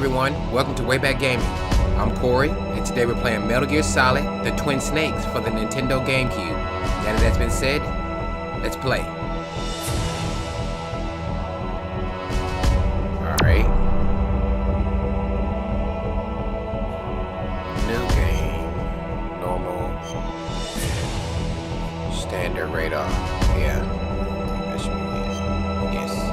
everyone, welcome to Wayback Gaming. I'm Corey, and today we're playing Metal Gear Solid, The Twin Snakes for the Nintendo GameCube. Now that that's been said, let's play. Alright. New game. Normal. Standard radar. Yeah. That should be it. Yes.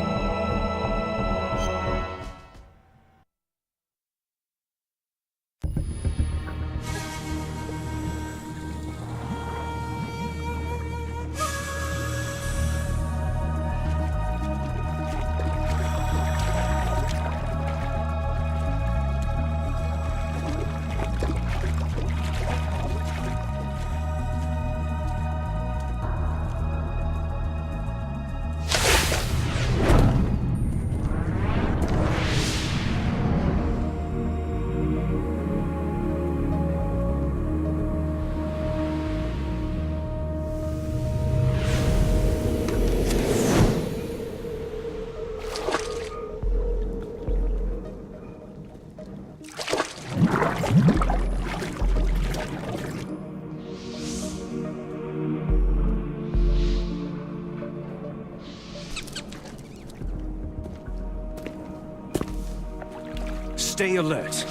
Stay alert.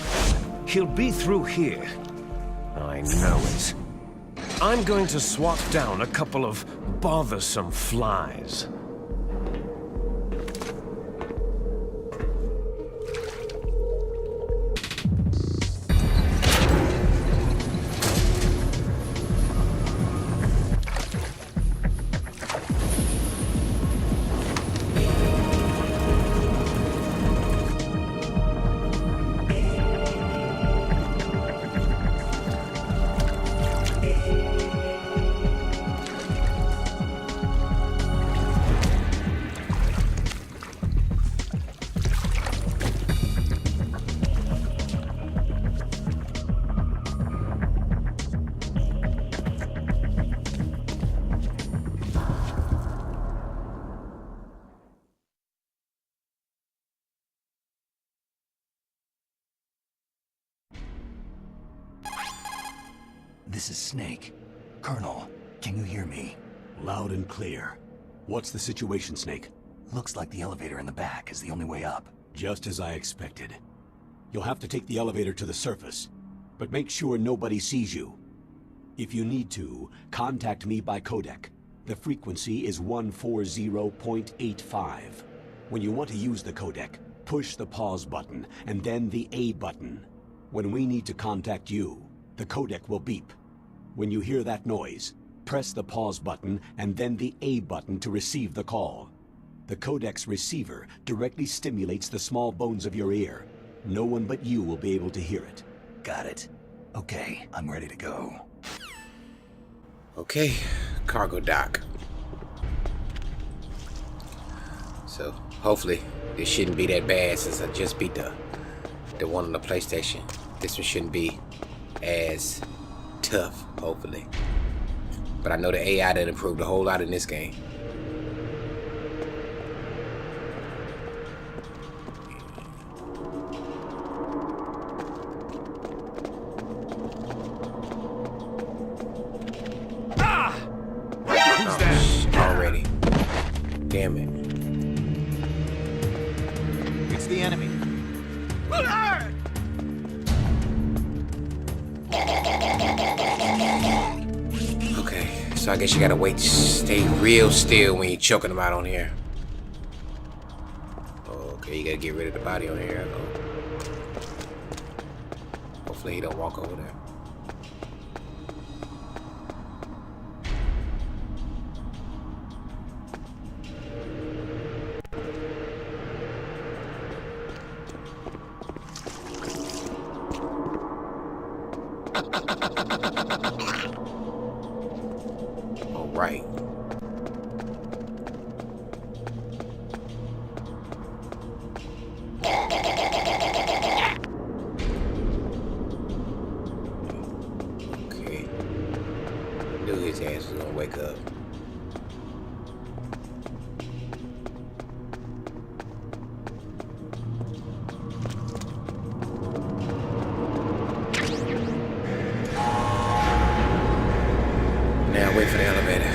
He'll be through here. I know it. I'm going to swat down a couple of bothersome flies. This is Snake. Colonel, can you hear me? Loud and clear. What's the situation, Snake? Looks like the elevator in the back is the only way up. Just as I expected. You'll have to take the elevator to the surface, but make sure nobody sees you. If you need to, contact me by codec. The frequency is 140.85. When you want to use the codec, push the pause button and then the A button. When we need to contact you, the codec will beep. When you hear that noise, press the pause button and then the A button to receive the call. The codec's receiver directly stimulates the small bones of your ear. No one but you will be able to hear it. Got it. Okay, I'm ready to go. Okay, cargo dock. So hopefully this shouldn't be that bad since I just beat the one on the PlayStation. This one shouldn't be as tough, hopefully. But I know the AI done improved a whole lot in this game. Who's that? Already. Damn it. It's the enemy. Okay, so I guess you gotta wait, stay real still when you're choking them out on here. Okay, you gotta get rid of the body on here. Hopefully he don't walk over there. Right. Okay. Knew his ass was gonna wake up. wait for the elevator.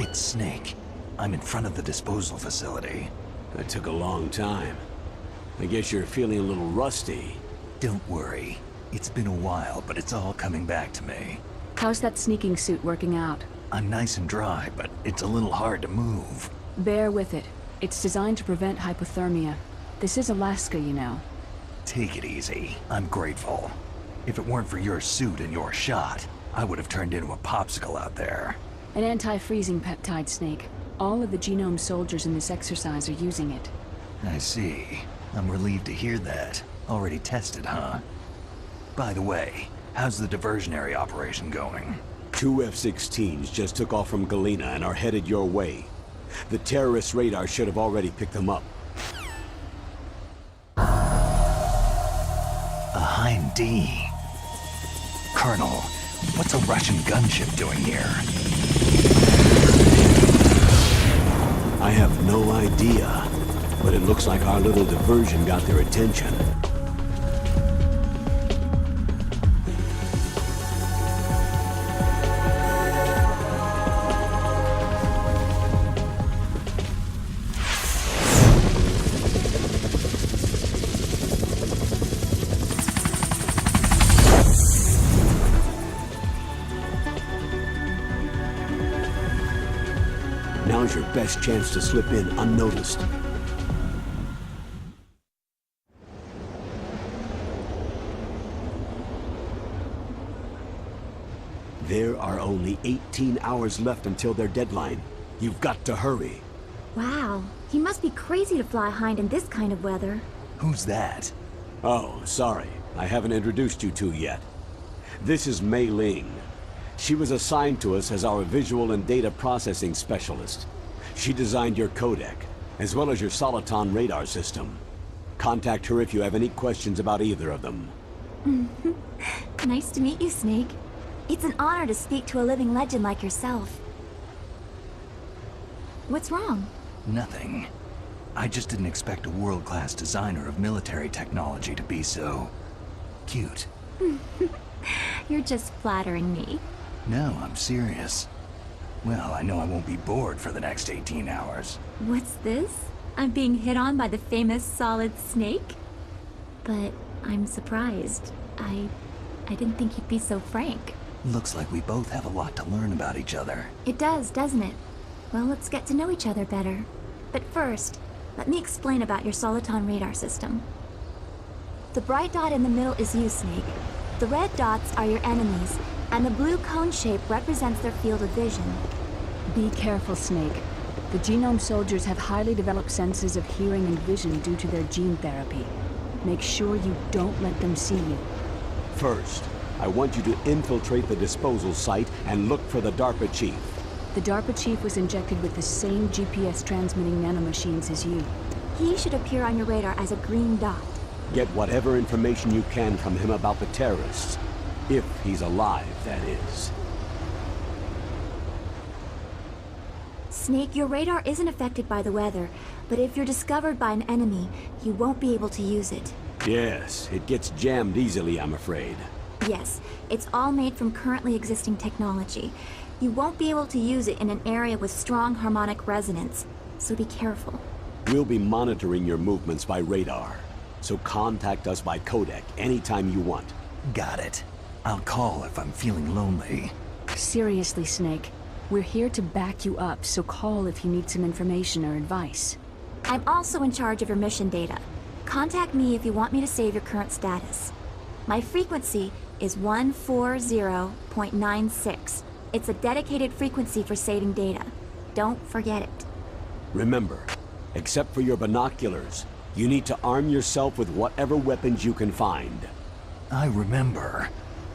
It's Snake. I'm in front of the disposal facility. That took a long time. I guess you're feeling a little rusty. Don't worry. It's been a while, but it's all coming back to me. How's that sneaking suit working out? I'm nice and dry, but it's a little hard to move. Bear with it. It's designed to prevent hypothermia. This is Alaska, you know. Take it easy. I'm grateful. If it weren't for your suit and your shot, I would have turned into a popsicle out there. An anti-freezing peptide, Snake. All of the genome soldiers in this exercise are using it. I see. I'm relieved to hear that. Already tested, huh? By the way, how's the diversionary operation going? 2 F-16s just took off from Galena and are headed your way. The terrorist radar should have already picked them up. A Hind D. Colonel, what's a Russian gunship doing here? I have no idea, but it looks like our little diversion got their attention. Now's your best chance to slip in unnoticed. There are only 18 hours left until their deadline. You've got to hurry. Wow, he must be crazy to fly Hind in this kind of weather. Who's that? Oh, sorry. I haven't introduced you two yet. This is Mei Ling. She was assigned to us as our visual and data processing specialist. She designed your codec, as well as your Soliton radar system. Contact her if you have any questions about either of them. Nice to meet you, Snake. It's an honor to speak to a living legend like yourself. What's wrong? Nothing. I just didn't expect a world-class designer of military technology to be so... cute. You're just flattering me. No, I'm serious. Well, I know I won't be bored for the next 18 hours. What's this? I'm being hit on by the famous Solid Snake? But I'm surprised. I didn't think you'd be so frank. Looks like we both have a lot to learn about each other. It does, doesn't it? Well, let's get to know each other better. But first, Let me explain about your Soliton radar system. The bright dot in the middle is you, Snake. The red dots are your enemies, and the blue cone shape represents their field of vision. Be careful, Snake. The genome soldiers have highly developed senses of hearing and vision due to their gene therapy. Make sure you don't let them see you. First, I want you to infiltrate the disposal site and look for the Darpa chief. The Darpa chief was injected with the same GPS transmitting nanomachines as you. He should appear on your radar as a green dot. Get whatever information you can from him about the terrorists. If he's alive, that is. Snake, your radar isn't affected by the weather, but if you're discovered by an enemy, you won't be able to use it. Yes, it gets jammed easily, I'm afraid. Yes, it's all made from currently existing technology. You won't be able to use it in an area with strong harmonic resonance, so be careful. We'll be monitoring your movements by radar, so contact us by codec anytime you want. Got it. I'll call if I'm feeling lonely. Seriously, Snake. We're here to back you up, so call if you need some information or advice. I'm also in charge of your mission data. Contact me if you want me to save your current status. My frequency is 140.96. It's a dedicated frequency for saving data. Don't forget it. Remember, except for your binoculars, you need to arm yourself with whatever weapons you can find. I remember.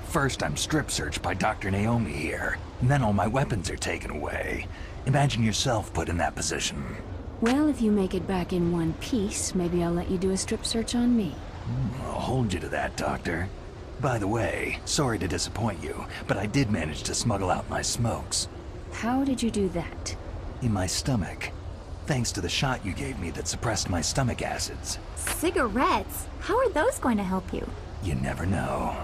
First I'm strip searched by Dr. Naomi here, and then all my weapons are taken away. Imagine yourself put in that position. Well, if you make it back in one piece, maybe I'll let you do a strip search on me. I'll hold you to that, Doctor. By the way, sorry to disappoint you, but I did manage to smuggle out my smokes. How did you do that? In my stomach. Thanks to the shot you gave me that suppressed my stomach acids. Cigarettes? How are those going to help you? You never know.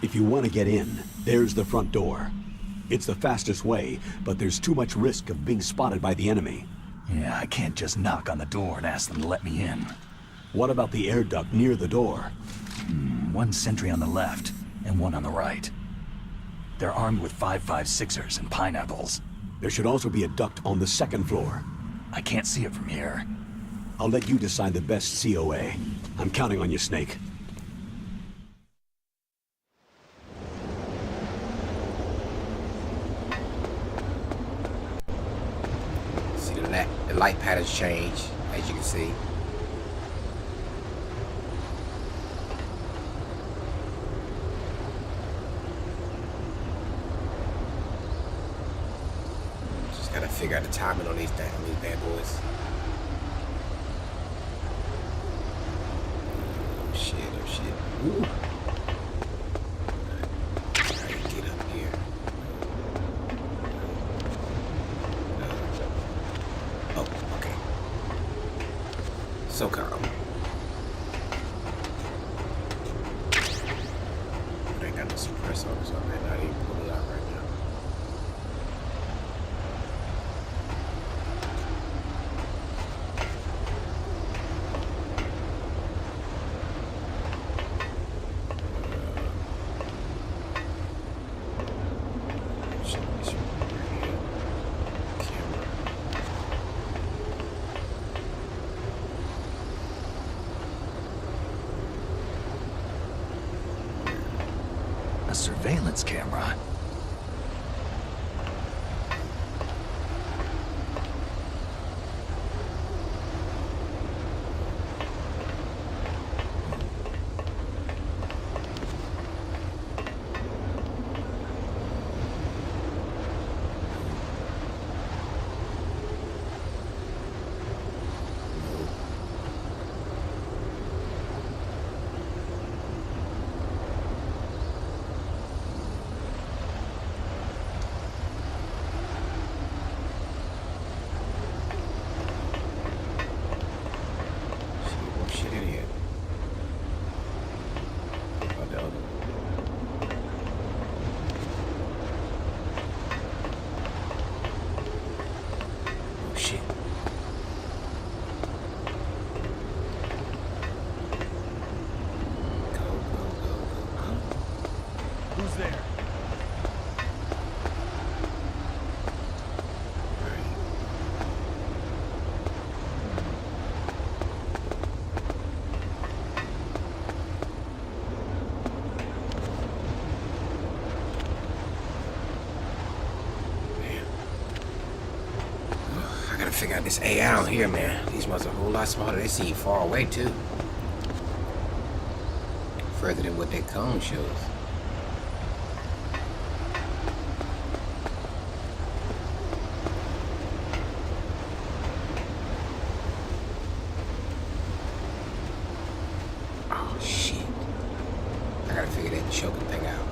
If you want to get in, there's the front door. It's the fastest way, but there's too much risk of being spotted by the enemy. Yeah, I can't just knock on the door and ask them to let me in. What about the air duct near the door? One sentry on the left, and one on the right. They're armed with 5.56ers and pineapples. There should also be a duct on the second floor. I can't see it from here. I'll let you decide the best COA. I'm counting on you, Snake. See, the light patterns change, as you can see. Just gotta figure out the timing on these bad boys. Oh shit. Ooh. Alright, get up here. Oh, okay. So calm. I ain't got no suppressor on this, so I might not even pull it out right now. A surveillance camera. Shit in here. Oh, the other one. Oh shit. Go. Who's there? figure out this AI out here, man. These must a whole lot smaller. They see far away too. Further than what that cone shows. Oh shit. I gotta figure that choking thing out.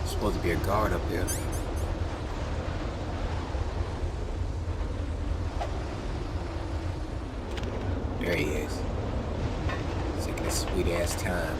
Supposed to be a guard up there. There he is. Taking a sweet ass time.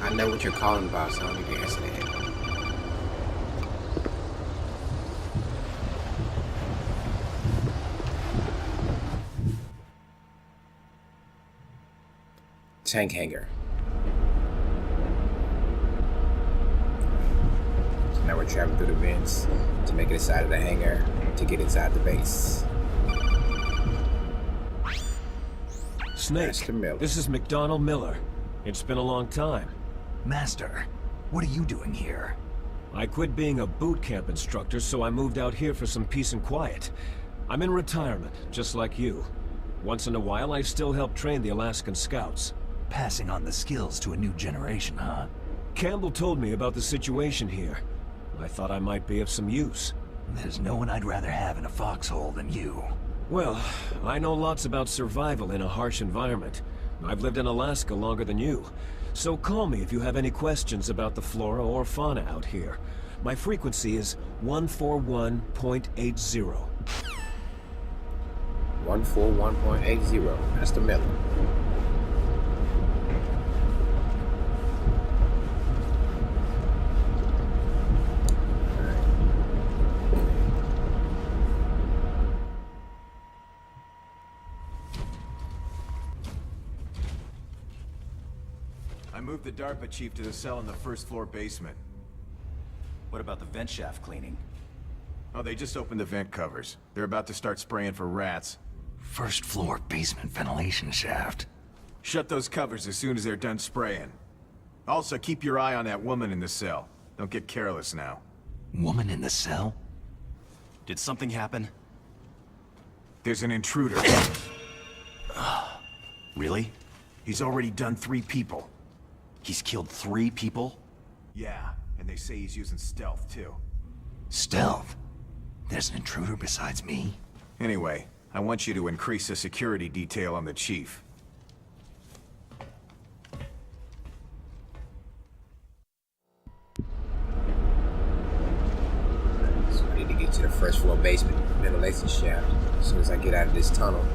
I know what you're calling about, so I don't need to answer that. Tank hangar. So now we're traveling through the vents to make it inside of the hangar to get inside the base. Snake, Master Miller. this is McDonald Miller. It's been a long time. Master, what are you doing here? I quit being a boot camp instructor, so I moved out here for some peace and quiet. I'm in retirement, just like you. Once in a while, I still help train the Alaskan Scouts. Passing on the skills to a new generation, huh? Campbell told me about the situation here. I thought I might be of some use. There's no one I'd rather have in a foxhole than you. Well, I know lots about survival in a harsh environment. I've lived in Alaska longer than you. So call me if you have any questions about the flora or fauna out here. My frequency is 141.80. 141.80. Master Miller. I moved the Darpa chief to the cell in the first floor basement. What about the vent shaft cleaning? Oh, they just opened the vent covers. They're about to start spraying for rats. First floor basement ventilation shaft. Shut those covers as soon as they're done spraying. Also, keep your eye on that woman in the cell. Don't get careless now. Woman in the cell? Did something happen? There's an intruder. Really? He's already done 3 people. He's killed 3 people? Yeah, and they say he's using stealth, too. Stealth? There's an intruder besides me? Anyway, I want you to increase the security detail on the chief. So I need to get to the first floor basement ventilation shaft as soon as I get out of this tunnel.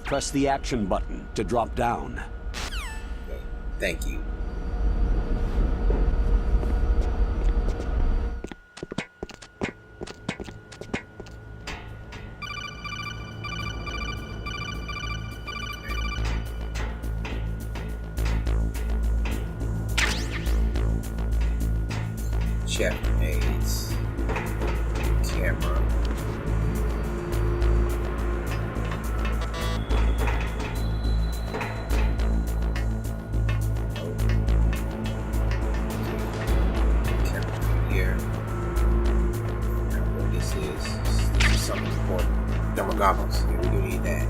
press the action button to drop down. Okay, thank you. Chapter aids. Camera. Camera here. Now what this is something important. Thermal goggles. Yeah, we do need that.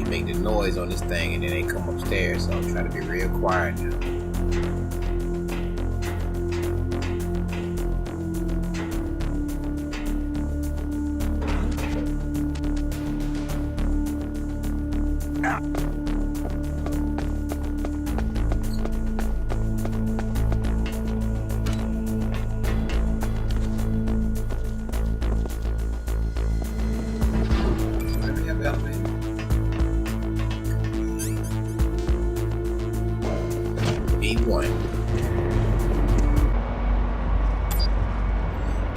Make the noise on this thing and then they come upstairs, so I'm trying to be real quiet now. B1.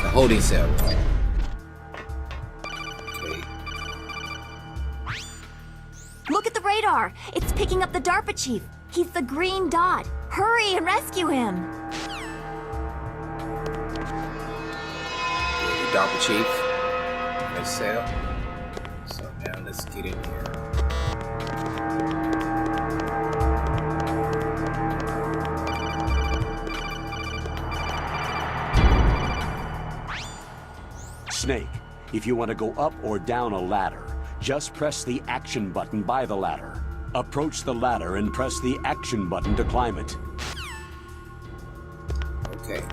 The holding cell. Okay. Look at the radar! It's picking up the Darpa chief. He's the green dot. Hurry and rescue him! The Darpa chief. Let's cell. So now let's get in here. Snake, if you want to go up or down a ladder, just press the action button by the ladder. Approach the ladder and press the action button to climb it. Okay.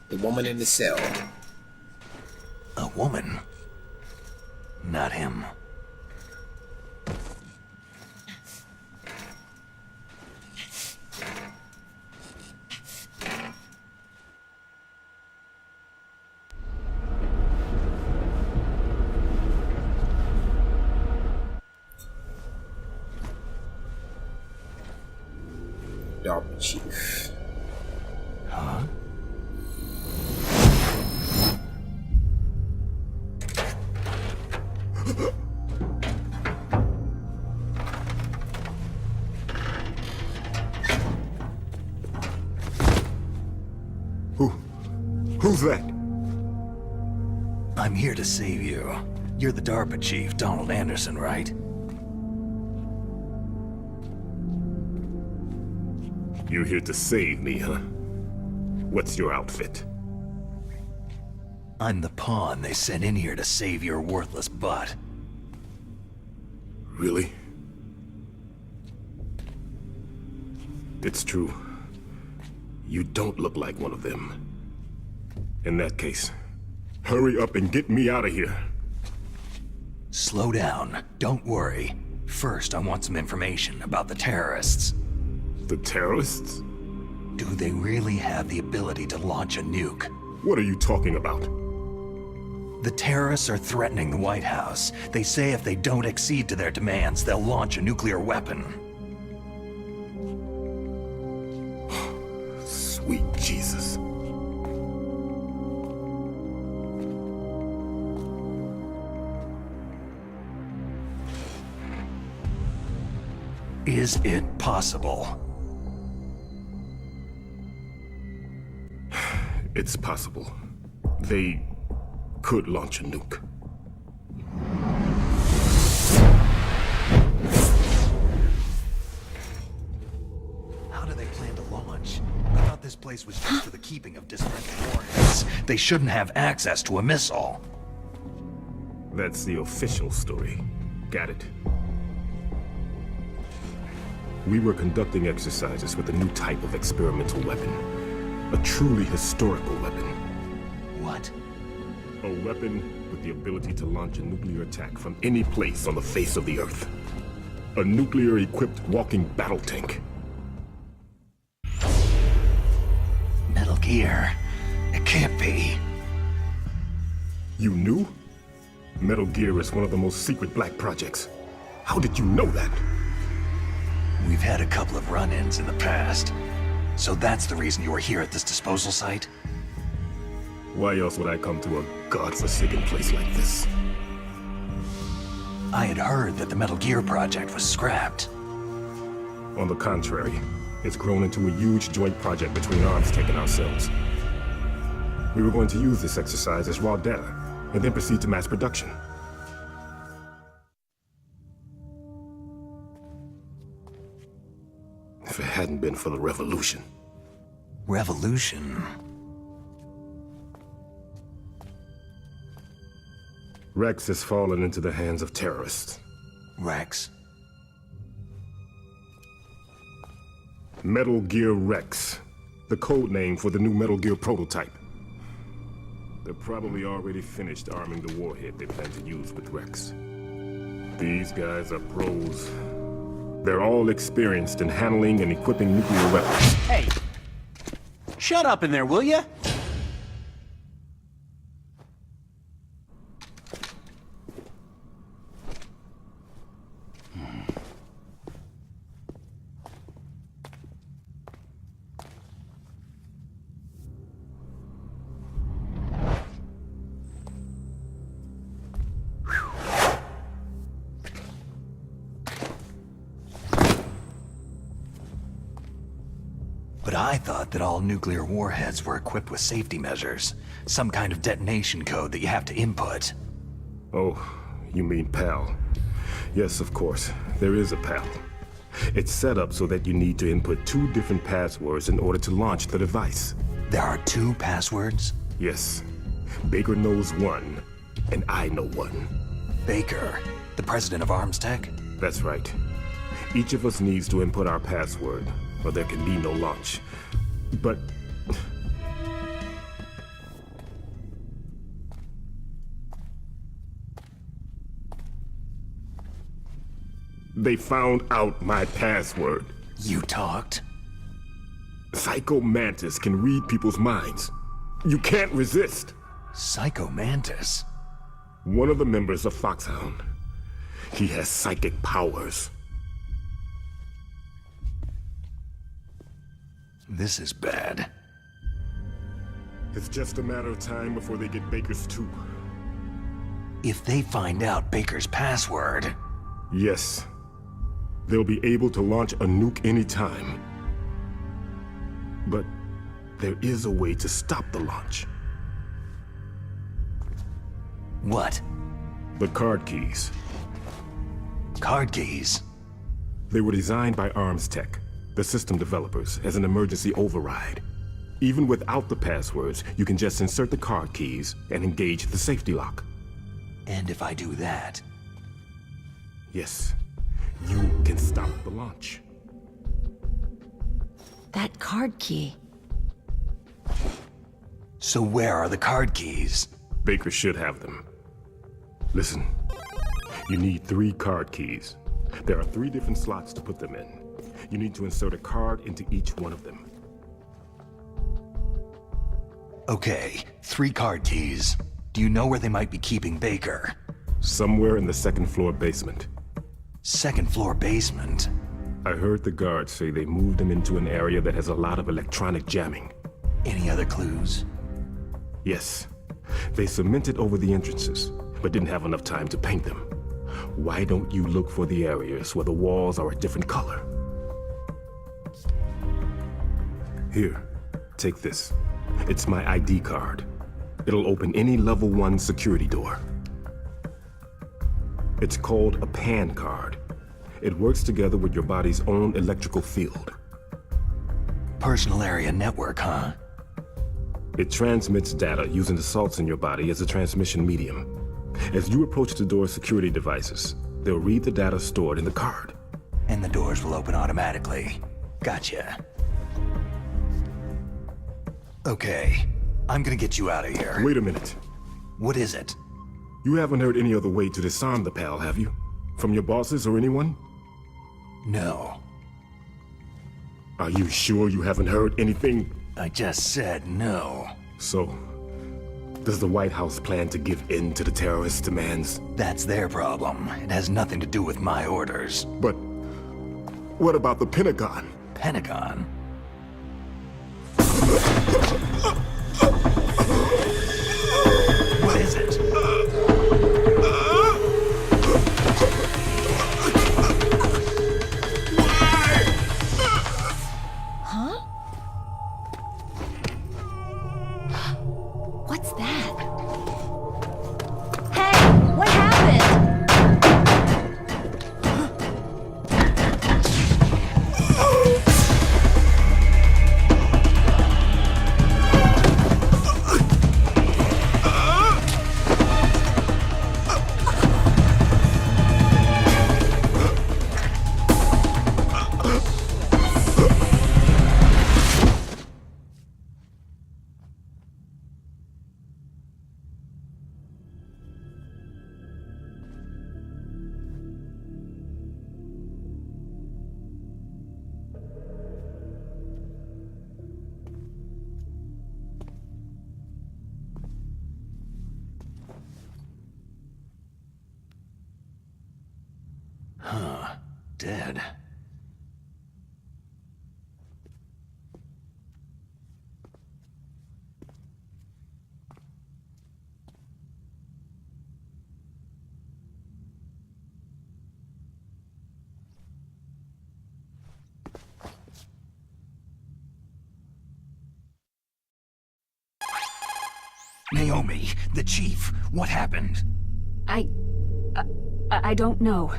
The woman in the cell. A woman? Not him. Darpa chief. Huh? Who's that? I'm here to save you. You're the Darpa chief, Donald Anderson, right? You're here to save me, huh? What's your outfit? I'm the pawn they sent in here to save your worthless butt. Really? It's true. You don't look like one of them. In that case, hurry up and get me out of here. Slow down. Don't worry. First, I want some information about the terrorists. The terrorists? Do they really have the ability to launch a nuke? What are you talking about? The terrorists are threatening the White House. They say if they don't accede to their demands, they'll launch a nuclear weapon. Sweet Jesus. Is it possible? It's possible. They could launch a nuke. How do they plan to launch? I thought this place was just for the keeping of dismantled warheads. They shouldn't have access to a missile. That's the official story. Got it. We were conducting exercises with a new type of experimental weapon. A truly historical weapon. What? A weapon with the ability to launch a nuclear attack from any place on the face of the Earth. A nuclear-equipped walking battle tank. Metal Gear. It can't be. You knew? Metal Gear is one of the most secret black projects. How did you know that? We've had a couple of run-ins in the past. So that's the reason you were here at this disposal site? Why else would I come to a godforsaken place like this? I had heard that the Metal Gear project was scrapped. On the contrary, it's grown into a huge joint project between Armstech and ourselves. We were going to use this exercise as raw data, and then proceed to mass production. If it hadn't been for the revolution. Revolution? Rex has fallen into the hands of terrorists. Rex? Metal Gear Rex, the code name for the new Metal Gear prototype. They're probably already finished arming the warhead they plan to use with Rex. These guys are pros. They're all experienced in handling and equipping nuclear weapons. Hey! Shut up in there, will ya? But I thought that all nuclear warheads were equipped with safety measures. Some kind of detonation code that you have to input. Oh, you mean PAL. Yes, of course. There is a PAL. It's set up so that you need to input 2 different passwords in order to launch the device. There are 2 passwords? Yes. Baker knows one, and I know one. Baker, the president of Armstech? That's right. Each of us needs to input our password, or there can be no launch. But... they found out my password. You talked? Psycho Mantis can read people's minds. You can't resist. Psycho Mantis? One of the members of Foxhound. He has psychic powers. This is bad. It's just a matter of time before they get Baker's too. If they find out Baker's password... Yes. They'll be able to launch a nuke anytime. But there is a way to stop the launch. What? The card keys. Card keys? They were designed by Armstech, the system developers, as an emergency override. Even without the passwords, you can just insert the card keys and engage the safety lock. And if I do that? Yes. You can stop the launch. That card key. So where are the card keys? Baker should have them. Listen. You need 3 card keys. There are 3 different slots to put them in. You need to insert a card into each one of them. Okay, 3 card keys. Do you know where they might be keeping Baker? Somewhere in the 2nd floor basement. 2nd floor basement? I heard the guards say they moved him into an area that has a lot of electronic jamming. Any other clues? Yes. They cemented over the entrances, but didn't have enough time to paint them. Why don't you look for the areas where the walls are a different color? Here, take this. It's my ID card. It'll open any level 1 security door. It's called a PAN card. It works together with your body's own electrical field. Personal area network, huh? It transmits data using the salts in your body as a transmission medium. As you approach the door's security devices, they'll read the data stored in the card. And the doors will open automatically. Gotcha. Okay, I'm gonna get you out of here. Wait a minute. What is it? You haven't heard any other way to disarm the PAL, have you? From your bosses or anyone? No. Are you sure you haven't heard anything? I just said no. So, does the White House plan to give in to the terrorists' demands? That's their problem. It has nothing to do with my orders. But what about the Pentagon? Pentagon? What is it? Huh? What's that? Hey, what happened? Huh. Dead. Naomi, the chief, what happened? I don't know.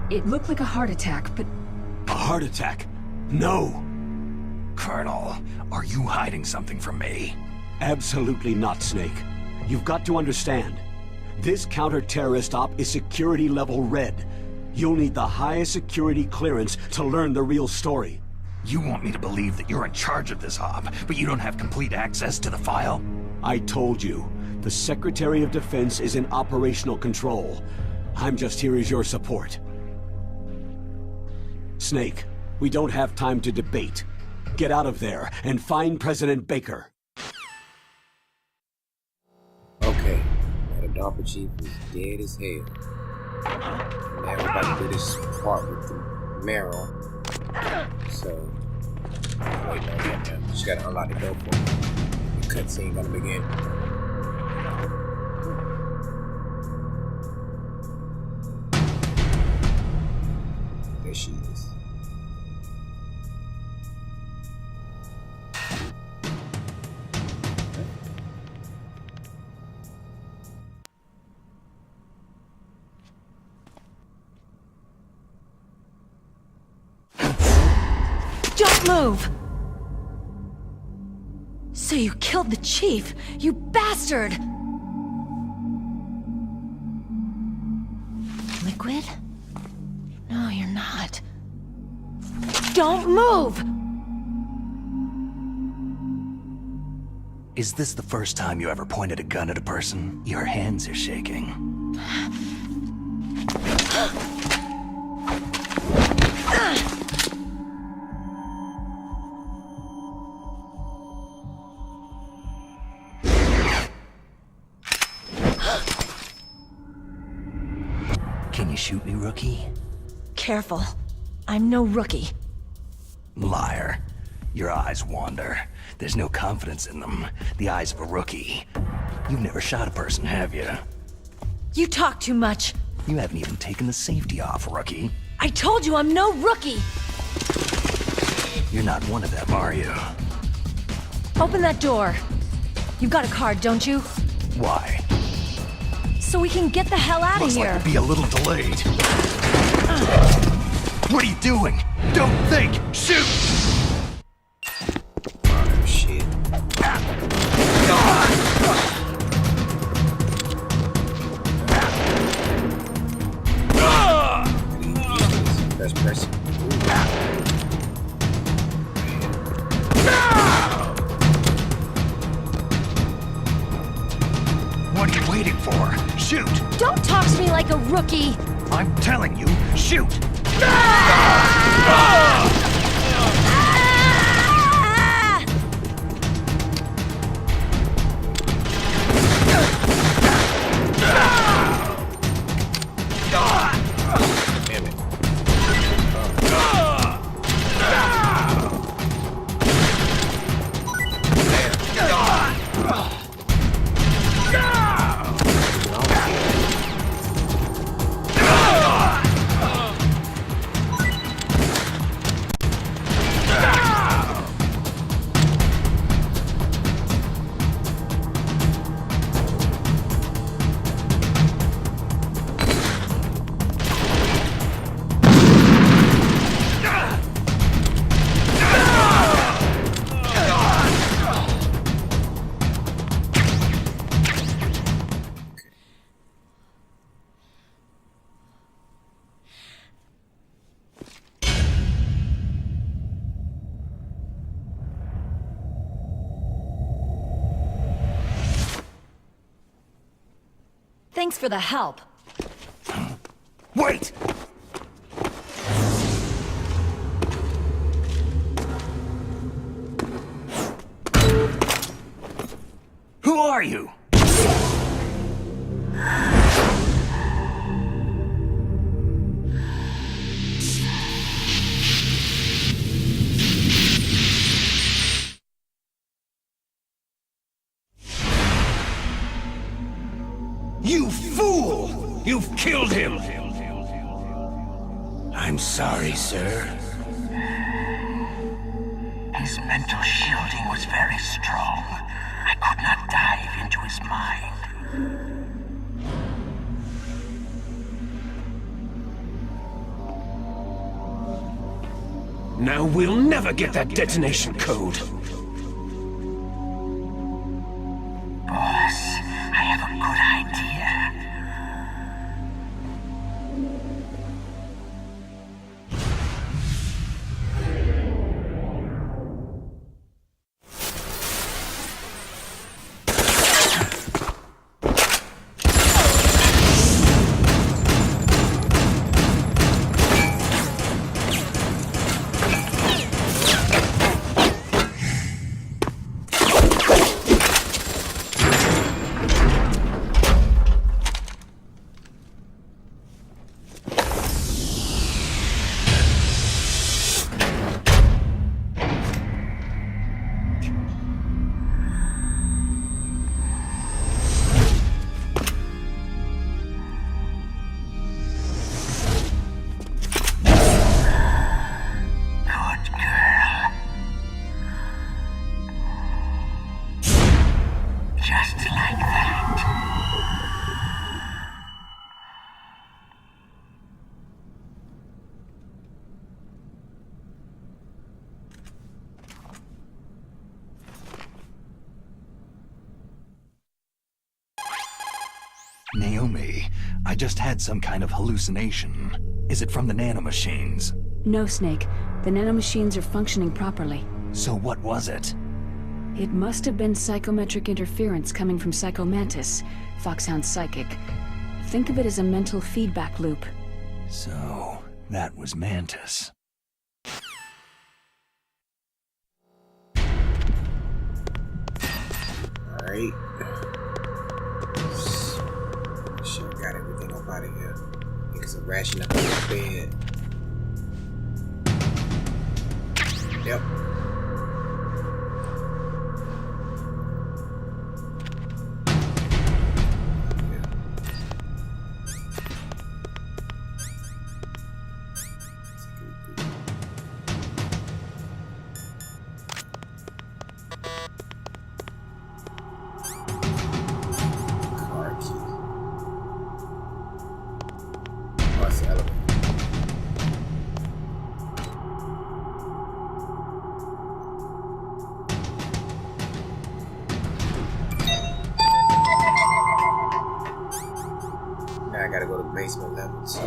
It looked like a heart attack, but... A heart attack? No! Colonel, are you hiding something from me? Absolutely not, Snake. You've got to understand. This counter-terrorist op is security level red. You'll need the highest security clearance to learn the real story. You want me to believe that you're in charge of this op, but you don't have complete access to the file? I told you, the Secretary of Defense is in operational control. I'm just here as your support. Snake, we don't have time to debate. Get out of there and find President Baker. Okay, now the Darpa chief is dead as hell. Now we're about to do this part with the Meryl. So, wait, no, yeah, just gotta unlock the door for me. The cutscene gonna begin. There she is. Don't move! So you killed the chief, you bastard! Liquid? No, you're not. Don't move! Is this the first time you ever pointed a gun at a person? Your hands are shaking. Can you shoot me, rookie? Careful. I'm no rookie. Liar. Your eyes wander. There's no confidence in them. The eyes of a rookie. You've never shot a person, have you? You talk too much. You haven't even taken the safety off, rookie. I told you I'm no rookie! You're not one of them, are you? Open that door. You got a card, don't you? Why? So we can get the hell out of Looks here. like we'll be a little delayed. What are you doing? Don't think! Shoot! Oh, shit. First person. What are you waiting for? Shoot! Don't talk to me like a rookie! I'm telling you, shoot! Damn it. Thanks for the help. Wait! Who are you? You fool! You've killed him! I'm sorry, sir. His mental shielding was very strong. I could not dive into his mind. Now we'll never get that detonation code. Boss, I have a good idea. Naomi, I just had some kind of hallucination. Is it from the nanomachines? No, Snake. The nanomachines are functioning properly. So what was it? It must have been psychometric interference coming from Psycho Mantis, Foxhound's psychic. Think of it as a mental feedback loop. So, that was Mantis. Alright. Sure got everything up out of here. Niggas are ration up on the bed. Yep. that's the elevator. Now I gotta go to basement level 2.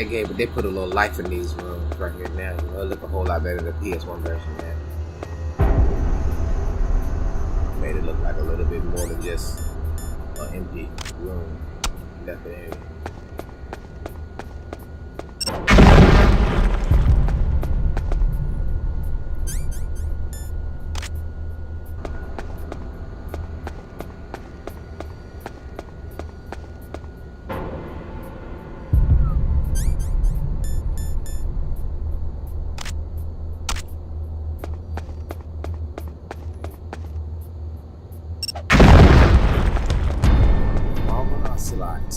Yeah, they put a little life in these rooms right here now. You know, it look a whole lot better than the PS1 version, man. Made it look like a little bit more than just an empty room. Definitely. Ocelot.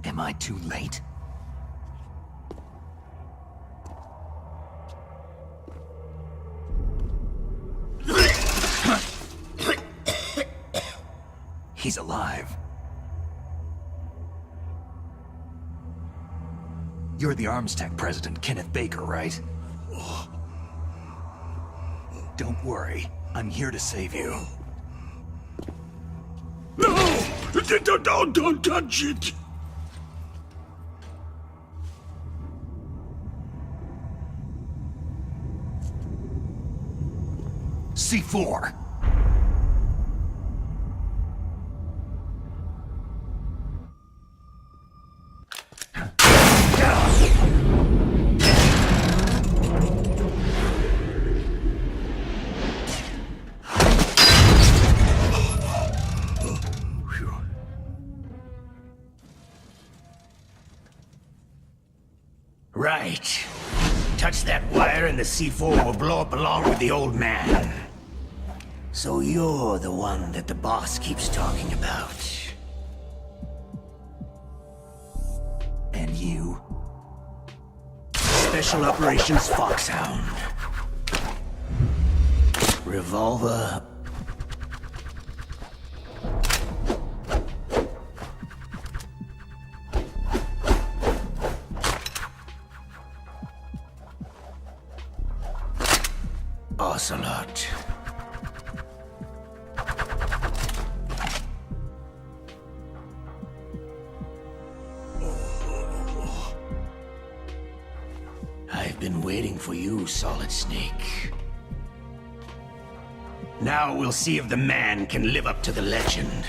Am I too late? He's alive. You're the Arms Tech president, Kenneth Baker, right? Don't worry. I'm here to save you. No! Don't touch it! C4! Right. Touch that wire and the C4 will blow up along with the old man. So you're the one that the boss keeps talking about. And you? Special Operations Foxhound. Revolver. Ocelot. I've been waiting for you, Solid Snake. Now we'll see if the man can live up to the legend.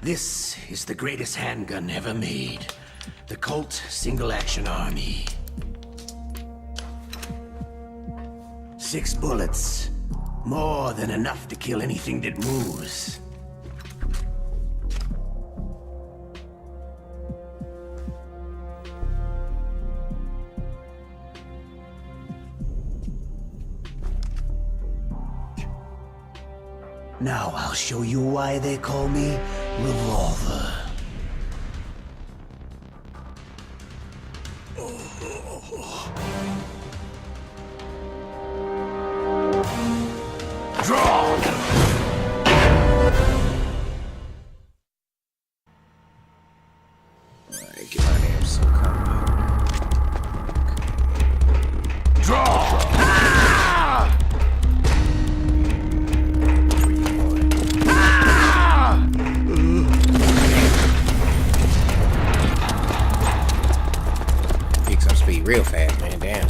This is the greatest handgun ever made. The Colt Single Action Army. 6 bullets. More than enough to kill anything that moves. Now I'll show you why they call me Revolver. Draw! Alright, get my damn suit coming. Draw! Picks up speed real fast, man. Damn.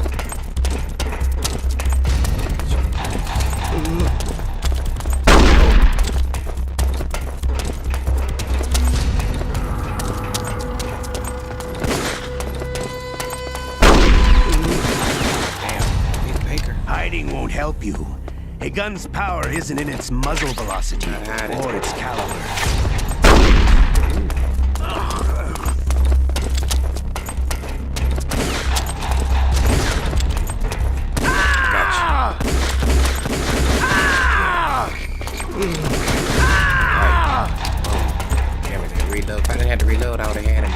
Hiding won't help you. A gun's power isn't in its muzzle velocity or its caliber. Damn it, reload. If I didn't have to reload, I would have had him.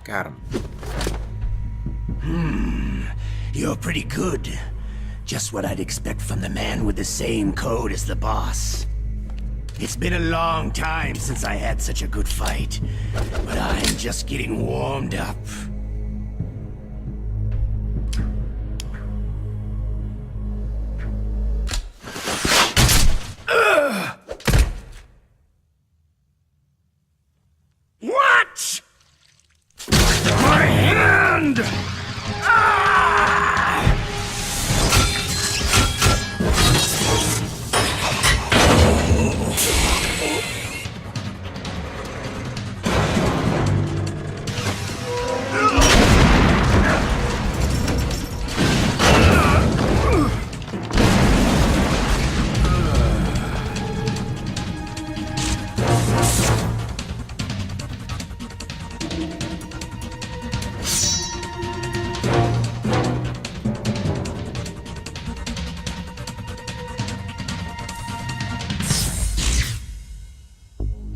Got him. You're pretty good. Just what I'd expect from the man with the same code as the boss. It's been a long time since I had such a good fight, but I'm just getting warmed up. What? My hand!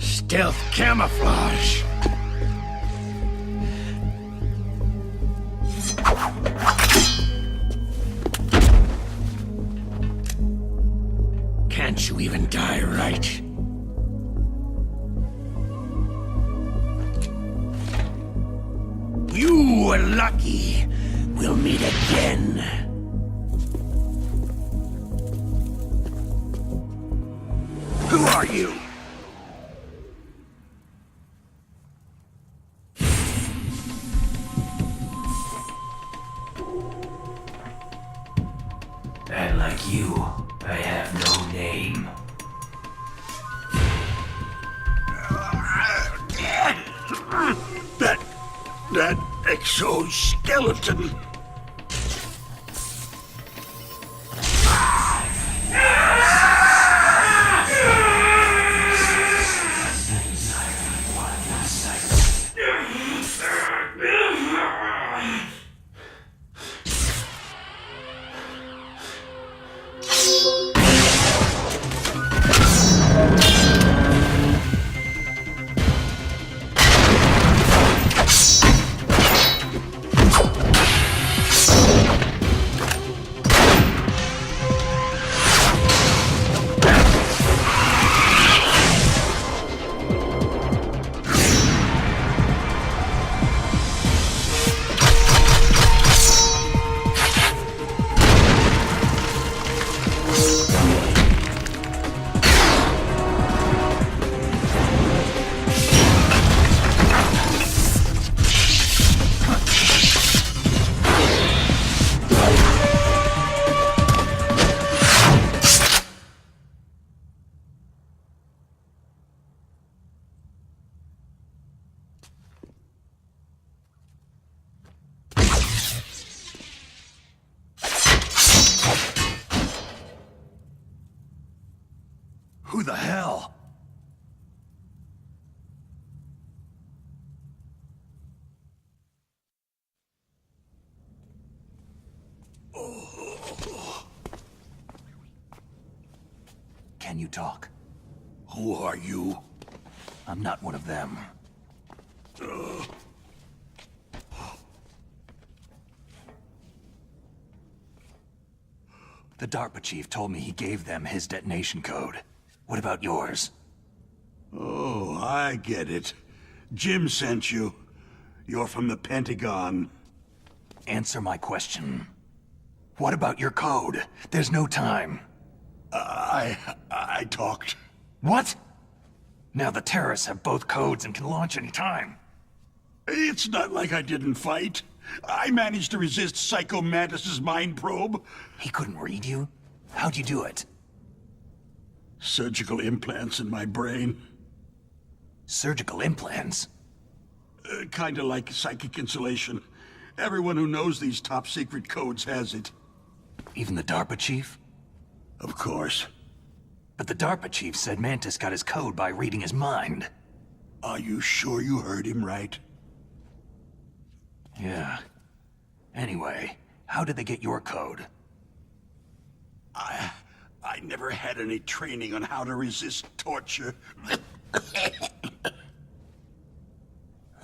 Stealth camouflage. Can't you even die right? You were lucky. We'll meet again. Who are you? And like you, I have no name. That exoskeleton. the hell? Can you talk? Who are you? I'm not one of them. The Darpa chief told me he gave them his detonation code. What about yours? Oh, I get it. Jim sent you. You're from the Pentagon. Answer my question. What about your code? There's no time. I talked. What? Now the terrorists have both codes and can launch any time. It's not like I didn't fight. I managed to resist Psycho Mantis' mind probe. He couldn't read you? How'd you do it? Surgical implants in my brain. Surgical implants? Kinda like psychic insulation. Everyone who knows these top-secret codes has it. Even the Darpa chief? Of course. But the Darpa chief said Mantis got his code by reading his mind. Are you sure you heard him right? Yeah. Anyway, how did they get your code? I never had any training on how to resist torture.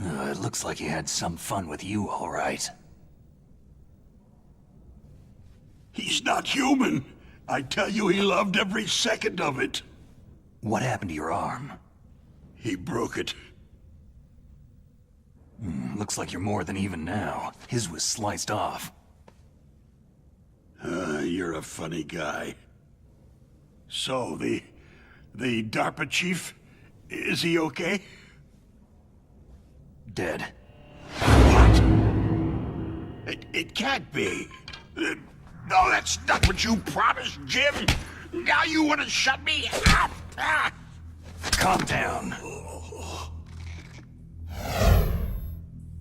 It looks like he had some fun with you, all right. He's not human. I tell you, he loved every second of it. What happened to your arm? He broke it. Looks like you're more than even now. His was sliced off. You're a funny guy. So, the Darpa chief, is he okay? Dead. What? It can't be. No, that's not what you promised, Jim. Now you want to shut me up. Calm down.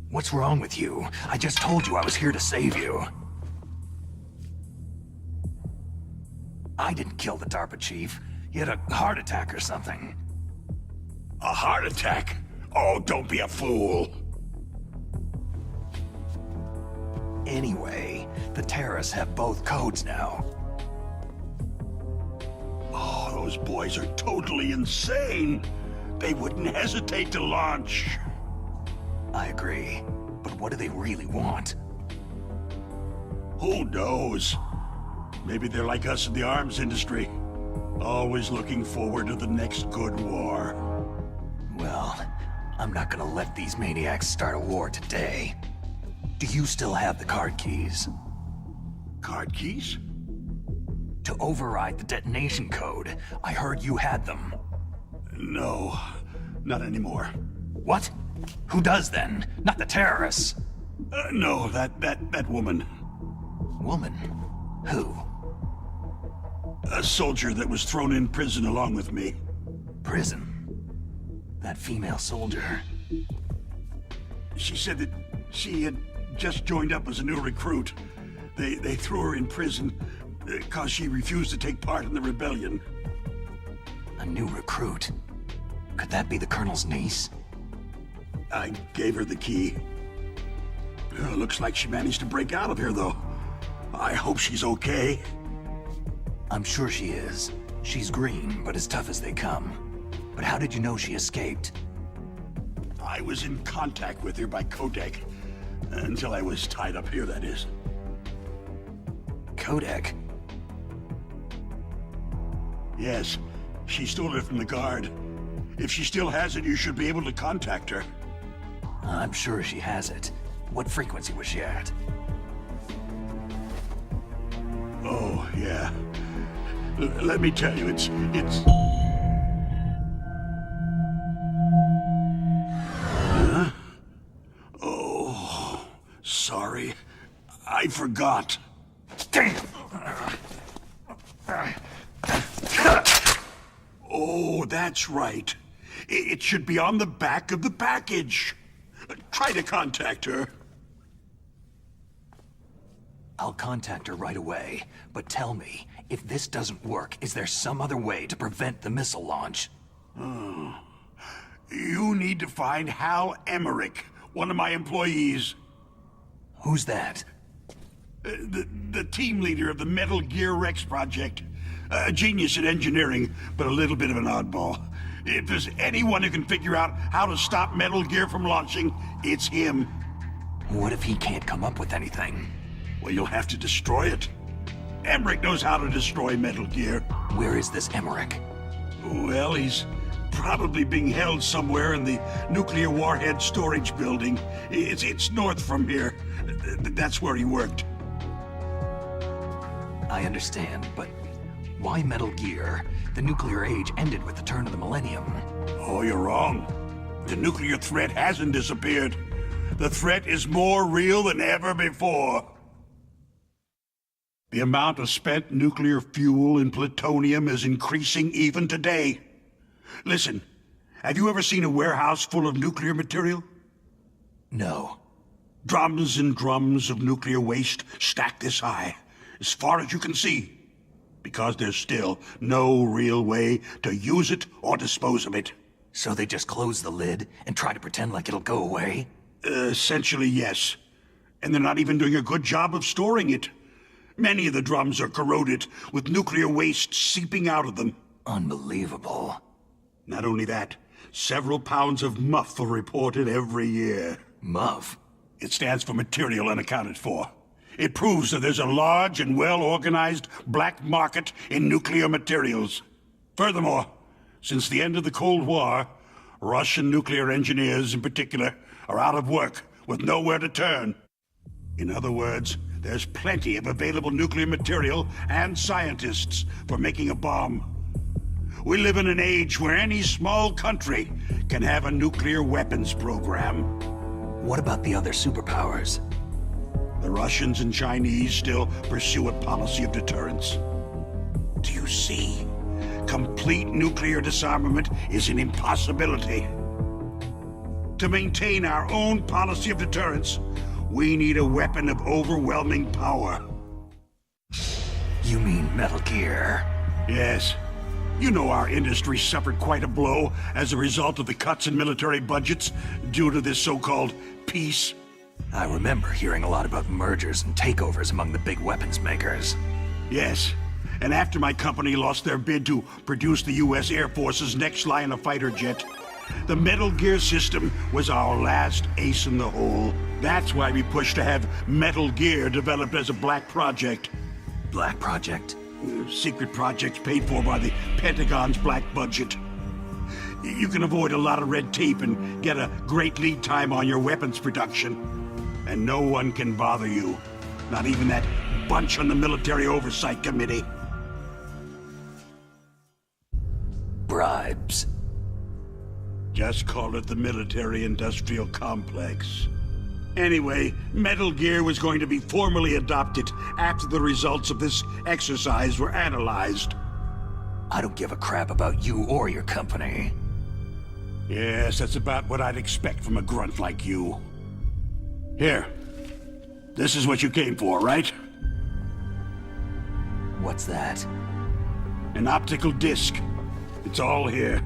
What's wrong with you? I just told you I was here to save you. I didn't kill the Darpa chief. He had a heart attack or something. A heart attack? Oh, don't be a fool. Anyway, the terrorists have both codes now. Oh, those boys are totally insane. They wouldn't hesitate to launch. I agree. But what do they really want? Who knows? Maybe they're like us in the arms industry. Always looking forward to the next good war. Well, I'm not gonna let these maniacs start a war today. Do you still have the card keys? Card keys? To override the detonation code. I heard you had them. No, not anymore. What? Who does then? Not the terrorists. No, that woman. Woman? Who? A soldier that was thrown in prison along with me. Prison? That female soldier. She said that she had just joined up as a new recruit. They threw her in prison because she refused to take part in the rebellion. A new recruit? Could that be the Colonel's niece? I gave her the key. Looks like she managed to break out of here, though. I hope she's okay. I'm sure she is. She's green, but as tough as they come. But how did you know she escaped? I was in contact with her by codec. Until I was tied up here, that is. Codec? Yes, she stole it from the guard. If she still has it, you should be able to contact her. I'm sure she has it. What frequency was she at? Oh, yeah. Let me tell you, it's... Huh? Oh, sorry. I forgot. Damn! Oh, that's right. It should be on the back of the package. Try to contact her. I'll contact her right away, but tell me, If this doesn't work, is there some other way to prevent the missile launch? You need to find Hal Emmerich, one of my employees. Who's that? The team leader of the Metal Gear Rex project. A genius at engineering, but a little bit of an oddball. If there's anyone who can figure out how to stop Metal Gear from launching, it's him. What if he can't come up with anything? Well, you'll have to destroy it. Emmerich knows how to destroy Metal Gear. Where is this Emmerich? Well, he's probably being held somewhere in the nuclear warhead storage building. It's north from here. That's where he worked. I understand, but why Metal Gear? The nuclear age ended with the turn of the millennium. Oh, you're wrong. The nuclear threat hasn't disappeared. The threat is more real than ever before. The amount of spent nuclear fuel and plutonium is increasing even today. Listen, have you ever seen a warehouse full of nuclear material? No. Drums and drums of nuclear waste stacked this high, as far as you can see, because there's still no real way to use it or dispose of it. So they just close the lid and try to pretend like it'll go away? Essentially, yes. And they're not even doing a good job of storing it. Many of the drums are corroded, with nuclear waste seeping out of them. Unbelievable. Not only that, several pounds of MUF are reported every year. MUF? It stands for Material Unaccounted For. It proves that there's a large and well-organized black market in nuclear materials. Furthermore, since the end of the Cold War, Russian nuclear engineers in particular are out of work with nowhere to turn. In other words, there's plenty of available nuclear material and scientists for making a bomb. We live in an age where any small country can have a nuclear weapons program. What about the other superpowers? The Russians and Chinese still pursue a policy of deterrence. Do you see? Complete nuclear disarmament is an impossibility. To maintain our own policy of deterrence, we need a weapon of overwhelming power. You mean Metal Gear? Yes. You know our industry suffered quite a blow as a result of the cuts in military budgets due to this so-called peace. I remember hearing a lot about mergers and takeovers among the big weapons makers. Yes. And after my company lost their bid to produce the U.S. Air Force's next line of fighter jet, the Metal Gear system was our last ace in the hole. That's why we pushed to have Metal Gear developed as a black project. Black project? Secret projects paid for by the Pentagon's black budget. You can avoid a lot of red tape and get a great lead time on your weapons production. And no one can bother you. Not even that bunch on the Military Oversight Committee. Bribes. Just call it the military-industrial complex. Anyway, Metal Gear was going to be formally adopted after the results of this exercise were analyzed. I don't give a crap about you or your company. Yes, that's about what I'd expect from a grunt like you. Here. This is what you came for, right? What's that? An optical disc. It's all here.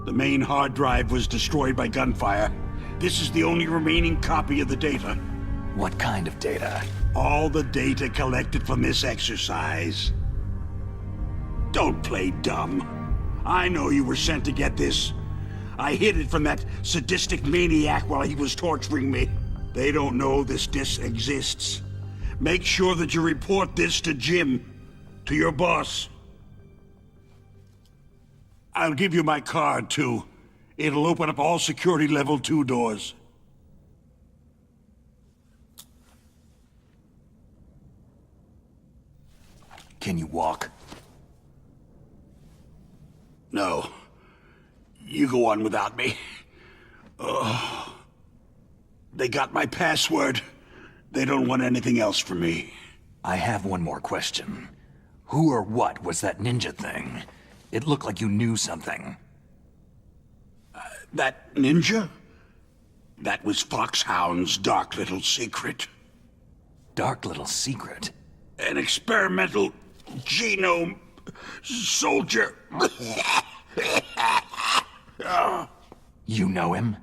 The main hard drive was destroyed by gunfire. This is the only remaining copy of the data. What kind of data? All the data collected from this exercise. Don't play dumb. I know you were sent to get this. I hid it from that sadistic maniac while he was torturing me. They don't know this disc exists. Make sure that you report this to Jim, to your boss. I'll give you my card, too. It'll open up all security level 2 doors. Can you walk? No. You go on without me. Oh. They got my password. They don't want anything else from me. I have one more question. Who or what was that ninja thing? It looked like you knew something. That ninja? That was Foxhound's dark little secret. Dark little secret? an experimental genome soldier. You know him?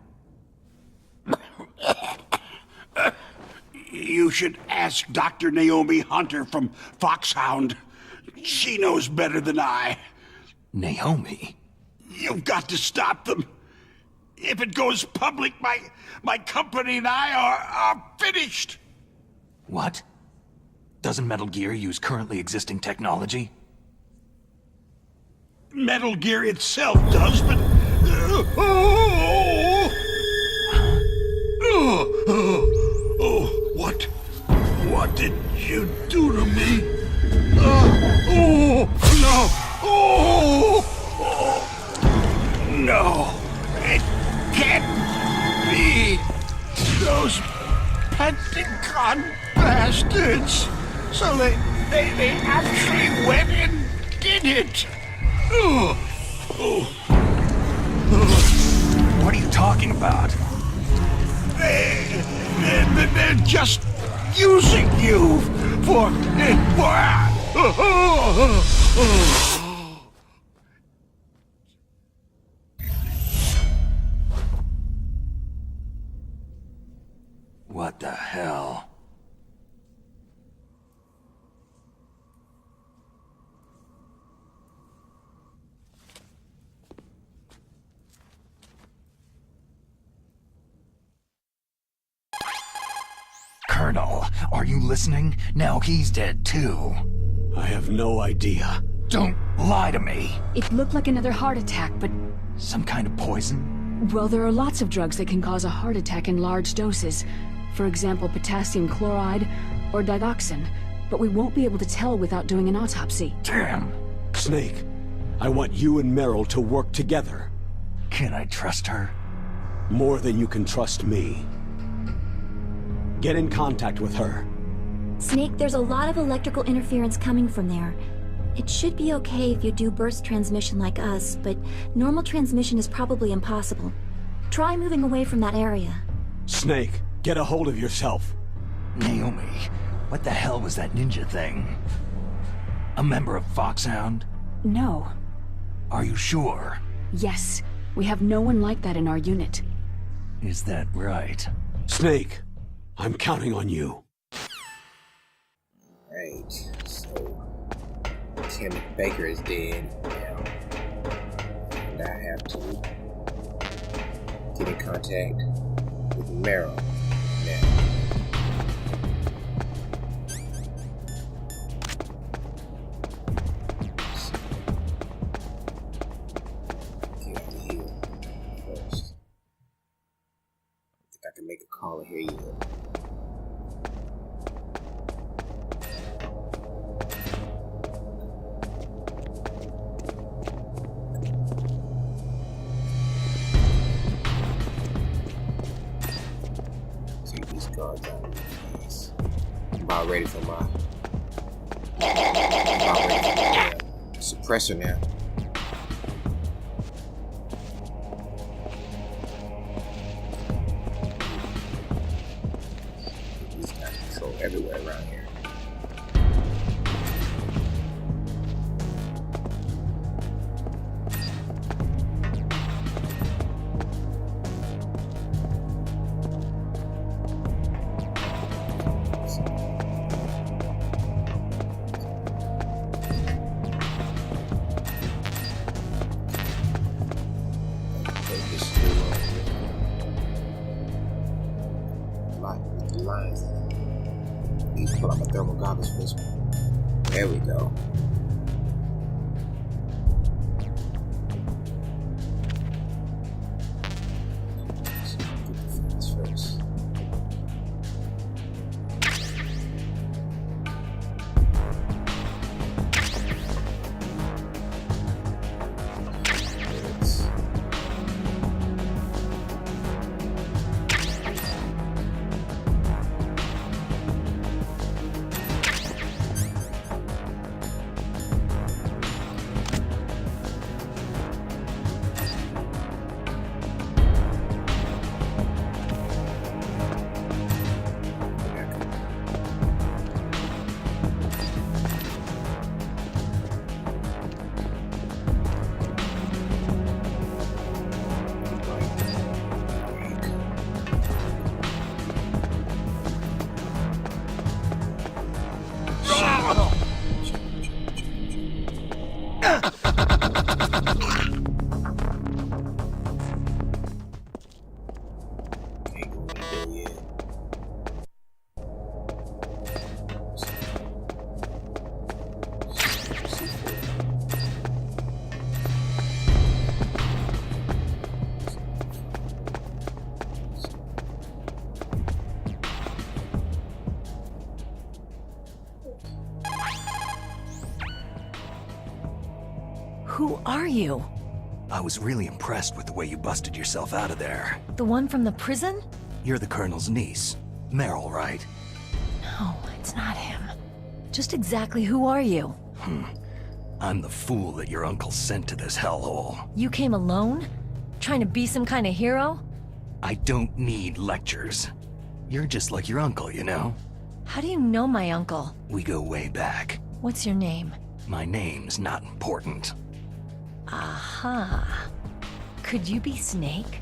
You should ask Dr. Naomi Hunter from Foxhound. She knows better than I. Naomi? You've got to stop them. If it goes public, my company and I are finished. What? Doesn't Metal Gear use currently existing technology? Metal Gear itself does, but... What did you do to me? No, it can't be. Those Pentagon bastards. So they actually went and did it. What are you talking about? They're just using you for... What the hell? Colonel, are you listening? Now he's dead too. I have no idea. Don't lie to me. It looked like another heart attack, but... Some kind of poison? Well, there are lots of drugs that can cause a heart attack in large doses. For example, potassium chloride or digoxin. But we won't be able to tell without doing an autopsy. Damn. Snake, I want you and Meryl to work together. Can I trust her? More than you can trust me. Get in contact with her. Snake, there's a lot of electrical interference coming from there. It should be okay if you do burst transmission like us, but normal transmission is probably impossible. Try moving away from that area. Snake, get a hold of yourself. Naomi, what the hell was that ninja thing? A member of Foxhound? No. Are you sure? Yes. We have no one like that in our unit. Is that right? Snake, I'm counting on you. Right, so Kenneth Baker is dead now, and I have to get in contact with Meryl now. Get out of here first. I think I can make a call here yet. I'm about ready for my suppressor now. These guys control everywhere around here. Pull out my thermal goggles for this one. There we go. So get the fence first. are you? I was really impressed with the way you busted yourself out of there. The one from the prison? You're the Colonel's niece. Meryl, right? No, it's not him. Just exactly who are you? I'm the fool that your uncle sent to this hellhole. You came alone? Trying to be some kind of hero? I don't need lectures. You're just like your uncle, you know? How do you know my uncle? We go way back. What's your name? My name's not important. Aha. Could you be Snake?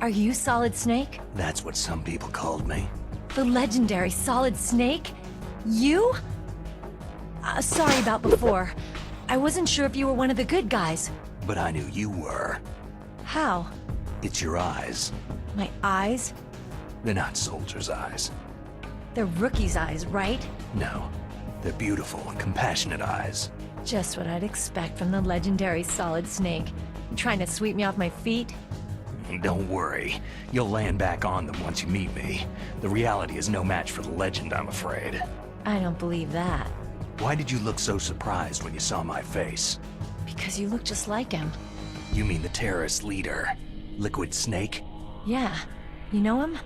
Are you Solid Snake? That's what some people called me. The legendary Solid Snake? You? Sorry about before. I wasn't sure if you were one of the good guys. But I knew you were. How? It's your eyes. My eyes? They're not soldiers' eyes. They're rookie's eyes, right? No. They're beautiful, compassionate eyes. Just what I'd expect from the legendary Solid Snake. You trying to sweep me off my feet? Don't worry. You'll land back on them once you meet me. The reality is no match for the legend, I'm afraid. I don't believe that. Why did you look so surprised when you saw my face? Because you look just like him. You mean the terrorist leader? Liquid Snake? Yeah. You know him?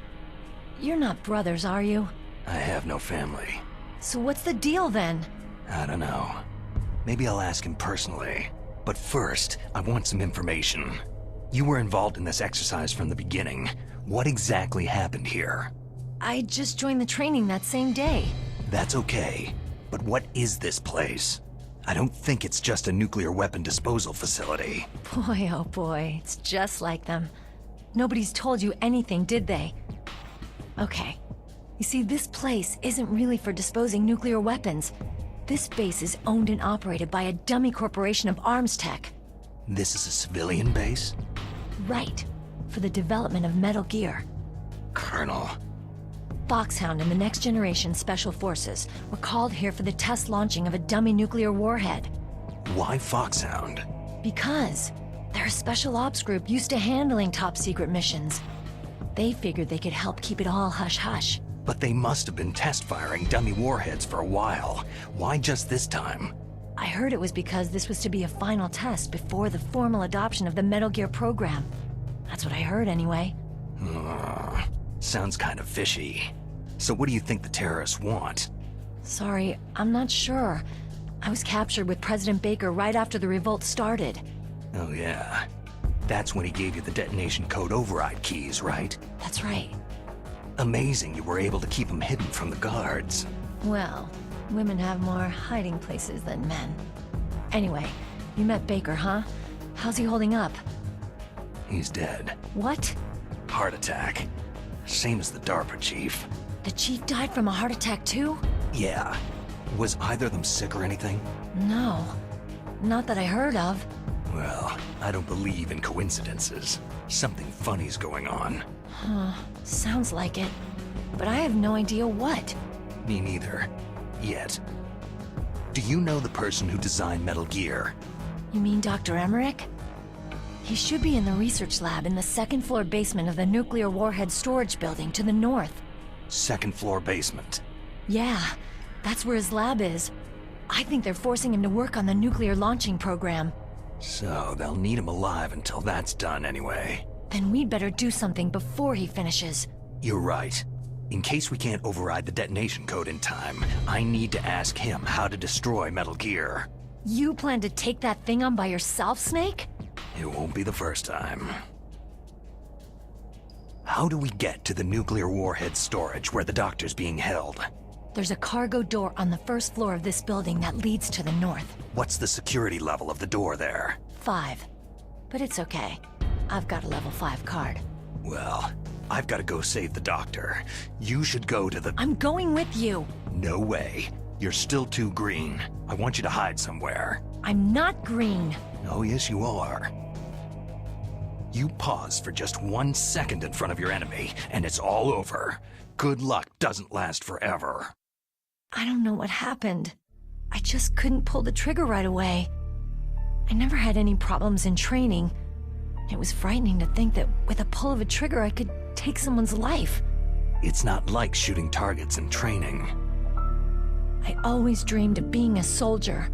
You're not brothers, are you? I have no family. So what's the deal then? I don't know. Maybe I'll ask him personally. But first, I want some information. You were involved in this exercise from the beginning. What exactly happened here? I just joined the training that same day. That's okay. But what is this place? I don't think it's just a nuclear weapon disposal facility. Boy, oh boy, it's just like them. Nobody's told you anything, did they? Okay. You see, this place isn't really for disposing nuclear weapons. This base is owned and operated by a dummy corporation of arms tech. This is a civilian base? Right. For the development of Metal Gear. Colonel. Foxhound and the Next Generation Special Forces were called here for the test launching of a dummy nuclear warhead. Why Foxhound? Because they're a special ops group used to handling top-secret missions. They figured they could help keep it all hush-hush. But they must have been test-firing dummy warheads for a while. Why just this time? I heard it was because this was to be a final test before the formal adoption of the Metal Gear program. That's what I heard anyway. Sounds kind of fishy. So what do you think the terrorists want? Sorry, I'm not sure. I was captured with President Baker right after the revolt started. Oh yeah. That's when he gave you the detonation code override keys, right? That's right. Amazing you were able to keep them hidden from the guards. Well, women have more hiding places than men. Anyway, you met Baker, huh? How's he holding up? He's dead. What? Heart attack. Same as the Darpa chief. The chief died from a heart attack too? Yeah. Was either of them sick or anything? No. Not that I heard of. Well, I don't believe in coincidences. Something funny's going on. Huh. Sounds like it. But I have no idea what. Me neither. Yet. Do you know the person who designed Metal Gear? You mean Dr. Emmerich? He should be in the research lab in the second-floor basement of the nuclear warhead storage building to the north. Second-floor basement? Yeah, that's where his lab is. I think they're forcing him to work on the nuclear launching program. So, they'll need him alive until that's done anyway. Then we'd better do something before he finishes. You're right. In case we can't override the detonation code in time, I need to ask him how to destroy Metal Gear. You plan to take that thing on by yourself, Snake? It won't be the first time. How do we get to the nuclear warhead storage where the doctor's being held? There's a cargo door on the first floor of this building that leads to the north. What's the security level of the door there? 5. But it's okay. I've got a level 5 card. Well, I've got to go save the doctor. You should go to the... I'm going with you! No way. You're still too green. I want you to hide somewhere. I'm not green. Oh, yes, you are. You pause for just 1 second in front of your enemy, and it's all over. Good luck doesn't last forever. I don't know what happened. I just couldn't pull the trigger right away. I never had any problems in training. It was frightening to think that with a pull of a trigger I could take someone's life. It's not like shooting targets in training. I always dreamed of being a soldier.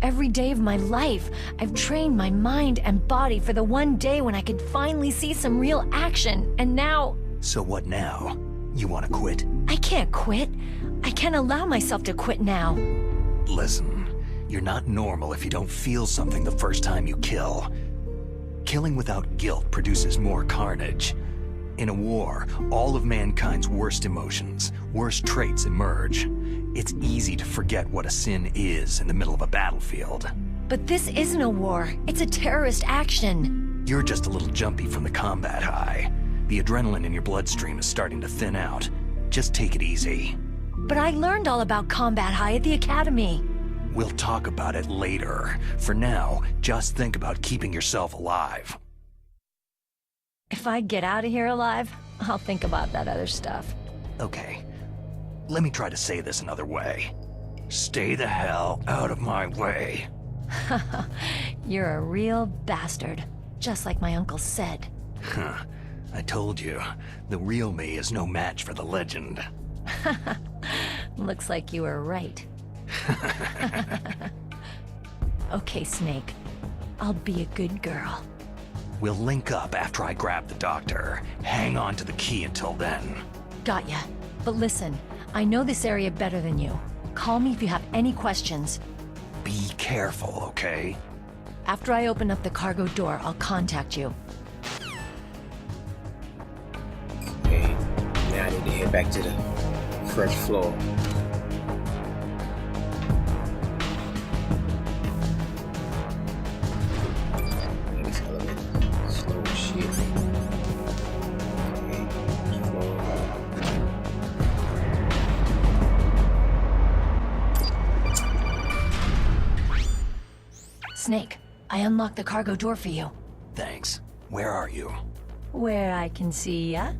Every day of my life, I've trained my mind and body for the one day when I could finally see some real action, and now... So what now? You want to quit? I can't quit. I can't allow myself to quit now. Listen, you're not normal if you don't feel something the first time you kill. Killing without guilt produces more carnage. In a war, all of mankind's worst emotions, worst traits emerge. It's easy to forget what a sin is in the middle of a battlefield. But this isn't a war. It's a terrorist action. You're just a little jumpy from the combat high. The adrenaline in your bloodstream is starting to thin out. Just take it easy. But I learned all about combat high at the academy. We'll talk about it later. For now, just think about keeping yourself alive. If I get out of here alive, I'll think about that other stuff. Okay. Let me try to say this another way. Stay the hell out of my way. You're a real bastard, just like my uncle said. Huh. I told you, the real me is no match for the legend. Looks like you were right. Okay, Snake. I'll be a good girl. We'll link up after I grab the doctor. Hang on to the key until then. Got ya. But listen, I know this area better than you. Call me if you have any questions. Be careful, okay? After I open up the cargo door, I'll contact you. Okay, now I need to head back to the first floor. This elevator, slow as shit. Okay, first floor. Snake, I unlocked the cargo door for you. Thanks. Where are you? Where I can see ya?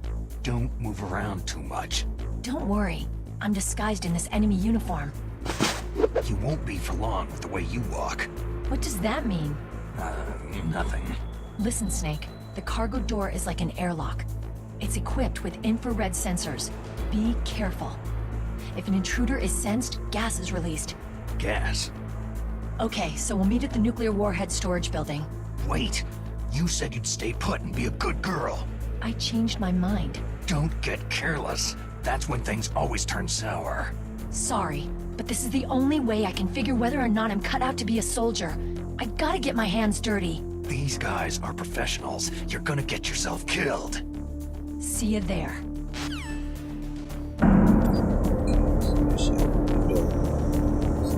Don't move around too much. Don't worry. I'm disguised in this enemy uniform. You won't be for long with the way you walk. What does that mean? Nothing. Listen, Snake. The cargo door is like an airlock. It's equipped with infrared sensors. Be careful. If an intruder is sensed, gas is released. Gas? Okay, so we'll meet at the nuclear warhead storage building. Wait! You said you'd stay put and be a good girl. I changed my mind. Don't get careless. That's when things always turn sour. Sorry, but this is the only way I can figure whether or not I'm cut out to be a soldier. I gotta get my hands dirty. These guys are professionals. You're gonna get yourself killed. See you there.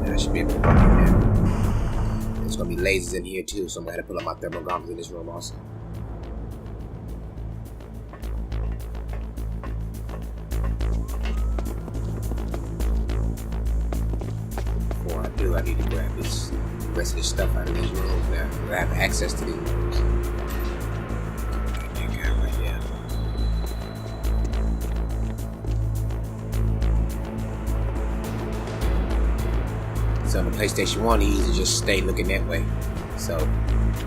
I should be able to walk in there. There's gonna be lasers in here too, so I'm gonna have to pull up my thermogometers in this room also. Before I do, I need to grab the rest of this stuff out of these rooms now. I have access to these rooms. That guy right there. So on the PlayStation 1, he used to just stay looking that way. So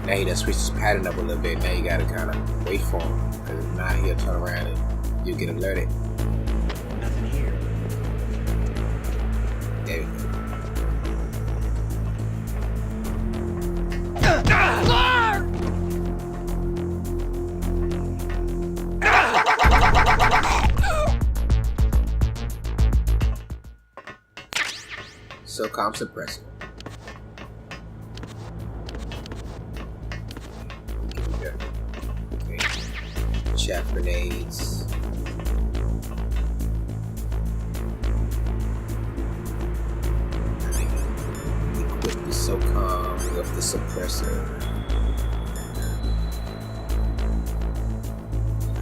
now he done switched his pattern up a little bit. Now you gotta kind of wait for him. Because if not, he'll turn around and you'll get alerted. Nothing here. There we go. SOCOM suppressor. Okay. Chaff grenades. Equip the SOCOM with the suppressor.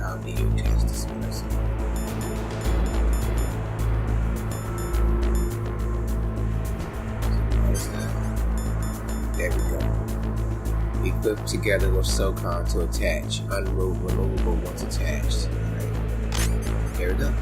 How do you test the suppressor? There we go. Equipped together with SOCOM to attach. Removable once attached. Alright. There we go.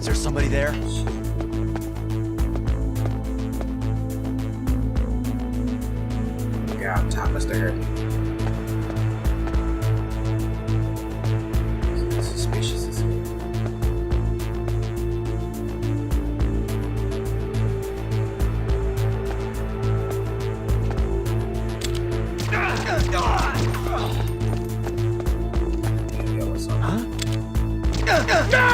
there somebody there? Yeah, I'm top of there. Suspicious as hell. No!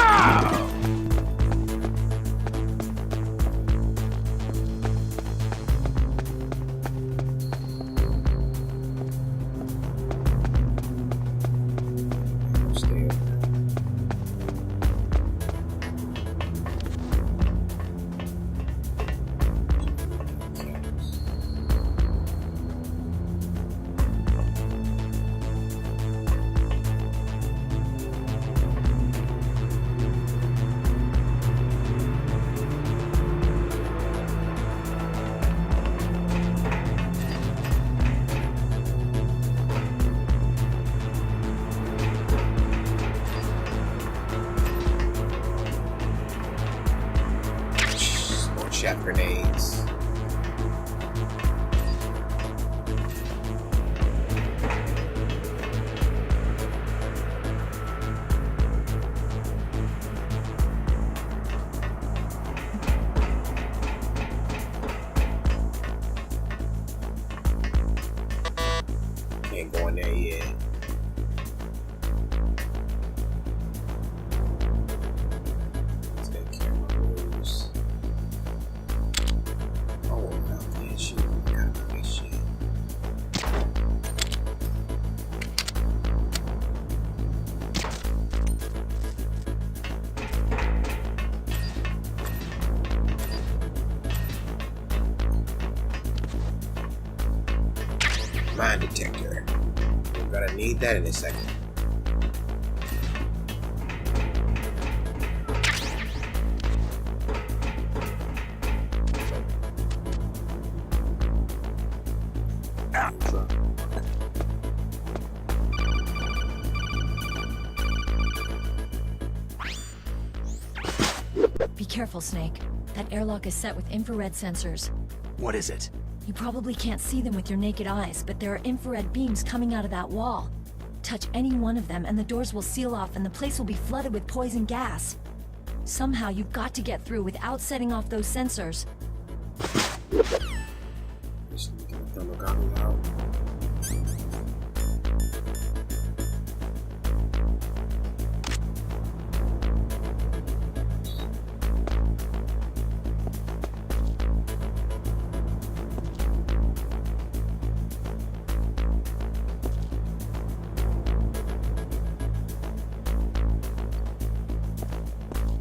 Shot grenades. Can't go in there yet. Let's get camera moves. Oh, no, man, shoot. I gotta do this shit. Mine detector. We're gonna need that in a second. Be careful, Snake. That airlock is set with infrared sensors. What is it? You probably can't see them with your naked eyes, but there are infrared beams coming out of that wall. Touch any one of them and the doors will seal off and the place will be flooded with poison gas. Somehow you've got to get through without setting off those sensors. Just get the thermal goggles out.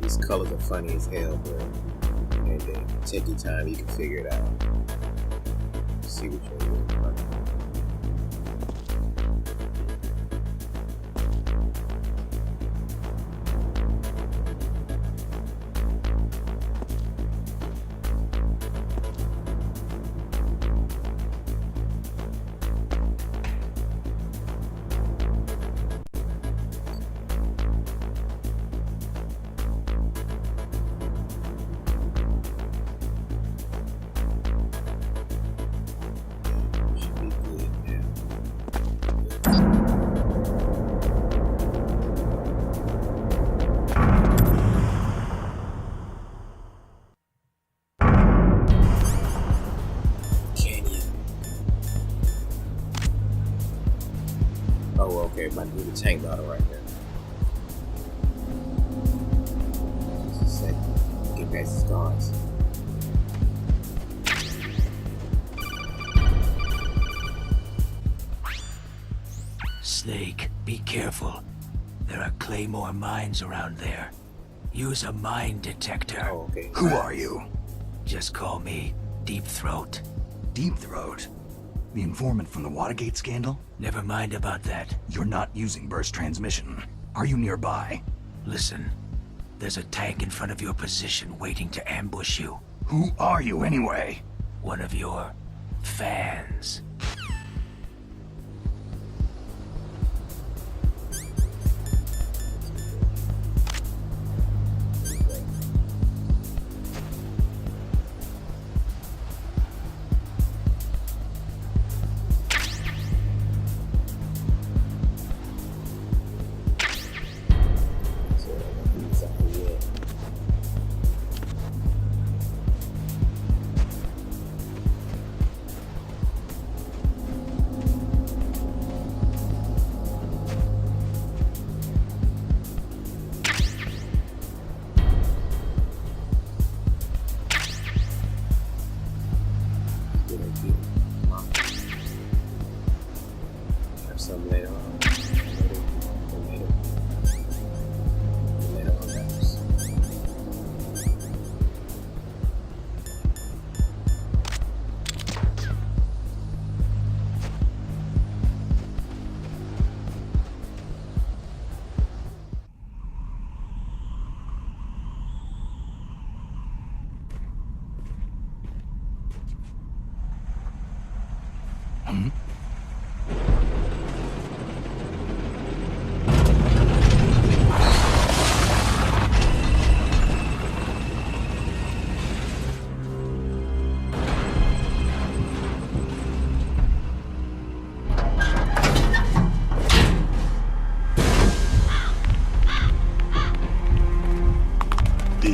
These colors are funny as hell, but and then take your time, you can figure it out. See which one you're funny. Okay, about to do the tank battle right there. Just a second. Get past the stars. Snake, be careful. There are Claymore mines around there. Use a mine detector. Oh, okay. Who are you? Just call me Deep Throat. Deep Throat? The informant from the Watergate scandal? Never mind about that. You're not using burst transmission. Are you nearby? Listen, there's a tank in front of your position waiting to ambush you. Who are you anyway? One of your fans.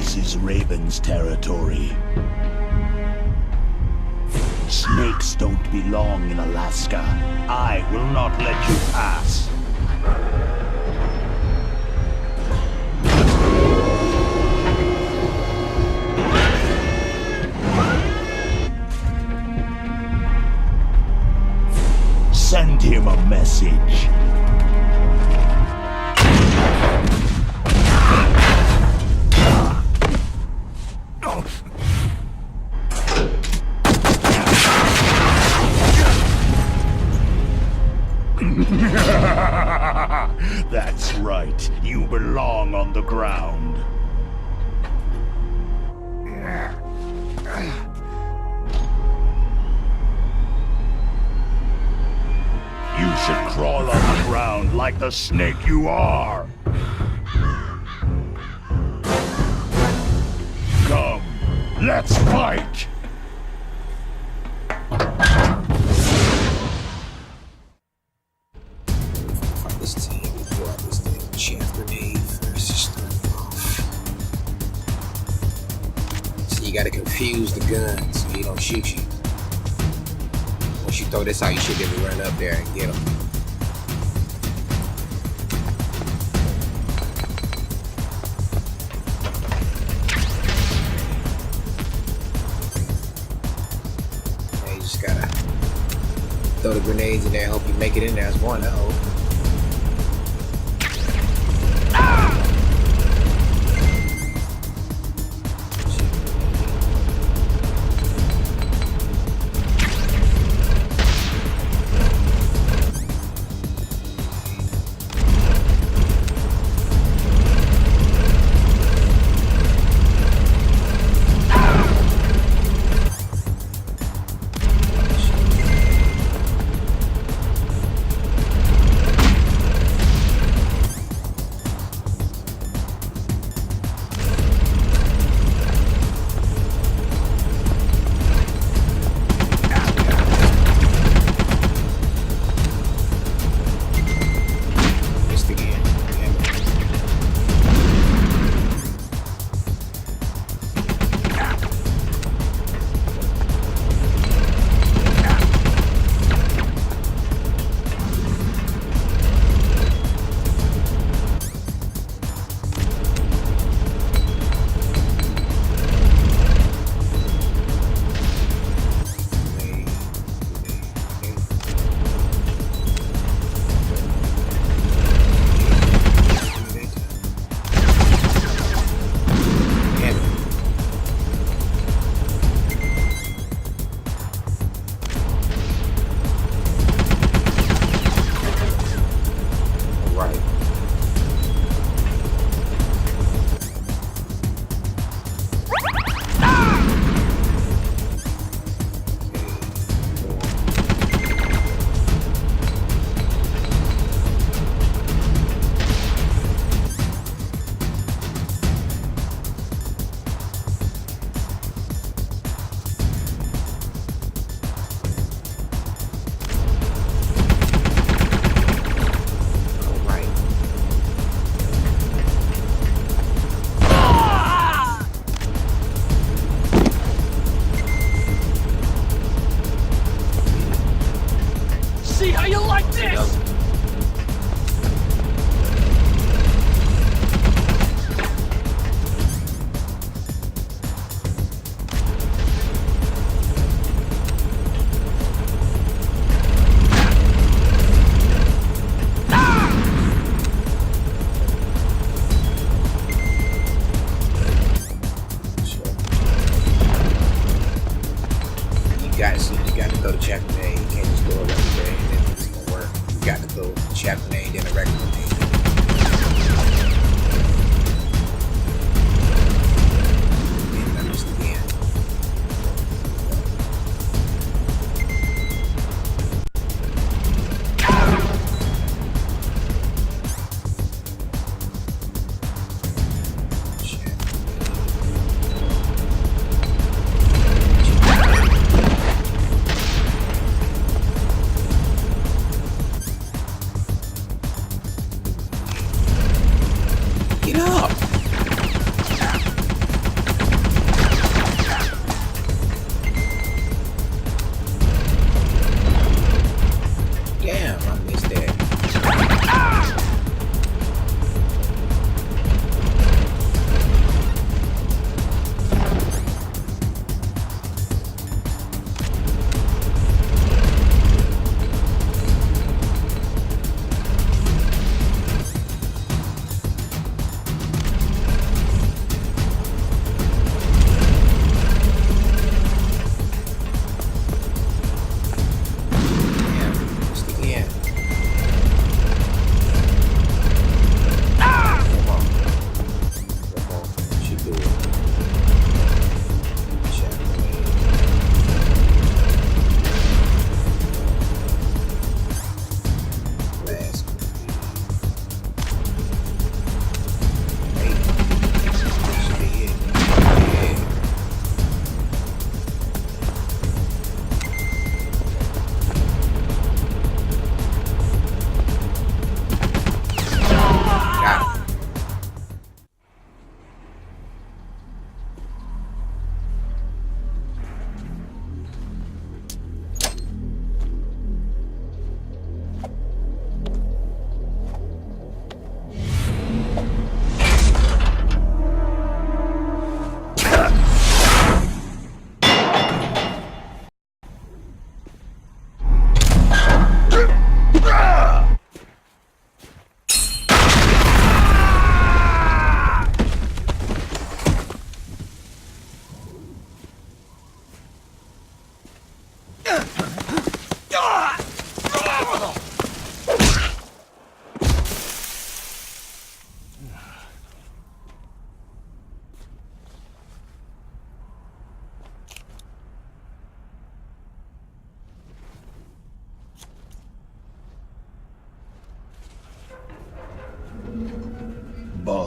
This is Raven's territory. Snakes don't belong in Alaska. I will not let you pass. Send him a message. That's right. You belong on the ground. You should crawl on the ground like the snake you are. Come, let's fight! This team, we got this thing. Chaff grenade first to start off. So you gotta confuse the gun so he don't shoot you. Once you throw this out, you should be able to run up there and get him. Yeah, you just gotta throw the grenades in there, hope you make it in there as one, I hope.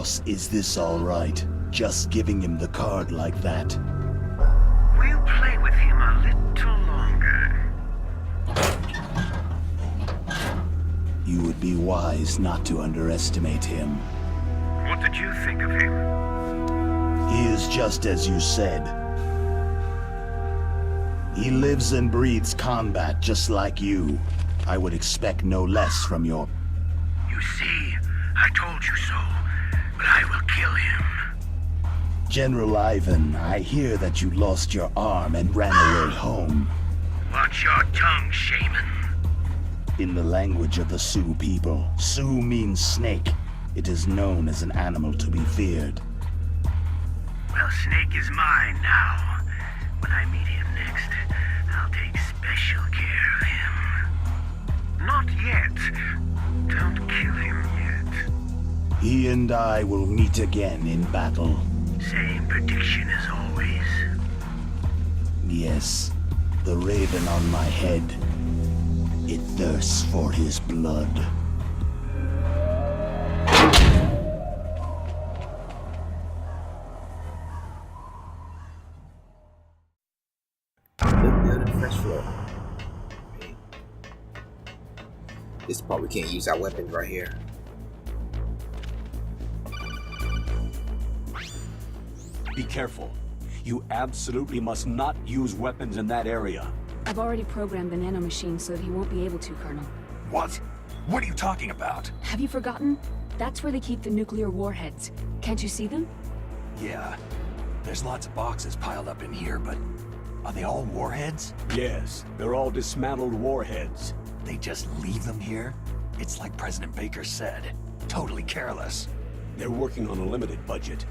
boss, is this all right? Just giving him the card like that? We'll play with him a little longer. You would be wise not to underestimate him. What did you think of him? He is just as you said. He lives and breathes combat just like you. I would expect no less from your... You see, I told you so, but I will kill him. General Ivan, I hear that you lost your arm and ran away home. Watch your tongue, shaman. In the language of the Sioux people, Sioux means snake. It is known as an animal to be feared. Well, Snake is mine now. When I meet him next, I'll take special care of him. Not yet. Don't kill him yet. He and I will meet again in battle. Same prediction as always. Yes, the raven on my head. It thirsts for his blood. Nuke Building fresh floor. This part we can't use our weapons right here. Be careful. You absolutely must not use weapons in that area. I've already programmed the nanomachine so that he won't be able to, Colonel. What? What are you talking about? Have you forgotten? That's where they keep the nuclear warheads. Can't you see them? Yeah. There's lots of boxes piled up in here, but are they all warheads? Yes, they're all dismantled warheads. They just leave them here? It's like President Baker said. Totally careless. They're working on a limited budget.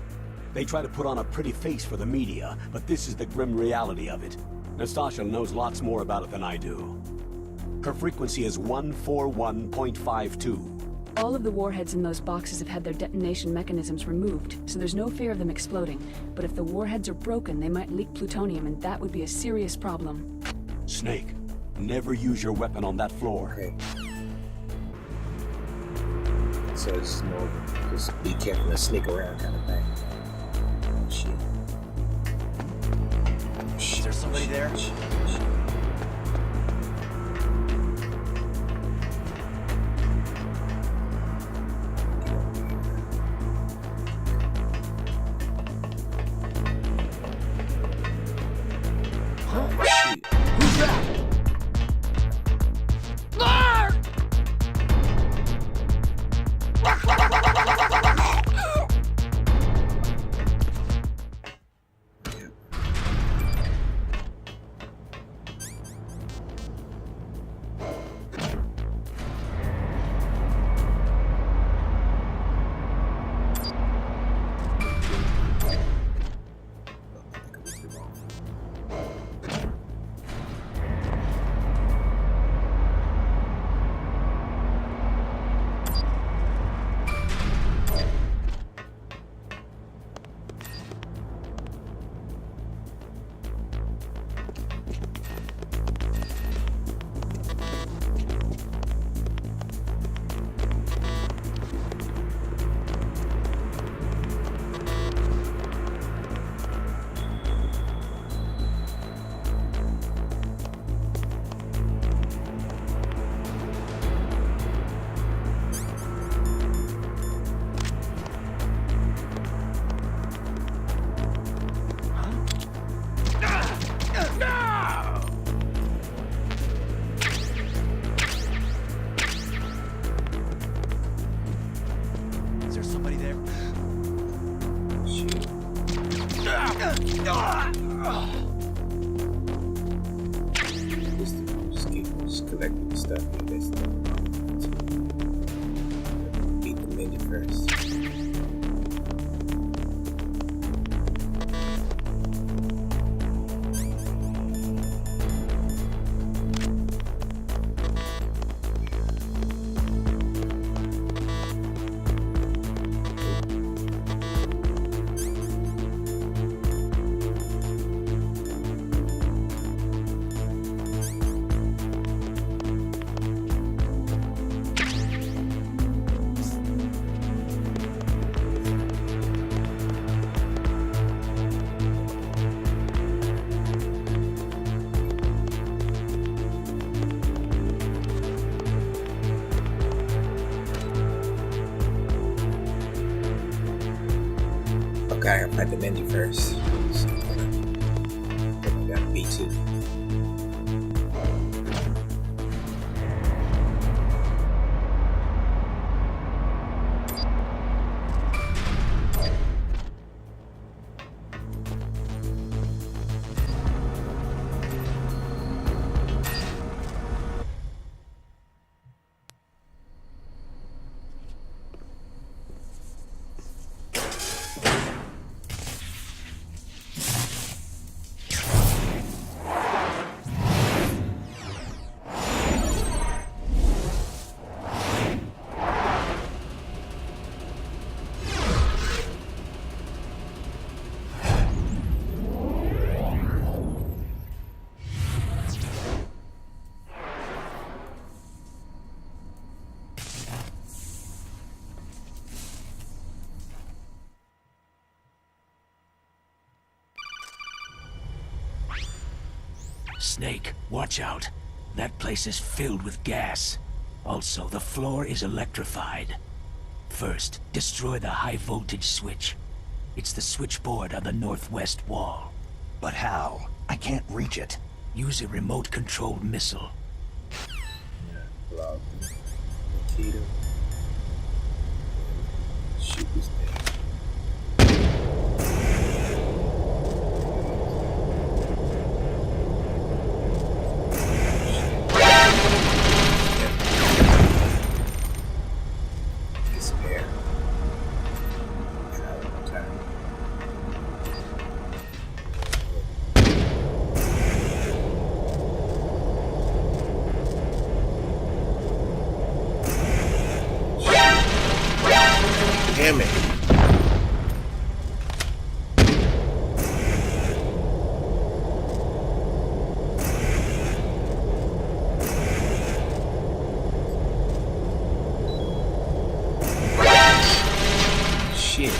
They try to put on a pretty face for the media, but this is the grim reality of it. Nastasha knows lots more about it than I do. Her frequency is 141.52. All of the warheads in those boxes have had their detonation mechanisms removed, so there's no fear of them exploding. But if the warheads are broken, they might leak plutonium, and that would be a serious problem. Snake, never use your weapon on that floor. Okay. So it's more just be careful and sneak around kind of thing. Oh shit. Is there somebody there? Just collecting the stuff. Beat the menu first. Okay, I gotta fight the ninja first. So, I got B2. Snake, watch out. That place is filled with gas. Also, the floor is electrified. First, destroy the high-voltage switch. It's the switchboard on the northwest wall. But how? I can't reach it. Use a remote-controlled missile. Shoot this thing. Damn it. Shit.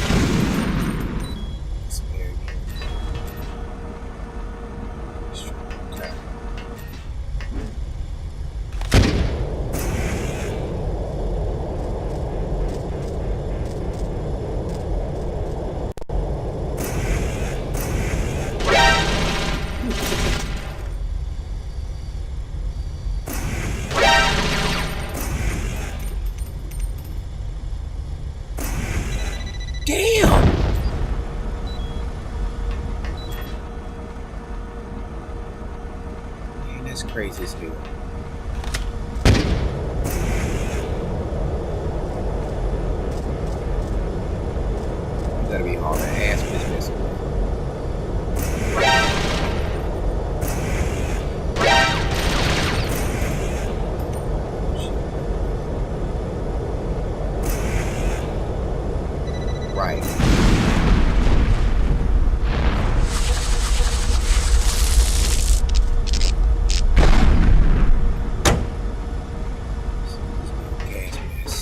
Damn! Man, that's crazy as hell. You gotta be hard to ass business. Right. Gas mess.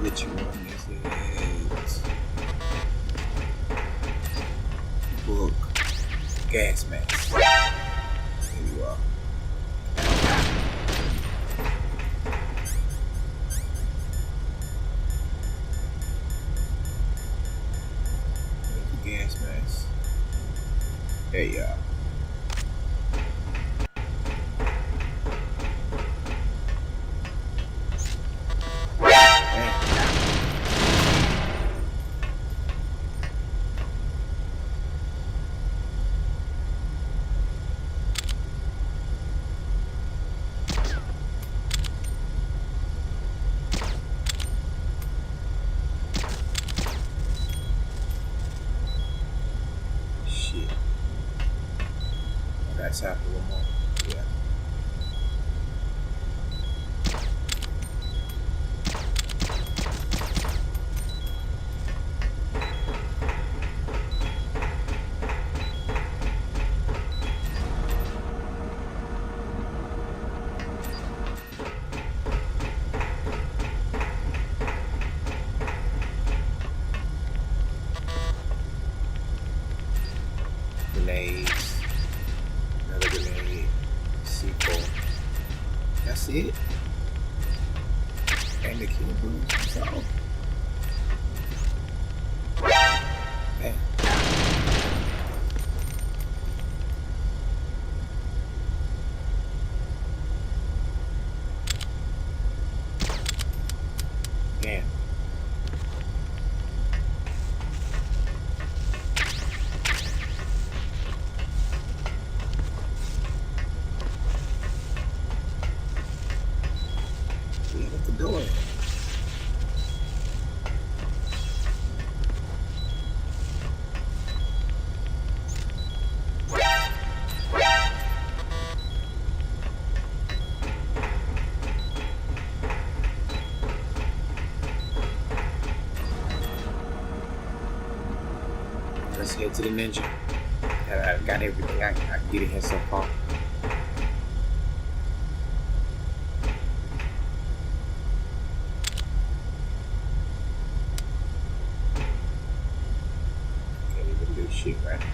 Which one is it? Book. Gas mask. Here you are. There's the gas mask. There you are. That's after one more. Yeah. Grenades. Another grenade. That's it. And the keyboard. So. Man. Damn. At the door. Let's head to the ninja. I've got everything I can get in here so far. Can't even do shit right now.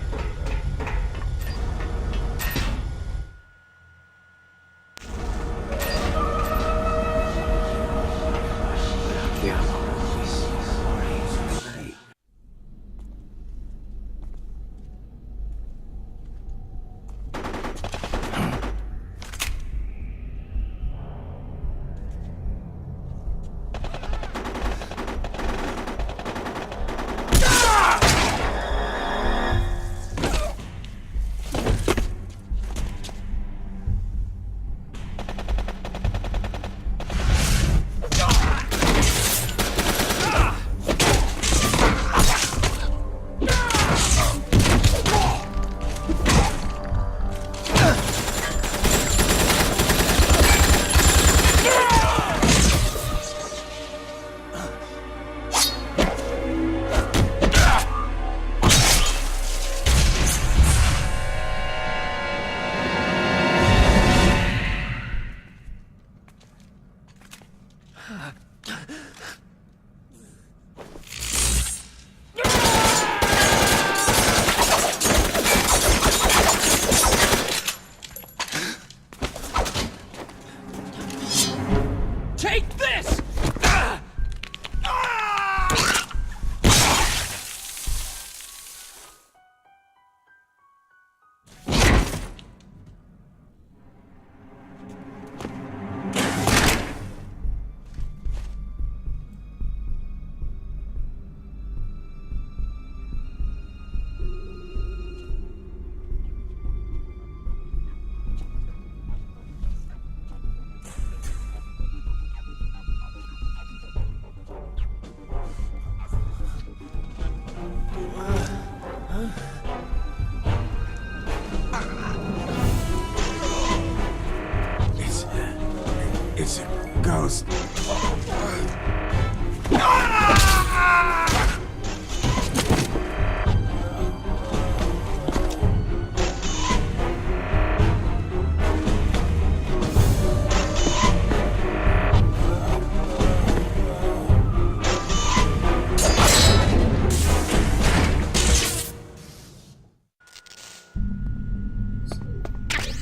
It's a ghost.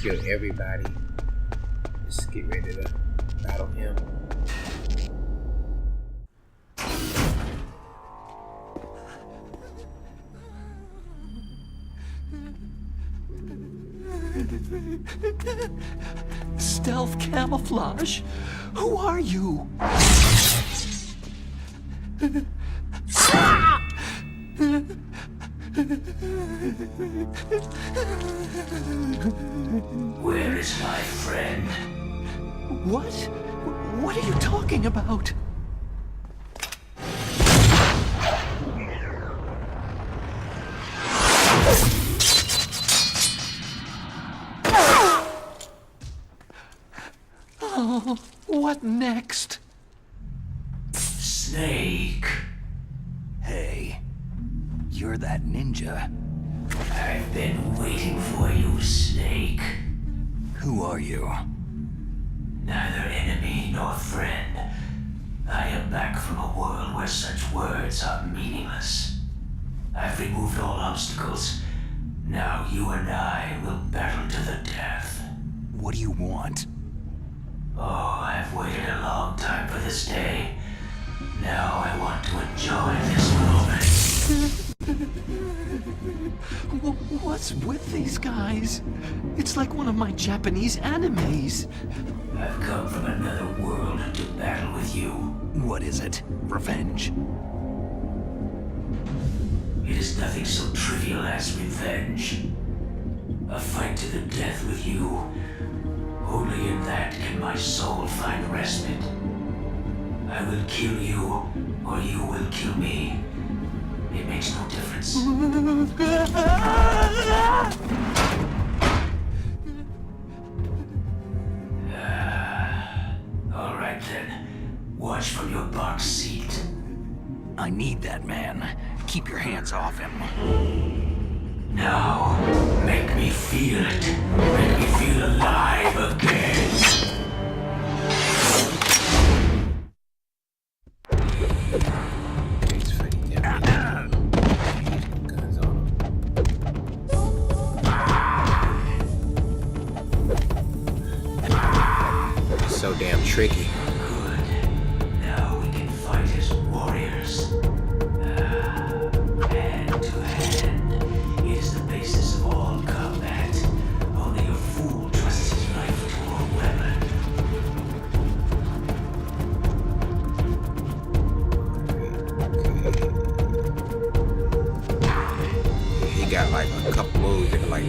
Kill everybody. Just get ready to battle him. Stealth camouflage? Who are you? Where is my friend? What? What are you talking about? Oh, what next? Snake. Hey, you're that ninja. I've been waiting for you, Snake. Who are you? Neither enemy nor friend. I am back from a world where such words are meaningless. I've removed all obstacles. Now you and I will battle to the death. What do you want? Oh, I've waited a long time for this day. Now I want to enjoy this moment. What's with these guys? It's like one of my Japanese animes. I've come from another world to battle with you. What is it? Revenge? It is nothing so trivial as revenge. A fight to the death with you. Only in that can my soul find respite. I will kill you, or you will kill me. It makes no difference. All right then. Watch from your box seat. I need that man. Keep your hands off him. Now, make me feel it. Make me feel alive again. So damn tricky. Good. Now we can fight as warriors. Hand to hand. It is the basis of all combat. Only a fool trusts his life to a weapon. He got like a couple moves that can like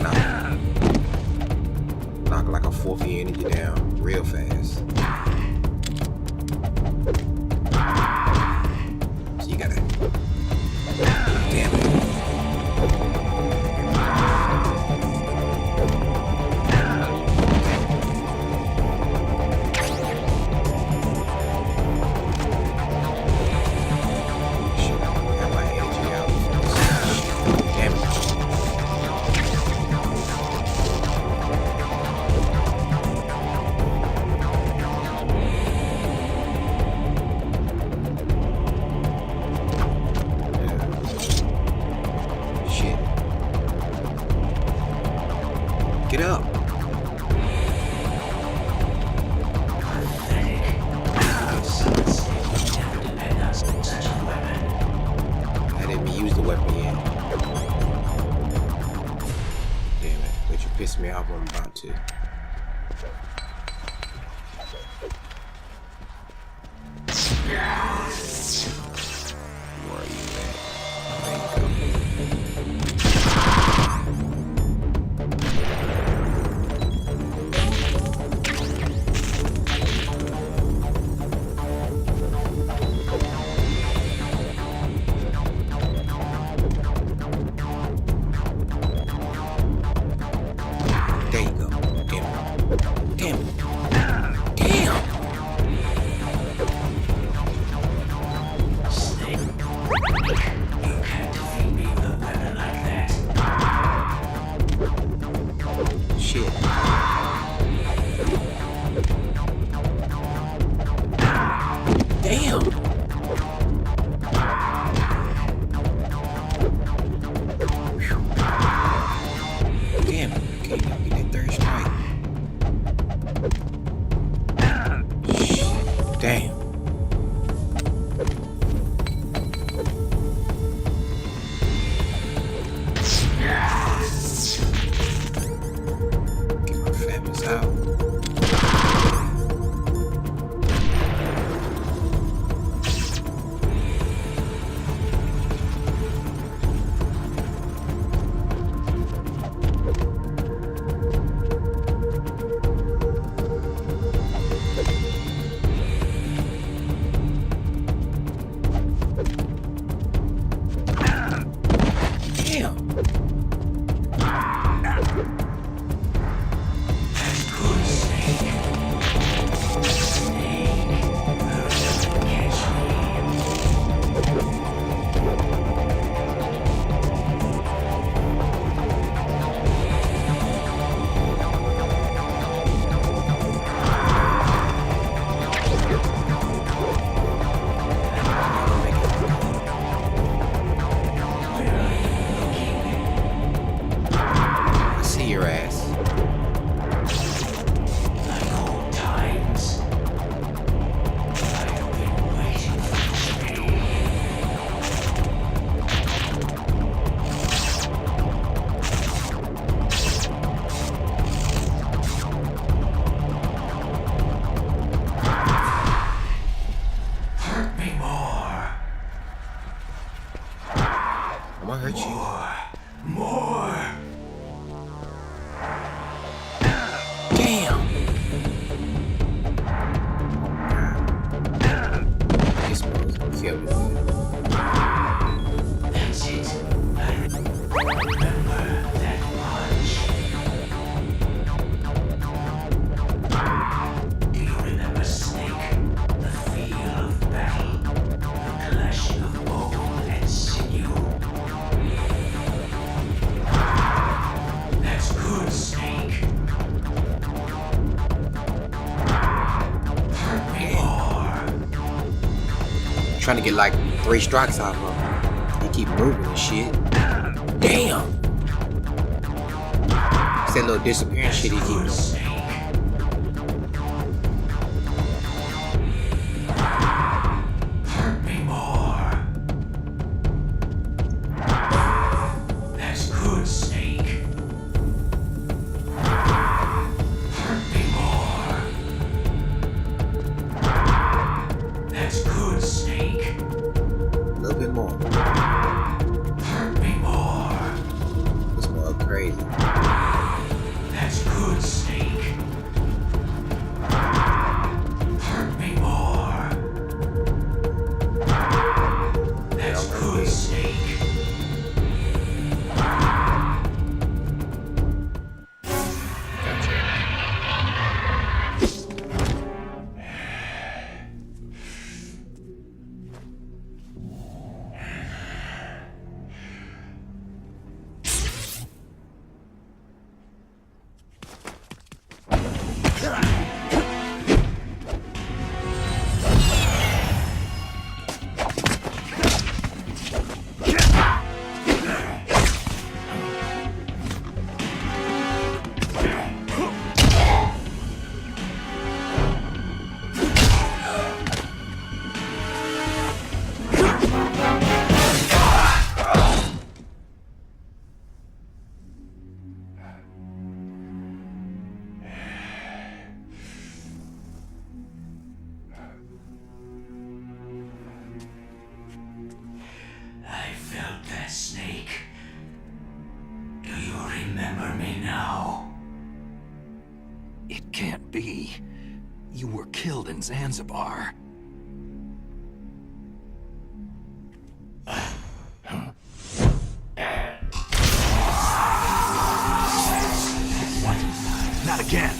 knock like a fourth of your energy down real fast. So you gotta damn it. Shit, I got my energy out. Damn it. Shit. Get up. I didn't even use the weapon yet. Damn it. But you pissed me off when I'm about to. Where are you at? There you go. Damn it. Damn it. Damn! Snake. You can't defeat me with a weapon like that. Shit. Damn! Damn it. Okay, now get that third strike. Shit. Damn. Get my famines out. Damn! This one's gonna kill me. That's it. Remember that punch. Do you remember Snake? The feel of battle. The clashing of bone and sinew. That's good, Snake. Hurt me more. Trying to get like 3 strikes off of him. He keep moving and shit. Damn! It's that little disappearing shit he keep doing. Hurt me more. That's good, Snake. Hurt me more. That's good, Snake. A little bit more. Hurt me more. It's more crazy. That's good, Snake. Hurt me more. That's good, Snake. I felt that, Snake. Do you remember me now? It can't be. You were killed in Zanzibar. What? Not again.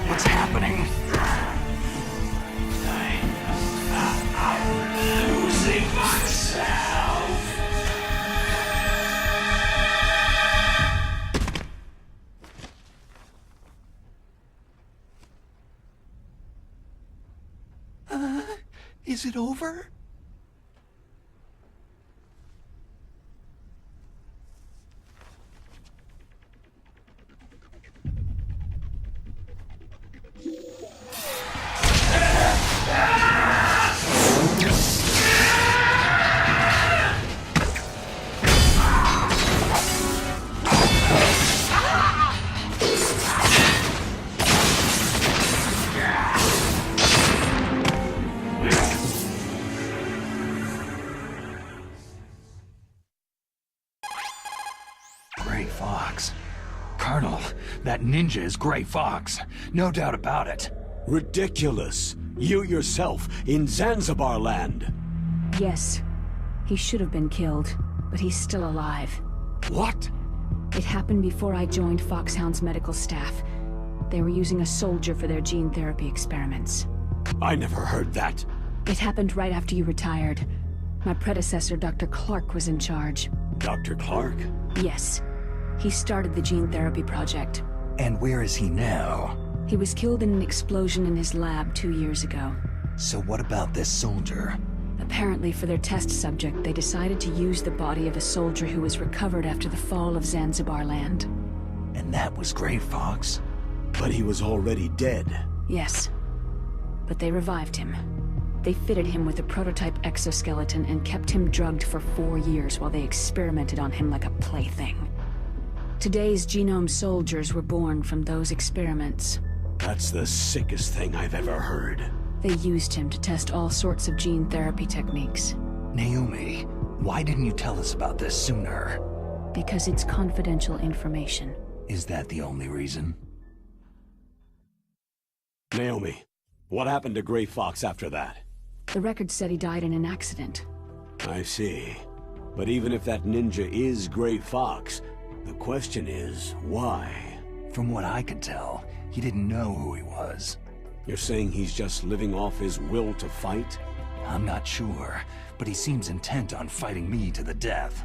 What's happening? I'm losing myself. Is it over? Gray Fox. Colonel, that ninja is Gray Fox. No doubt about it. Ridiculous. You yourself in Zanzibar land. Yes. He should have been killed, but he's still alive. What? It happened before I joined Foxhound's medical staff. They were using a soldier for their gene therapy experiments. I never heard that. It happened right after you retired. My predecessor, Dr. Clark, was in charge. Dr. Clark? Yes. He started the gene therapy project. And where is he now? He was killed in an explosion in his lab 2 years ago. So what about this soldier? Apparently, for their test subject, they decided to use the body of a soldier who was recovered after the fall of Zanzibar land. And that was Gray Fox? But he was already dead. Yes. But they revived him. They fitted him with a prototype exoskeleton and kept him drugged for 4 years while they experimented on him like a plaything. Today's genome soldiers were born from those experiments. That's the sickest thing I've ever heard. They used him to test all sorts of gene therapy techniques. Naomi, why didn't you tell us about this sooner? Because it's confidential information. Is that the only reason? Naomi, what happened to Gray Fox after that? The record said he died in an accident. I see. But even if that ninja is Gray Fox, the question is, why? From what I could tell, he didn't know who he was. You're saying he's just living off his will to fight? I'm not sure, but he seems intent on fighting me to the death.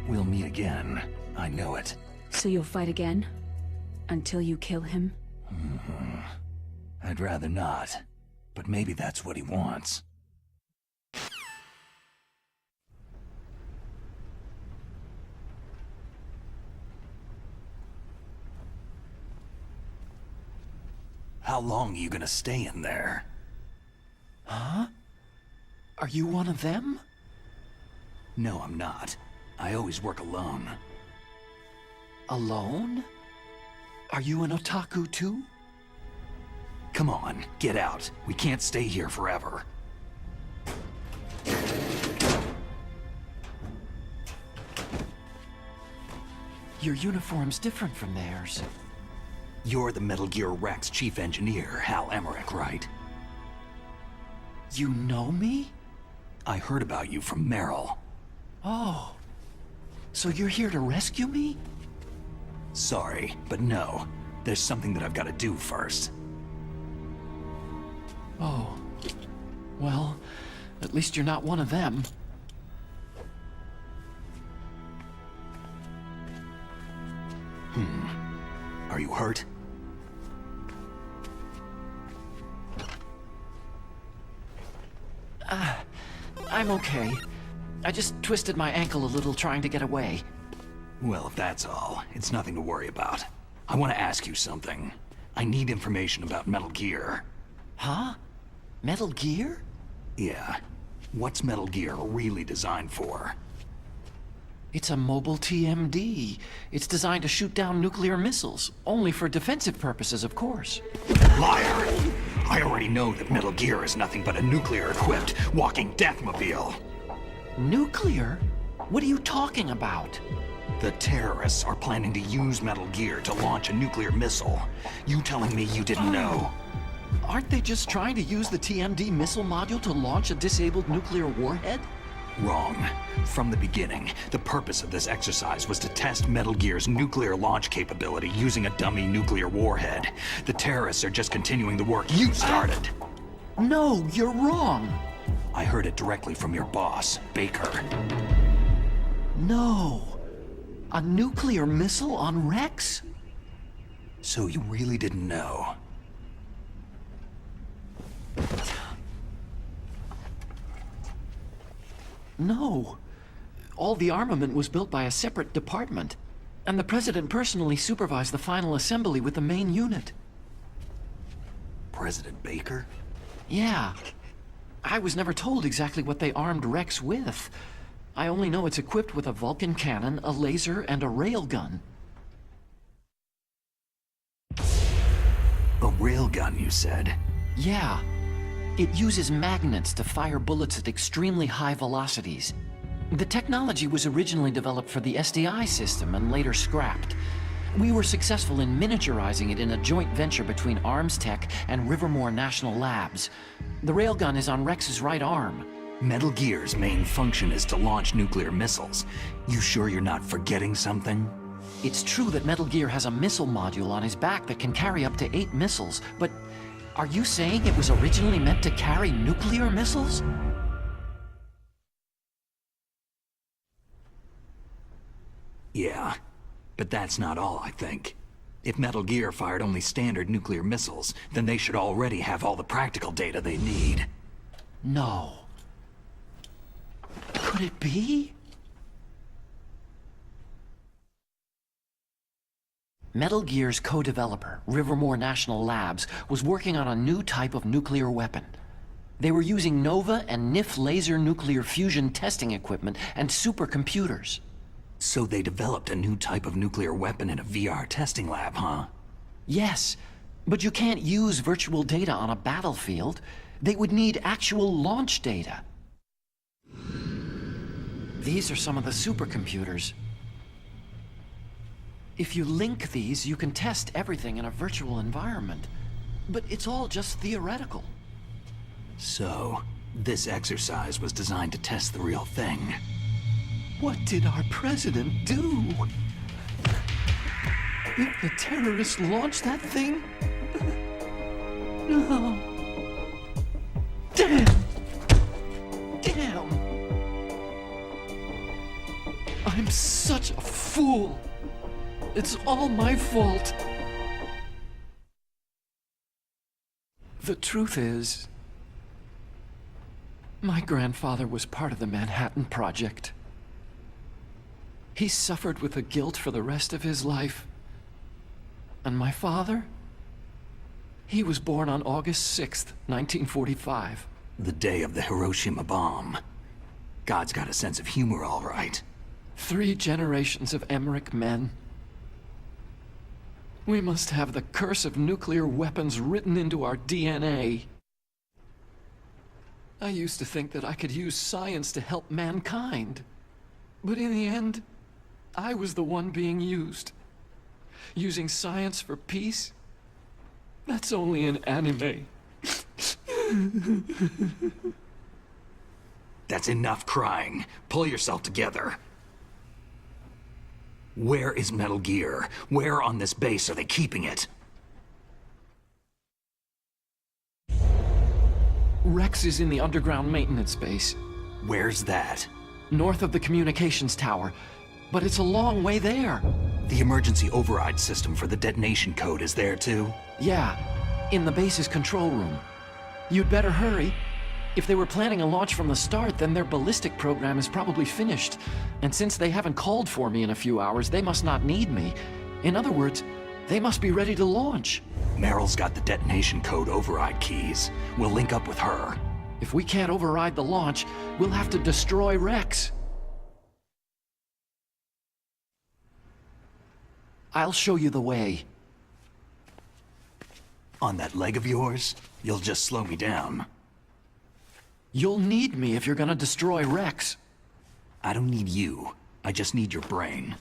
We'll meet again. I know it. So you'll fight again? Until you kill him? I'd rather not. But maybe that's what he wants. How long are you gonna stay in there? Huh? Are you one of them? No, I'm not. I always work alone. Alone? Are you an otaku too? Come on, get out. We can't stay here forever. Your uniform's different from theirs. You're the Metal Gear Rex chief engineer, Hal Emmerich, right? You know me? I heard about you from Meryl. Oh. So you're here to rescue me? Sorry, but no. There's something that I've got to do first. Oh. Well, at least you're not one of them. Are you hurt? I'm okay. I just twisted my ankle a little trying to get away. Well, if that's all, it's nothing to worry about. I want to ask you something. I need information about Metal Gear. Huh? Metal Gear? Yeah. What's Metal Gear really designed for? It's a mobile TMD. It's designed to shoot down nuclear missiles. Only for defensive purposes, of course. Liar! I already know that Metal Gear is nothing but a nuclear-equipped walking deathmobile. Nuclear? What are you talking about? The terrorists are planning to use Metal Gear to launch a nuclear missile. You telling me you didn't know? Aren't they just trying to use the TMD missile module to launch a disabled nuclear warhead? Wrong. From the beginning, the purpose of this exercise was to test Metal Gear's nuclear launch capability using a dummy nuclear warhead. The terrorists are just continuing the work you started. No, you're wrong. I heard it directly from your boss, Baker. No. A nuclear missile on Rex? So you really didn't know? No. All the armament was built by a separate department, and the President personally supervised the final assembly with the main unit. President Baker? Yeah. I was never told exactly what they armed Rex with. I only know it's equipped with a Vulcan cannon, a laser, and a railgun. A railgun, you said? Yeah. It uses magnets to fire bullets at extremely high velocities. The technology was originally developed for the SDI system and later scrapped. We were successful in miniaturizing it in a joint venture between Arms Tech and Rivermore National Labs. The railgun is on Rex's right arm. Metal Gear's main function is to launch nuclear missiles. You sure you're not forgetting something? It's true that Metal Gear has a missile module on his back that can carry up to 8 missiles, but are you saying it was originally meant to carry nuclear missiles? Yeah, but that's not all, I think. If Metal Gear fired only standard nuclear missiles, then they should already have all the practical data they need. No. Could it be? Metal Gear's co-developer, Rivermore National Labs, was working on a new type of nuclear weapon. They were using Nova and NIF laser nuclear fusion testing equipment and supercomputers. So they developed a new type of nuclear weapon in a VR testing lab, huh? Yes, but you can't use virtual data on a battlefield. They would need actual launch data. These are some of the supercomputers. If you link these, you can test everything in a virtual environment. But it's all just theoretical. So, this exercise was designed to test the real thing. What did our president do? If the terrorists launched that thing? No. Damn! Damn! I'm such a fool. It's all my fault. The truth is, my grandfather was part of the Manhattan Project. He suffered with the guilt for the rest of his life. And my father? He was born on August 6th, 1945. The day of the Hiroshima bomb. God's got a sense of humor, all right. 3 generations of Emmerich men. We must have the curse of nuclear weapons written into our DNA. I used to think that I could use science to help mankind. But in the end, I was the one being used. Using science for peace? That's only in anime. That's enough crying. Pull yourself together. Where is Metal Gear? Where on this base are they keeping it? Rex is in the underground maintenance base. Where's that? North of the communications tower. But it's a long way there. The emergency override system for the detonation code is there too? Yeah, in the base's control room. You'd better hurry. If they were planning a launch from the start, then their ballistic program is probably finished. And since they haven't called for me in a few hours, they must not need me. In other words, they must be ready to launch. Meryl's got the detonation code override keys. We'll link up with her. If we can't override the launch, we'll have to destroy Rex. I'll show you the way. On that leg of yours, you'll just slow me down. You'll need me if you're gonna destroy Rex. I don't need you. I just need your brain.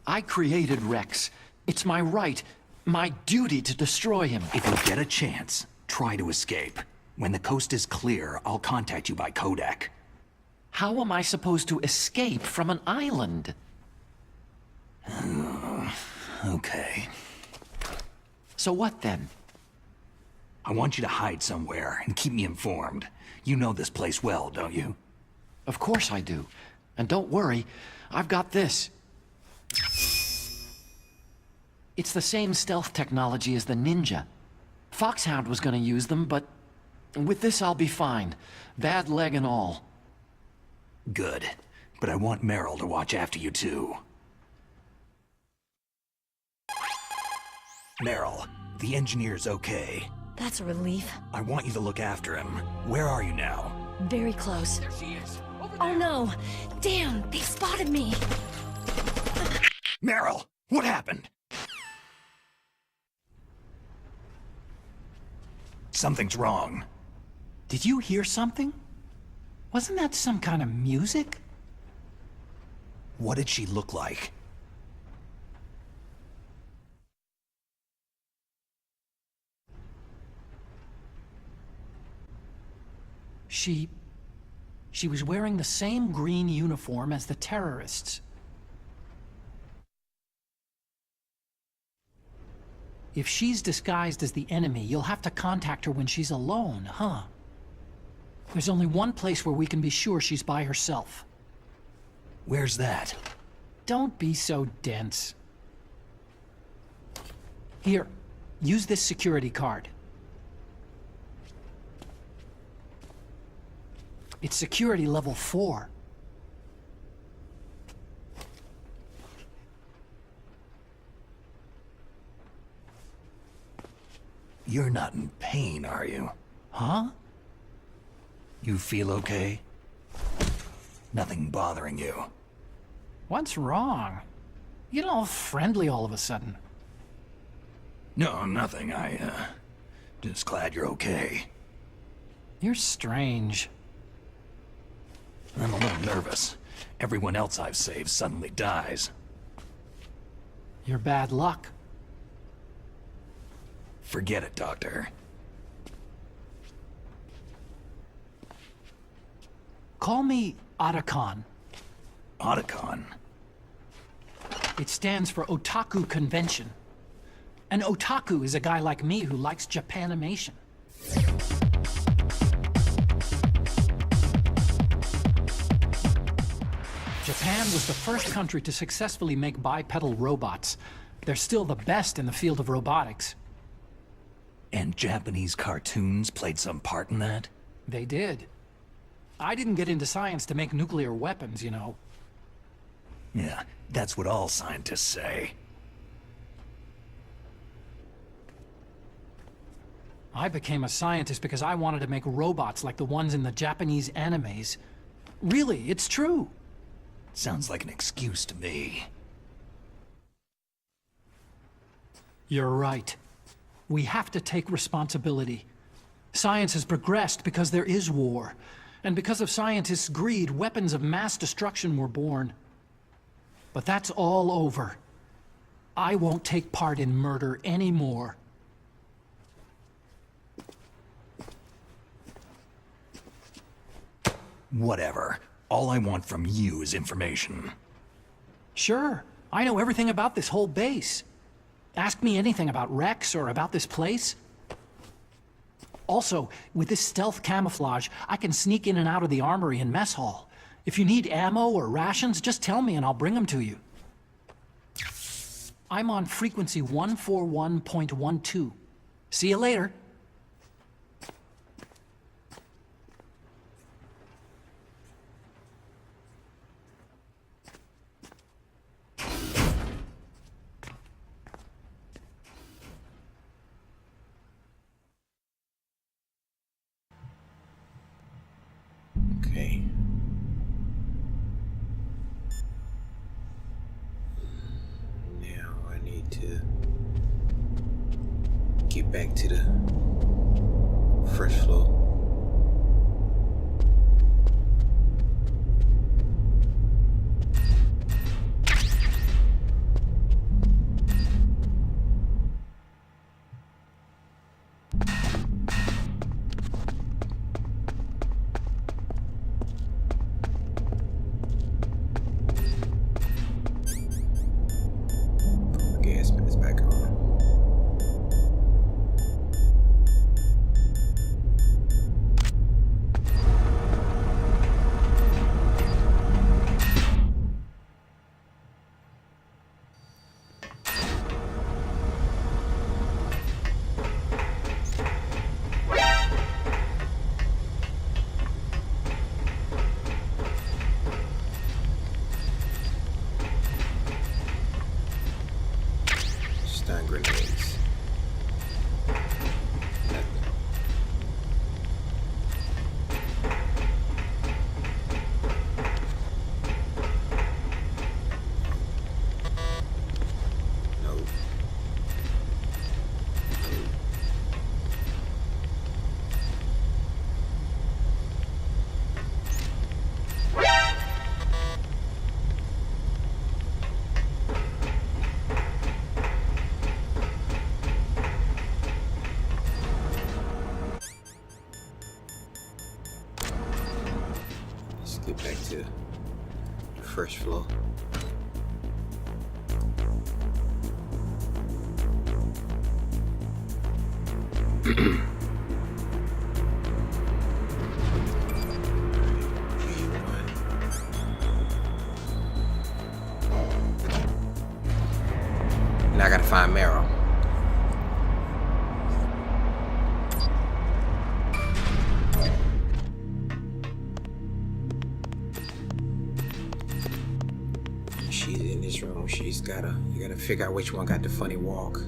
I created Rex. It's my right, my duty to destroy him. If you get a chance, try to escape. When the coast is clear, I'll contact you by codec. How am I supposed to escape from an island? Okay. So what then? I want you to hide somewhere and keep me informed. You know this place well, don't you? Of course I do. And don't worry, I've got this. It's the same stealth technology as the Ninja. Foxhound was gonna use them, but with this I'll be fine. Bad leg and all. Good. But I want Meryl to watch after you too. Meryl, the engineer's okay. That's a relief. I want you to look after him. Where are you now? Very close. There she is. Oh no! Damn, they spotted me! Meryl, what happened? Something's wrong. Did you hear something? Wasn't that some kind of music? What did she look like? She was wearing the same green uniform as the terrorists. If she's disguised as the enemy, you'll have to contact her when she's alone, huh? There's only one place where we can be sure she's by herself. Where's that? Don't be so dense. Here, use this security card. It's security level 4. You're not in pain, are you? Huh? You feel okay? Nothing bothering you? What's wrong? You get all friendly all of a sudden. No, nothing. Just glad you're okay. You're strange. I'm a little nervous. Everyone else I've saved suddenly dies. You're bad luck. Forget it, Doctor. Call me Otacon. Otacon? It stands for Otaku Convention. An otaku is a guy like me who likes Japanimation. Japan was the first country to successfully make bipedal robots. They're still the best in the field of robotics. And Japanese cartoons played some part in that? They did. I didn't get into science to make nuclear weapons, you know. Yeah, that's what all scientists say. I became a scientist because I wanted to make robots like the ones in the Japanese animes. Really, it's true. Sounds like an excuse to me. You're right. We have to take responsibility. Science has progressed because there is war. And because of scientists' greed, weapons of mass destruction were born. But that's all over. I won't take part in murder anymore. Whatever. All I want from you is information. Sure. I know everything about this whole base. Ask me anything about Rex or about this place. Also, with this stealth camouflage, I can sneak in and out of the armory and mess hall. If you need ammo or rations, just tell me and I'll bring them to you. I'm on frequency 141.12. See you later. Okay. Now I need to get back to the first floor. Stun grenades. Get back to the first floor. Now I gotta find Meryl. She's in this room. You gotta figure out which one got the funny walk.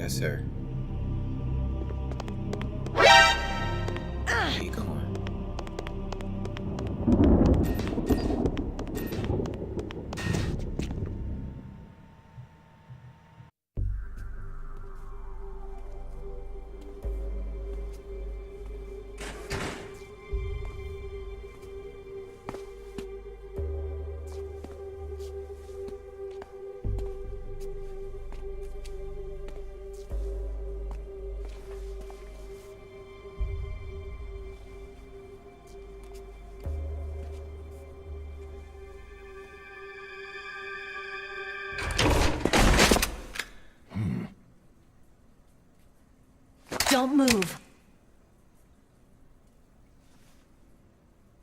Yes, sir. Where you going? Don't move.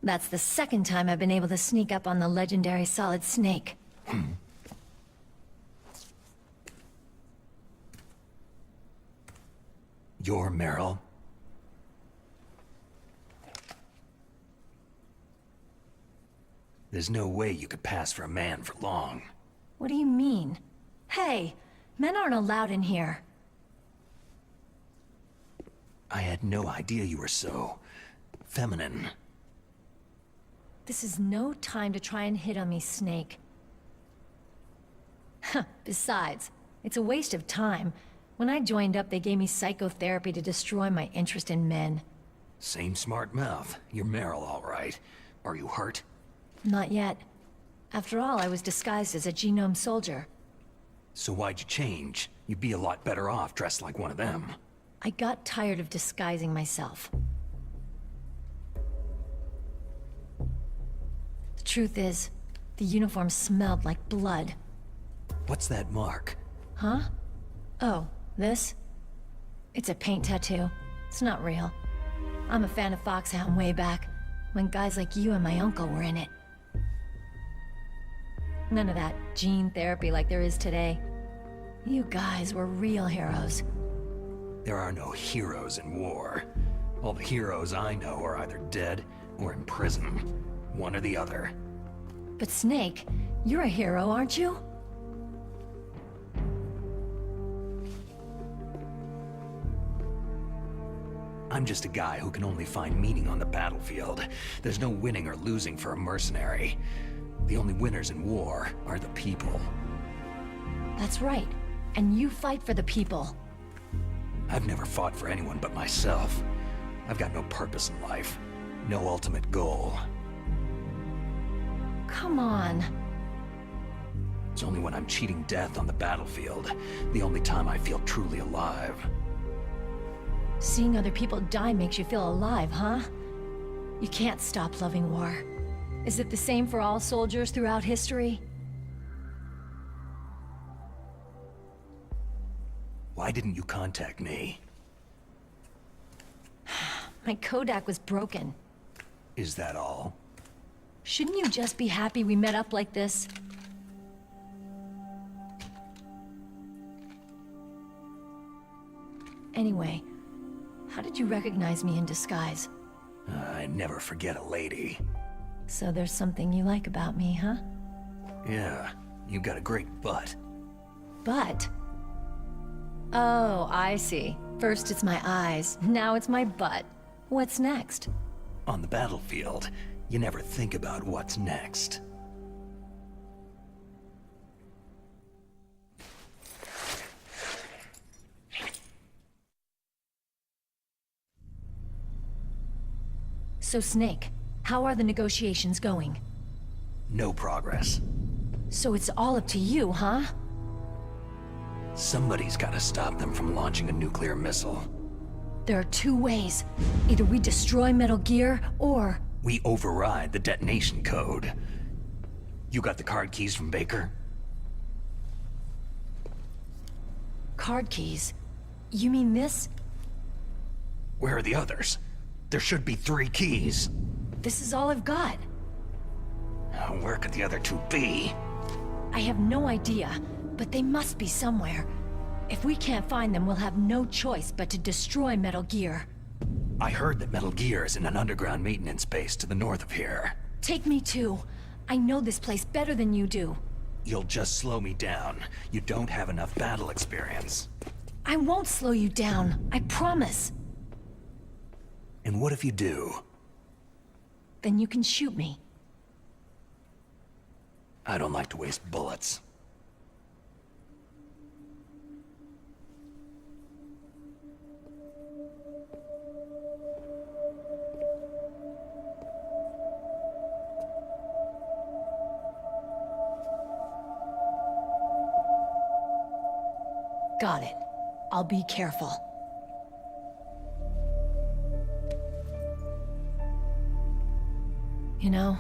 That's the second time I've been able to sneak up on the legendary Solid Snake. You're Meryl? There's no way you could pass for a man for long. What do you mean? Hey, men aren't allowed in here. I had no idea you were so... feminine. This is no time to try and hit on me, Snake. Besides, it's a waste of time. When I joined up, they gave me psychotherapy to destroy my interest in men. Same smart mouth. You're Meryl, all right. Are you hurt? Not yet. After all, I was disguised as a genome soldier. So why'd you change? You'd be a lot better off dressed like one of them. I got tired of disguising myself. The truth is, the uniform smelled like blood. What's that mark? Huh? Oh, this? It's a paint tattoo. It's not real. I'm a fan of Foxhound Wayback, when guys like you and my uncle were in it. None of that gene therapy like there is today. You guys were real heroes. There are no heroes in war. All the heroes I know are either dead or in prison. One or the other. But Snake, you're a hero, aren't you? I'm just a guy who can only find meaning on the battlefield. There's no winning or losing for a mercenary. The only winners in war are the people. That's right. And you fight for the people. I've never fought for anyone but myself. I've got no purpose in life. No ultimate goal. Come on. It's only when I'm cheating death on the battlefield, the only time I feel truly alive. Seeing other people die makes you feel alive, huh? You can't stop loving war. Is it the same for all soldiers throughout history? Why didn't you contact me? My Kodak was broken. Is that all? Shouldn't you just be happy we met up like this? Anyway, how did you recognize me in disguise? I never forget a lady. So there's something you like about me, huh? Yeah, you got a great butt. Butt? Oh, I see. First it's my eyes, now it's my butt. What's next? On the battlefield, you never think about what's next. So Snake, how are the negotiations going? No progress. So it's all up to you, huh? Somebody's gotta stop them from launching a nuclear missile. There are two ways. Either we destroy Metal Gear, or... we override the detonation code. You got the card keys from Baker? Card keys? You mean this? Where are the others? There should be 3 keys. This is all I've got. Where could the other 2 be? I have no idea, but they must be somewhere. If we can't find them, we'll have no choice but to destroy Metal Gear. I heard that Metal Gear is in an underground maintenance base to the north of here. Take me too. I know this place better than you do. You'll just slow me down. You don't have enough battle experience. I won't slow you down. I promise. And what if you do? Then you can shoot me. I don't like to waste bullets. Got it. I'll be careful. You know,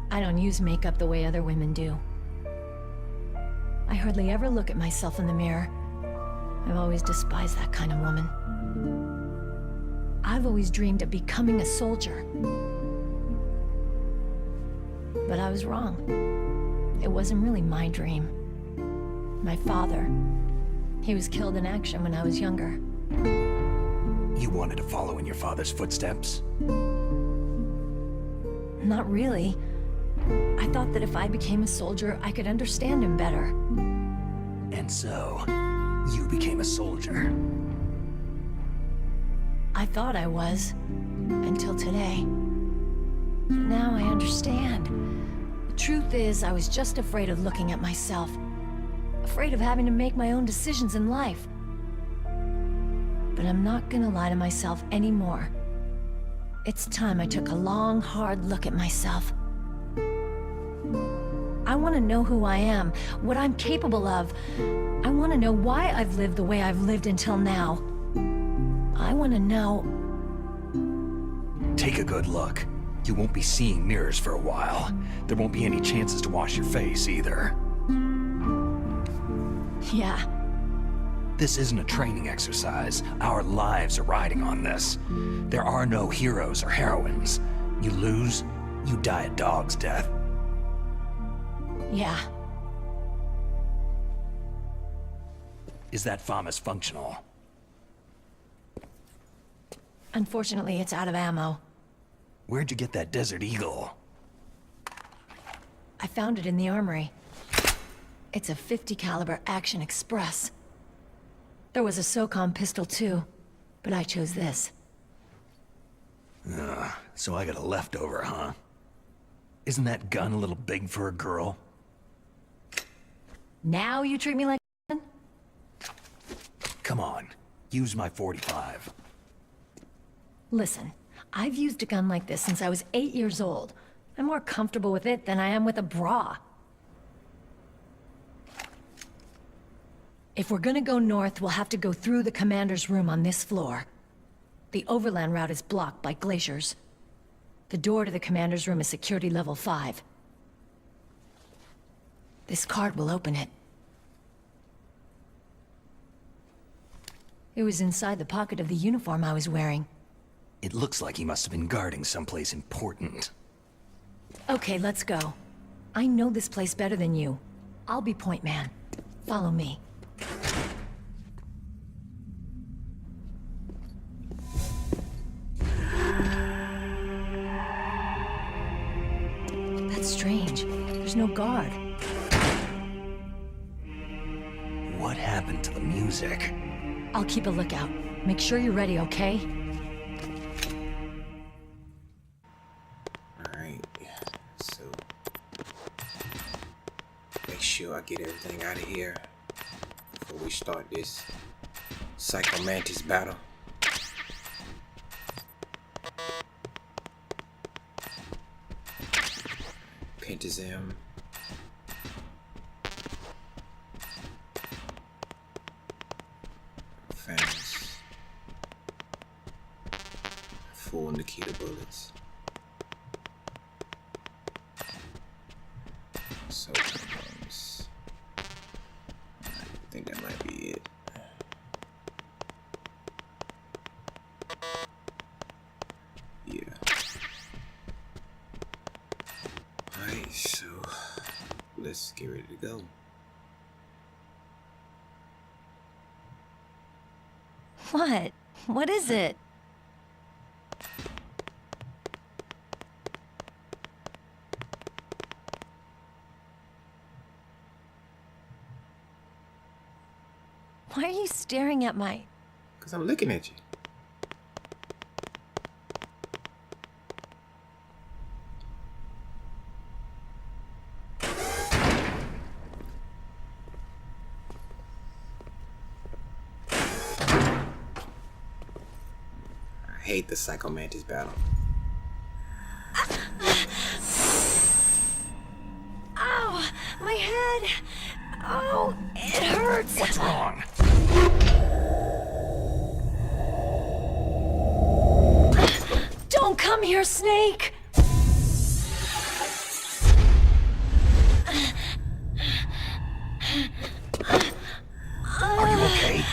I don't use makeup the way other women do. I hardly ever look at myself in the mirror. I've always despised that kind of woman. I've always dreamed of becoming a soldier. But I was wrong. It wasn't really my dream. My father, he was killed in action when I was younger. You wanted to follow in your father's footsteps? Not really. I thought that if I became a soldier, I could understand him better. And so, you became a soldier. I thought I was, until today. But now I understand. The truth is, I was just afraid of looking at myself. Afraid of having to make my own decisions in life. But I'm not gonna lie to myself anymore. It's time I took a long, hard look at myself. I want to know who I am, what I'm capable of. I want to know why I've lived the way I've lived until now. I want to know... Take a good look. You won't be seeing mirrors for a while. There won't be any chances to wash your face, either. Yeah. This isn't a training exercise. Our lives are riding on this. There are no heroes or heroines. You lose, you die a dog's death. Yeah. Is that FAMAS functional? Unfortunately, it's out of ammo. Where'd you get that Desert Eagle? I found it in the armory. It's a .50 caliber Action Express. There was a SOCOM pistol too, but I chose this. So I got a leftover, huh? Isn't that gun a little big for a girl? Now you treat me like a... Come on, use my .45. Listen, I've used a gun like this since I was 8 years old. I'm more comfortable with it than I am with a bra. If we're gonna go north, we'll have to go through the commander's room on this floor. The overland route is blocked by glaciers. The door to the commander's room is security level 5. This card will open it. It was inside the pocket of the uniform I was wearing. It looks like he must have been guarding someplace important. Okay, let's go. I know this place better than you. I'll be point man. Follow me. That's strange. There's no guard. What happened to the music? I'll keep a lookout. Make sure you're ready, okay? Alright, so make sure I get everything out of here before we start this Psycho Mantis battle. Pentazim. Fans. Full Nikita bullets. So comes. I think that might be it. Yeah. Alright, so let's get ready to go. What? What is it? Why are you staring at my... Because I'm looking at you. I hate the Psycho Mantis battle. Ow! My head! Oh, it hurts! What's wrong? Don't come here, Snake! Are you okay?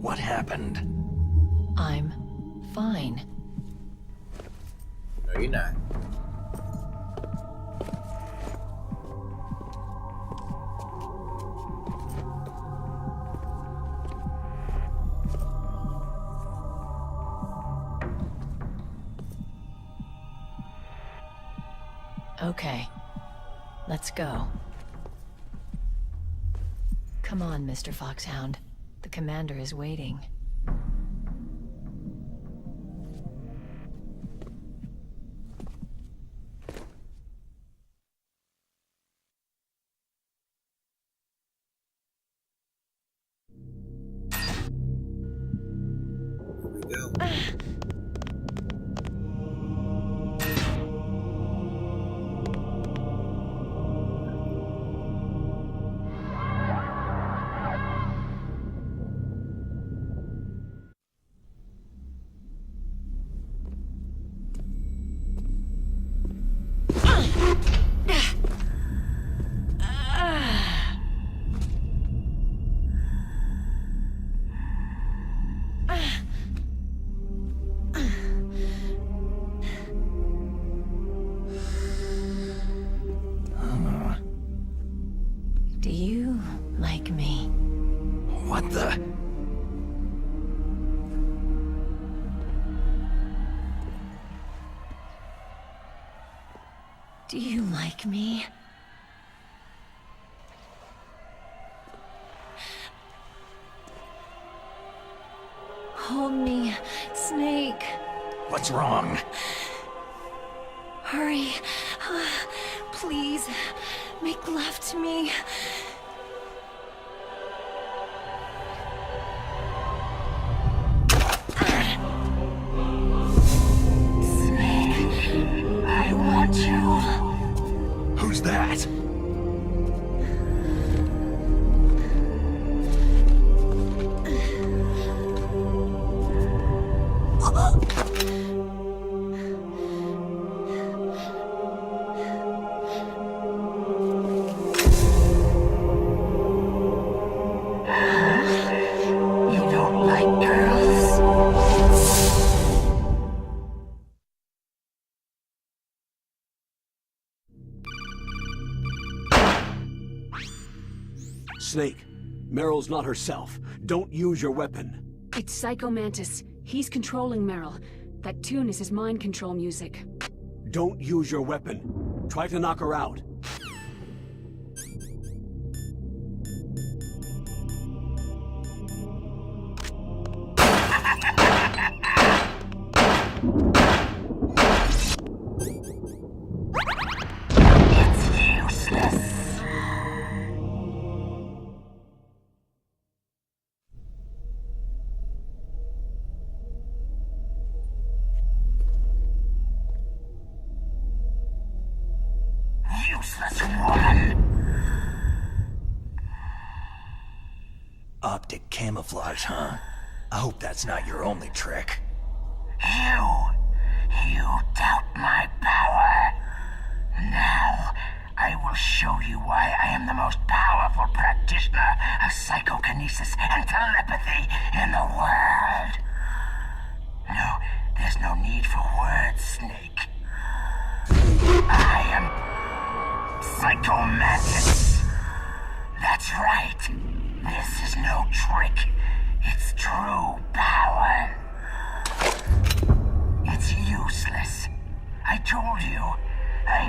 What happened? I'm fine. No, you're not. Okay. Let's go. Come on, Mr. Foxhound. The commander is waiting. Here we go. Do you like me? What the? Do you like me? Hold me, Snake. What's wrong? Hurry. Please, make love to me. Snake, I want you. Who's that? Snake, Meryl's not herself. Don't use your weapon. It's Psycho Mantis. He's controlling Meryl. That tune is his mind control music. Don't use your weapon. Try to knock her out. Optic camouflage, huh? I hope that's not your only trick. You doubt my power. Now, I will show you why I am the most powerful practitioner of psychokinesis and telepathy in the world. No, there's no need for words, Snake. I am Psycho Mantis. That's right. This is no trick. It's true power.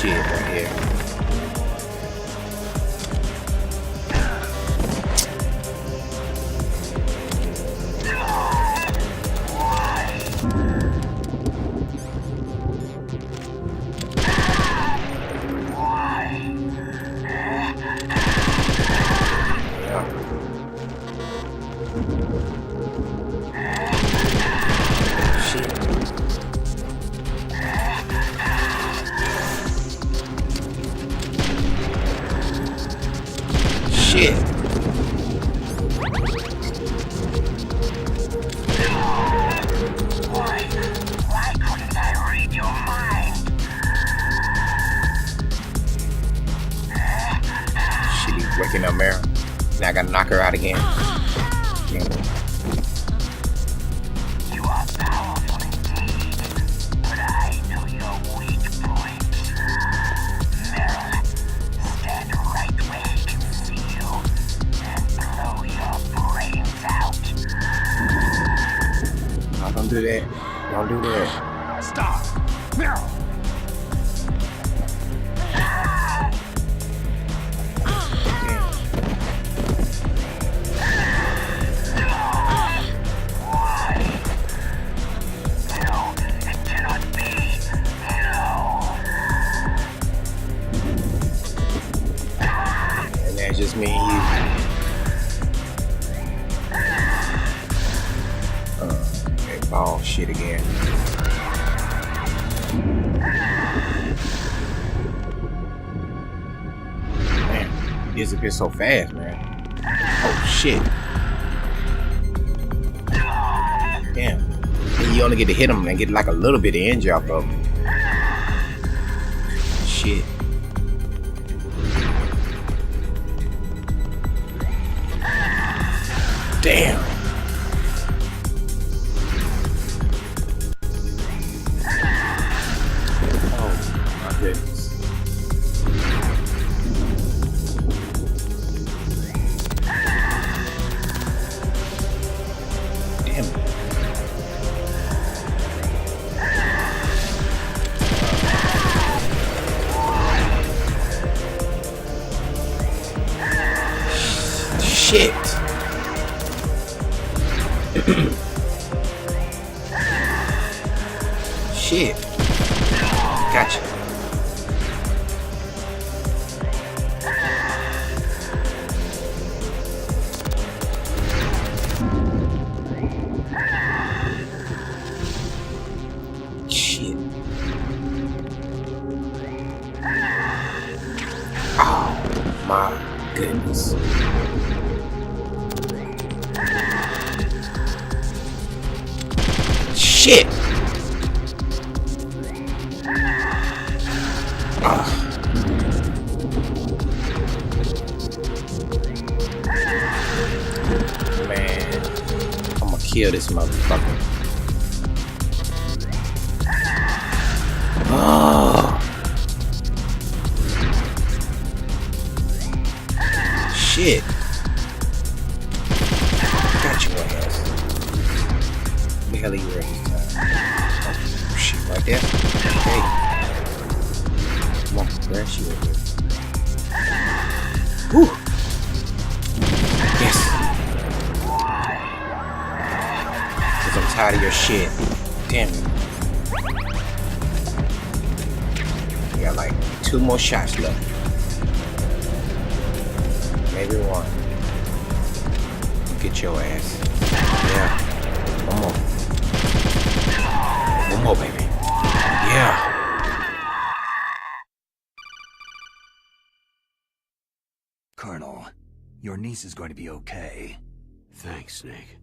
shit right here. Shit. Why couldn't I read your mind? Shit, he's waking up Meryl. Now I gotta knock her out again. You are powerful indeed, but I know your weak points. Meryl, stand right where he can see you and blow your brains out. No, don't do that. Don't do that. Stop! Meryl! Just me and you. That ball shit again. Man, he disappeared so fast, man. Oh shit. Damn. And you only get to hit him and get like a little bit of injury off of him. Shit. Damn. Oh my goodness. Damn it. Shit. Shit. Gotcha. Shit. Oh my goodness. Shit. Man, I'm gonna kill this motherfucker. Oh. Shit. Got you ass. Where the hell are you at this time? Oh, shit, right there. Hey. Come on, where's she right here? Whew. Yes. Cause I'm tired of your shit. Damn it. We got like 2 more shots left. Maybe 1. Get your ass. Yeah. One more. One more, baby. Yeah. Colonel, your niece is going to be okay. Thanks, Snake.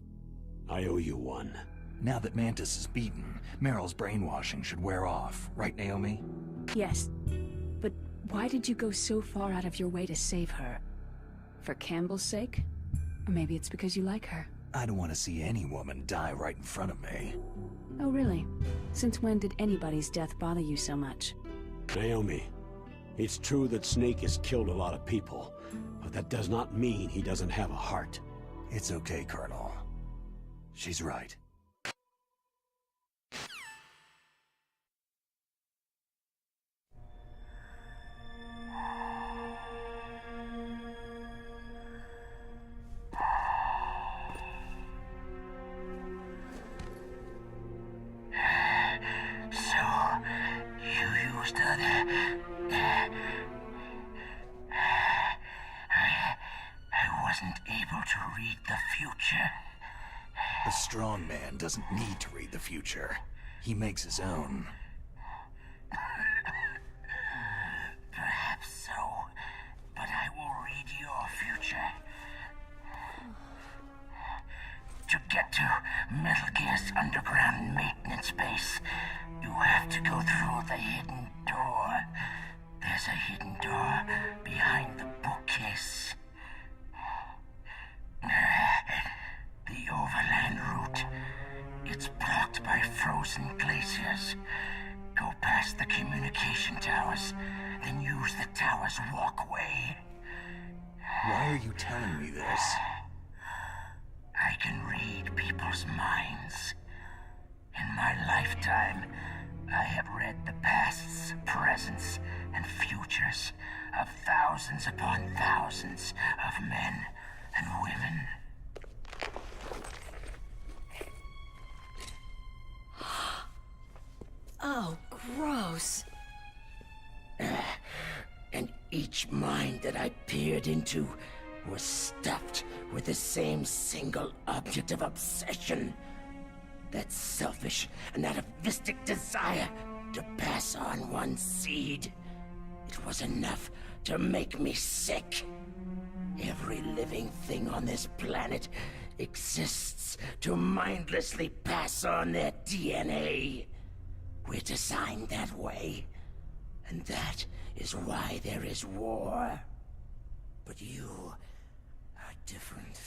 I owe you one. Now that Mantis is beaten, Meryl's brainwashing should wear off, right, Naomi? Yes. But why did you go so far out of your way to save her? For Campbell's sake? Or maybe it's because you like her. I don't want to see any woman die right in front of me. Oh, really? Since when did anybody's death bother you so much? Naomi, it's true that Snake has killed a lot of people, but that does not mean he doesn't have a heart. It's okay, Colonel. She's right. able to read the future? The strong man doesn't need to read the future. He makes his own. Perhaps so, but I will read your future. To get to Metal Gear's underground maintenance base, you have to go through the hidden door. There's a hidden door behind the bookcase. The overland route. It's blocked by frozen glaciers. Go past the communication towers, then use the tower's walkway. Why are you telling me this? I can read people's minds. In my lifetime, I have read the pasts, presents, and futures of thousands upon thousands of men and women. Oh, gross. And each mind that I peered into was stuffed with the same single object of obsession. That selfish and atavistic desire to pass on one seed. It was enough to make me sick. Every living thing on this planet exists to mindlessly pass on their DNA. We're designed that way, and that is why there is war. But you are different.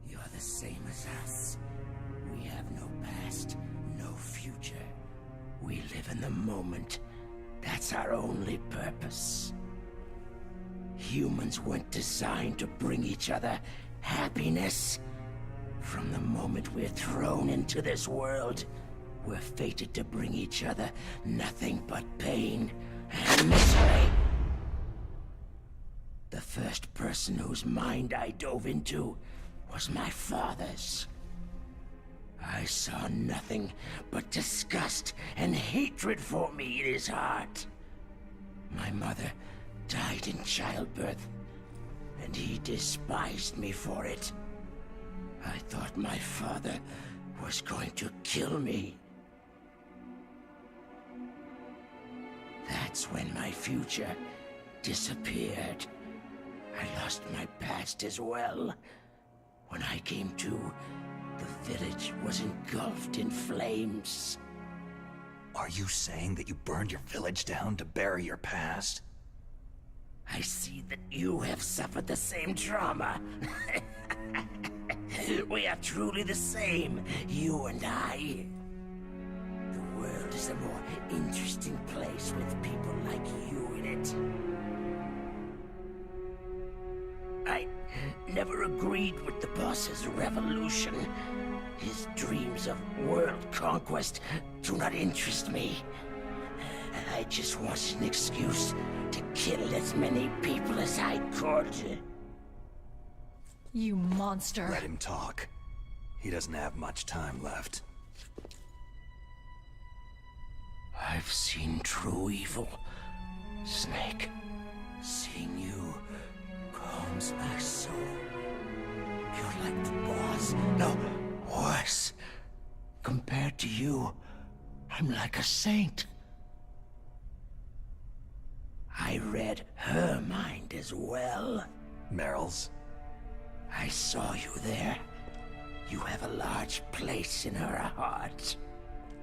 You're the same as us. We have no past, no future. We live in the moment. That's our only purpose. Humans weren't designed to bring each other happiness. From the moment we're thrown into this world, we're fated to bring each other nothing but pain and misery. The first person whose mind I dove into was my father's. I saw nothing but disgust and hatred for me in his heart. My mother died in childbirth, and he despised me for it. I thought my father was going to kill me. That's when my future disappeared. I lost my past as well. When I came to, the village was engulfed in flames. Are you saying that you burned your village down to bury your past? I see that you have suffered the same trauma. We are truly the same, you and I. The world is a more interesting place with people like you in it. I never agreed with the boss's revolution. His dreams of world conquest do not interest me. I just wanted an excuse to kill as many people as I could. You monster. Let him talk. He doesn't have much time left. I've seen true evil, Snake. Seeing you calms my soul. You're like the boss. No, worse. Compared to you, I'm like a saint. I read her mind as well. Meryl's? I saw you there. You have a large place in her heart.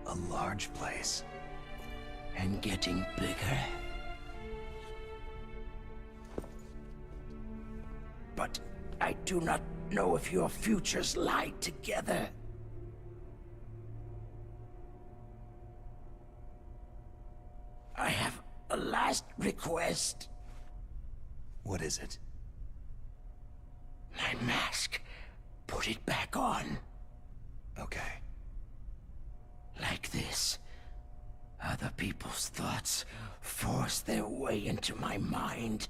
A large place? And getting bigger. But I do not know if your futures lie together. I have a last request. What is it? My mask. Put it back on. Okay. Like this. Other people's thoughts force their way into my mind.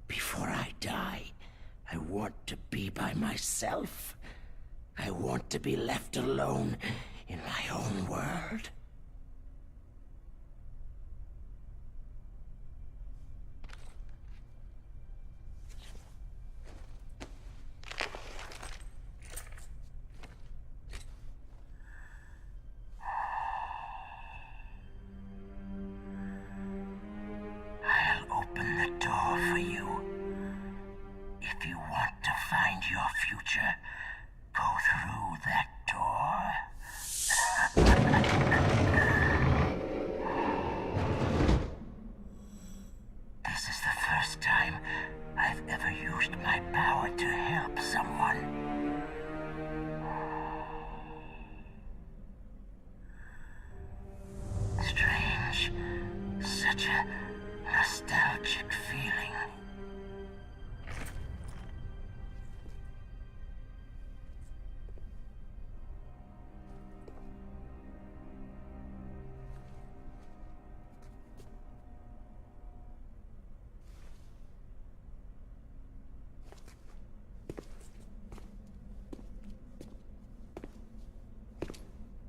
Before I die, I want to be by myself. I want to be left alone in my own world. for you. If you want to find your future, go through that door. This is the first time I've ever used my power to help someone. Strange. Such a nostalgic feeling.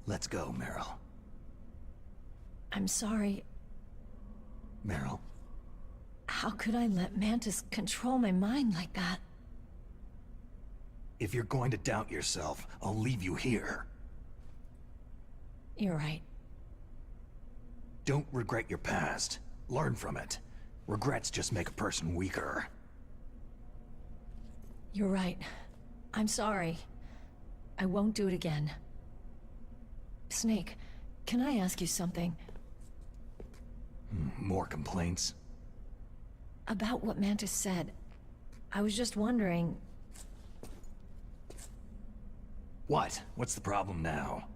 Let's go, Meryl. I'm sorry. Meryl, How could I let Mantis control my mind like that? if you're going to doubt yourself, I'll leave you here. You're right. Don't regret your past. Learn from it. Regrets just make a person weaker. You're right. I'm sorry. I won't do it again. Snake, can I ask you something? More complaints? About what Mantis said. I was just wondering... What? What's the problem now?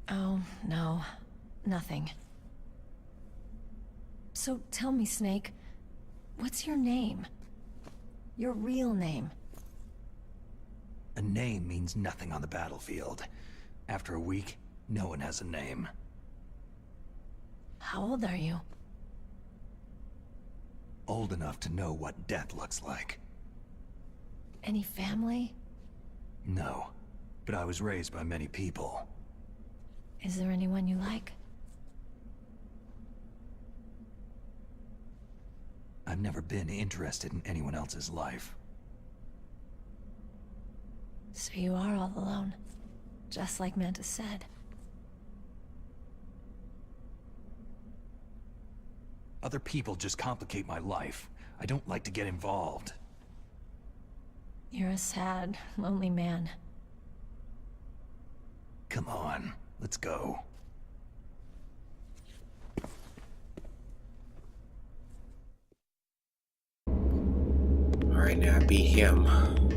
Oh, no. Nothing. So tell me, Snake, what's your name? Your real name? A name means nothing on the battlefield. After a week, no one has a name. How old are you? Old enough to know what death looks like. Any family? No, but I was raised by many people. Is there anyone you like? I've never been interested in anyone else's life. So you are all alone, just like Mantis said. Other people just complicate my life. I don't like to get involved. You're a sad, lonely man. Come on, let's go. Alright, now I beat him.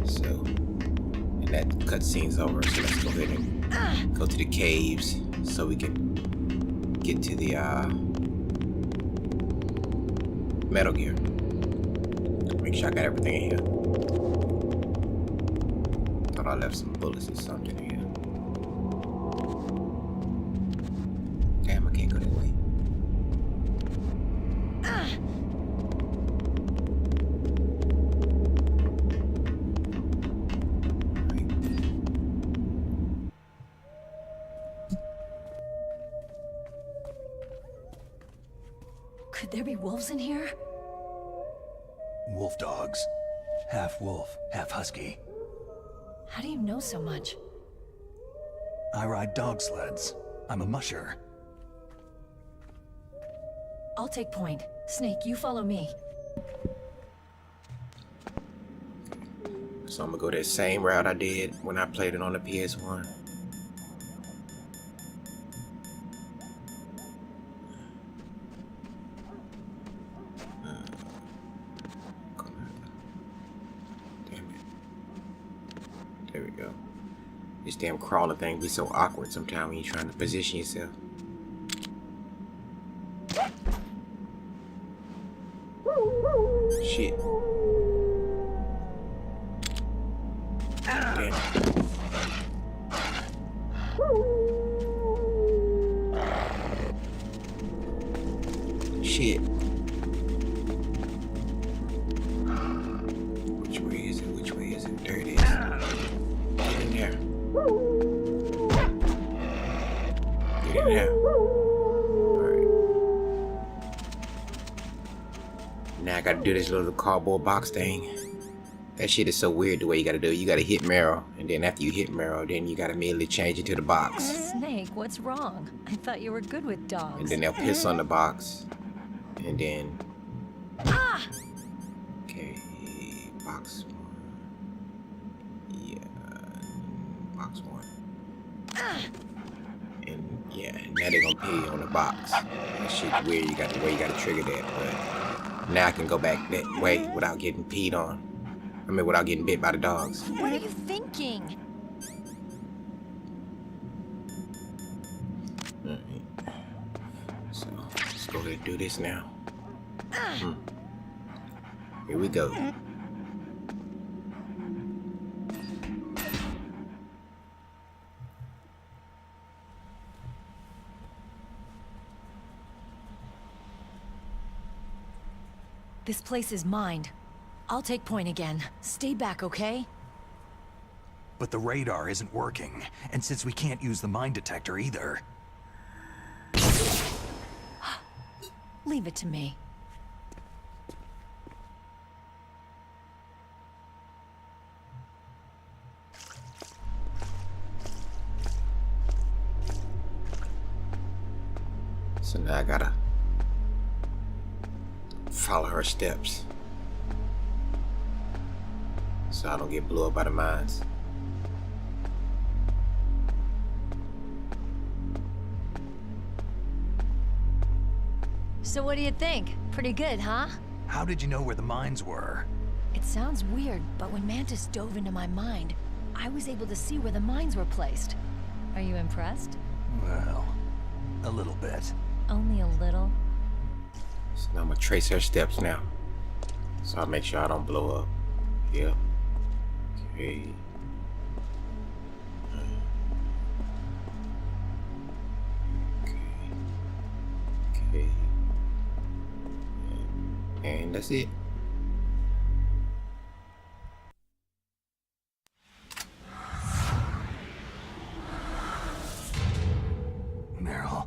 So, and that cutscene's over. So let's go ahead and go to the caves so we can get to the Metal Gear. Make sure I got everything in here. Thought I left some bullets or something in here. Damn, I can't go that way. Could there be wolves in here? Wolf dogs. Half wolf, half husky. How do you know so much? I ride dog sleds. I'm a musher. I'll take point. Snake, you follow me. So I'm gonna go that same route I did when I played it on the PS1. There we go. This damn crawler thing be so awkward sometimes when you're trying to position yourself. Shit. Damn. Shit. Which way is it? Which way is it? There it is. Get in there. Get in there. Alright. Now I gotta do this little cardboard box thing. That shit is so weird the way you gotta do it. You gotta hit Meryl, and then after you hit Meryl, then you gotta immediately change it to the box. Snake, what's wrong? I thought you were good with dogs. And then they'll piss on the box. And then Okay, box 1. Yeah, box 1. And yeah, now they're gonna pee on the box. That shit's weird. You gotta trigger that. But now I can go back that way without getting peed on. I mean, without getting bit by the dogs. What are you thinking? Alright. So let's go ahead and do this now. Here we go. This place is mined. I'll take point again. Stay back, okay? But the radar isn't working, and since we can't use the mine detector either... Leave it to me. So now I gotta follow her steps so I don't get blew up by the mines. So what do you think? Pretty good, huh? How did you know where the mines were? It sounds weird, but when Mantis dove into my mind, I was able to see where the mines were placed. Are you impressed? Well, a little bit. Only a little? So now I'm gonna trace her steps now, so I'll make sure I don't blow up. Yep. Okay. Okay. And that's it. Meryl.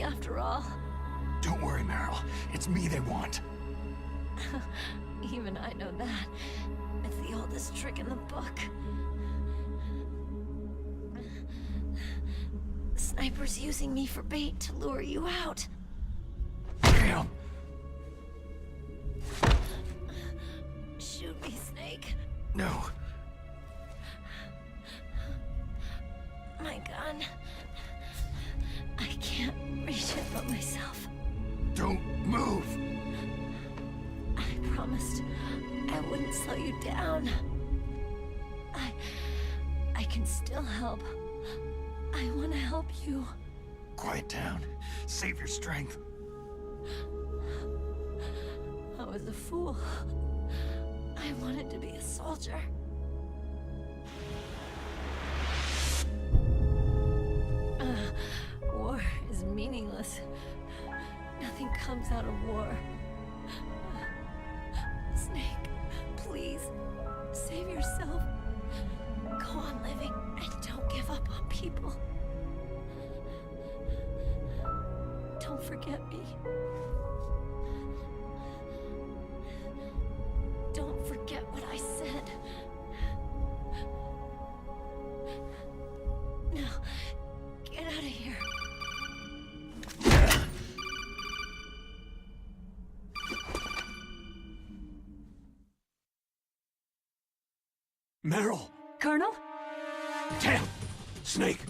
After all. Don't worry, Meryl. It's me they want. Even I know that. It's the oldest trick in the book. The sniper's using me for bait to lure you out. Damn. Shoot me, Snake. No. My gun. I can't reach it but myself. Don't move! I promised I wouldn't slow you down. I can still help. I want to help you. Quiet down. Save your strength. I was a fool. I wanted to be a soldier. War is meaningless. Nothing comes out of war. Snake, please, save yourself. Go on living and don't give up on people. Don't forget me. Don't forget what I said. Now, get out of here. Meryl! Colonel? Damn! Snake!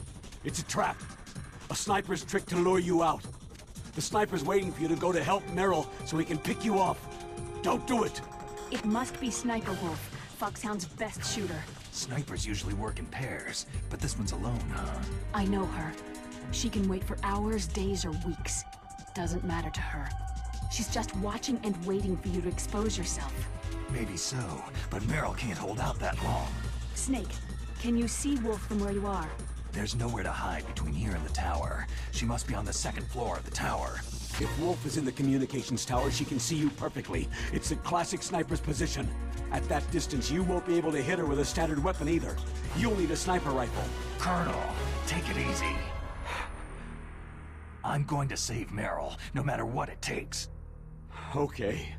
It's a trap. A sniper's trick to lure you out. The sniper's waiting for you to go to help Meryl so he can pick you off. Don't do it! It must be Sniper Wolf, Foxhound's best shooter. Snipers usually work in pairs, but this one's alone, huh? I know her. She can wait for hours, days, or weeks. Doesn't matter to her. She's just watching and waiting for you to expose yourself. Maybe so, but Meryl can't hold out that long. Snake, can you see Wolf from where you are? There's nowhere to hide between here and the tower. She must be on the second floor of the tower. If Wolf is in the communications tower, she can see you perfectly. It's the classic sniper's position. At that distance, you won't be able to hit her with a standard weapon either. You'll need a sniper rifle. Colonel, take it easy. I'm going to save Meryl, no matter what it takes. Okay.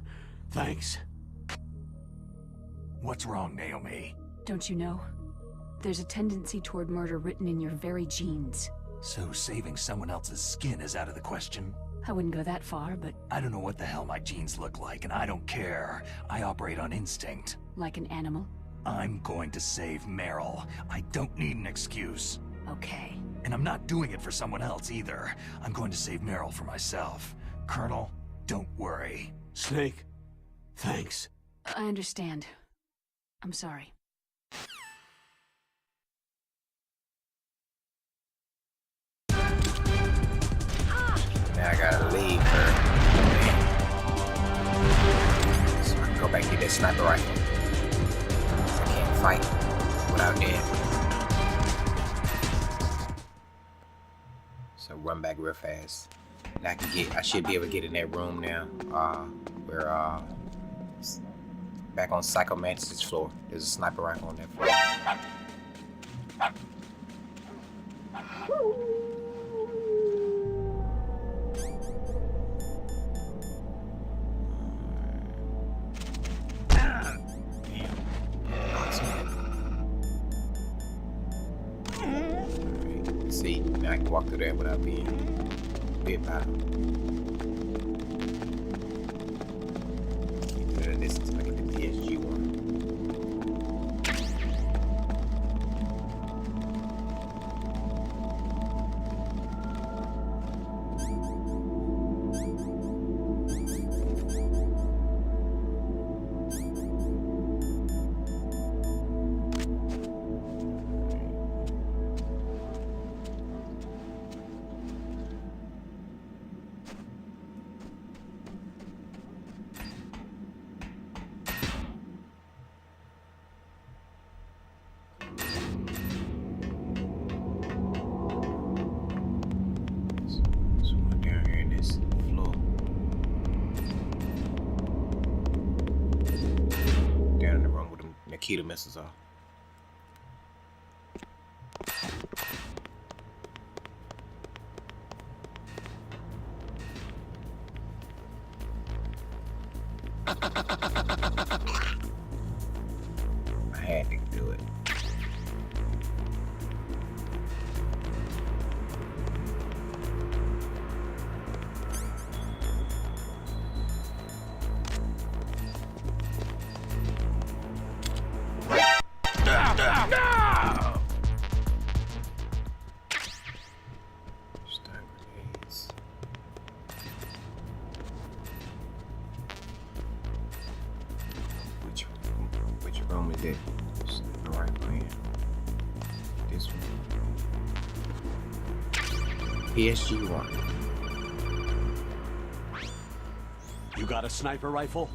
Thanks. What's wrong, Naomi? Don't you know? There's a tendency toward murder written in your very genes. So saving someone else's skin is out of the question? I wouldn't go that far, but... I don't know what the hell my genes look like, and I don't care. I operate on instinct. Like an animal? I'm going to save Meryl. I don't need an excuse. Okay. And I'm not doing it for someone else either. I'm going to save Meryl for myself. Colonel, don't worry. Snake, thanks. I understand. I'm sorry. Now I gotta leave her. So I can go back and get that sniper rifle. I can't fight without that. So run back real fast. And I should be able to get in that room now. We're back on Psycho Mantis' floor. There's a sniper rifle on that floor. See, now I can walk through there without being bit by them. Keep doing this until I get the PSG one. Keto missiles off. I had to do it. Which room is it? Alright, this one. PSG-1. You got a sniper rifle?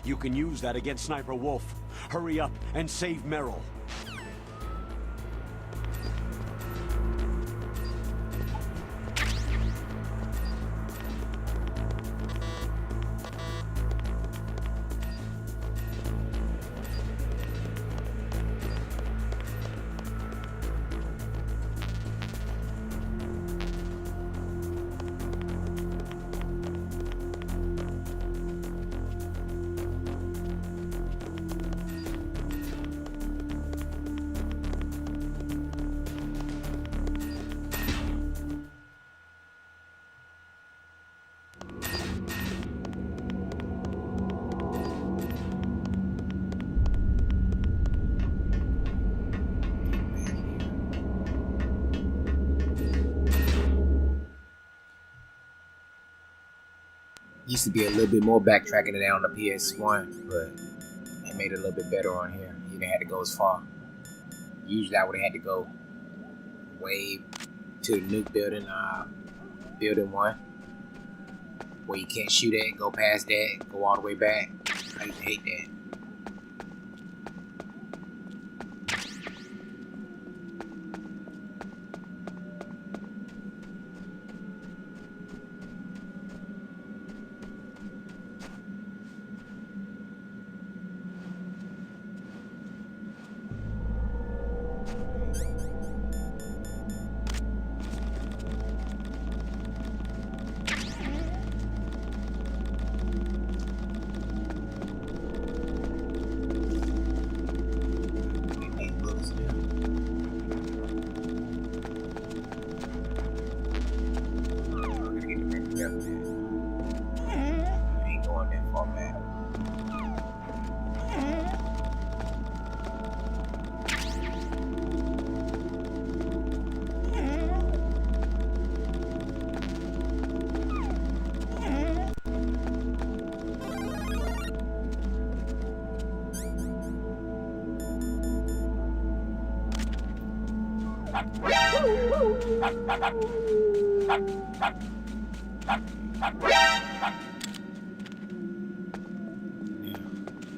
You can use that against Sniper Wolf. Hurry up and save Meryl. Used to be a little bit more backtracking than that on the PS1, but they made it a little bit better on here. You didn't have to go as far. Usually I would have had to go way to the Nuke Building, Building 1, where you can't shoot at, go past that, go all the way back. I used to hate that.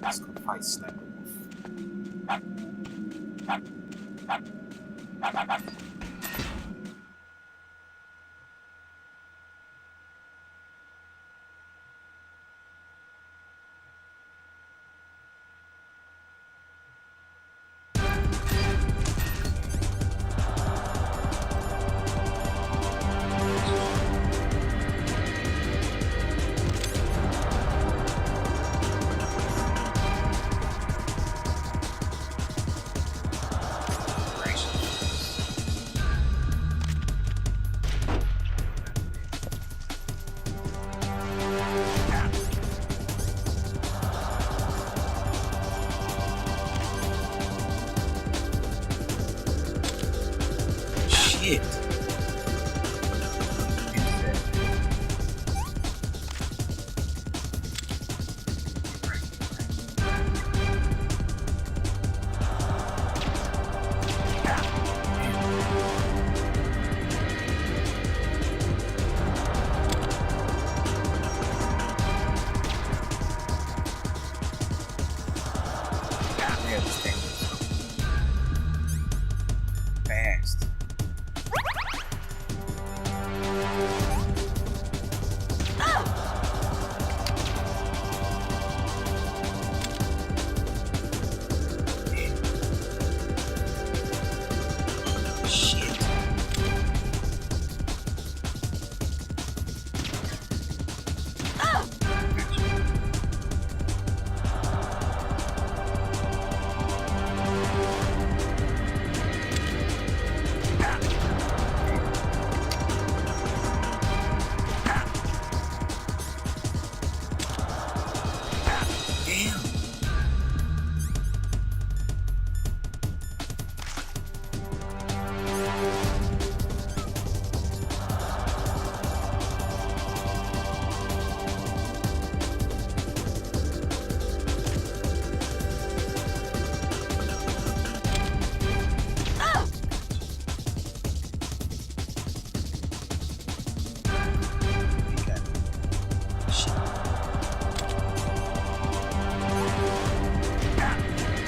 Let's go fight Sniper Wolf.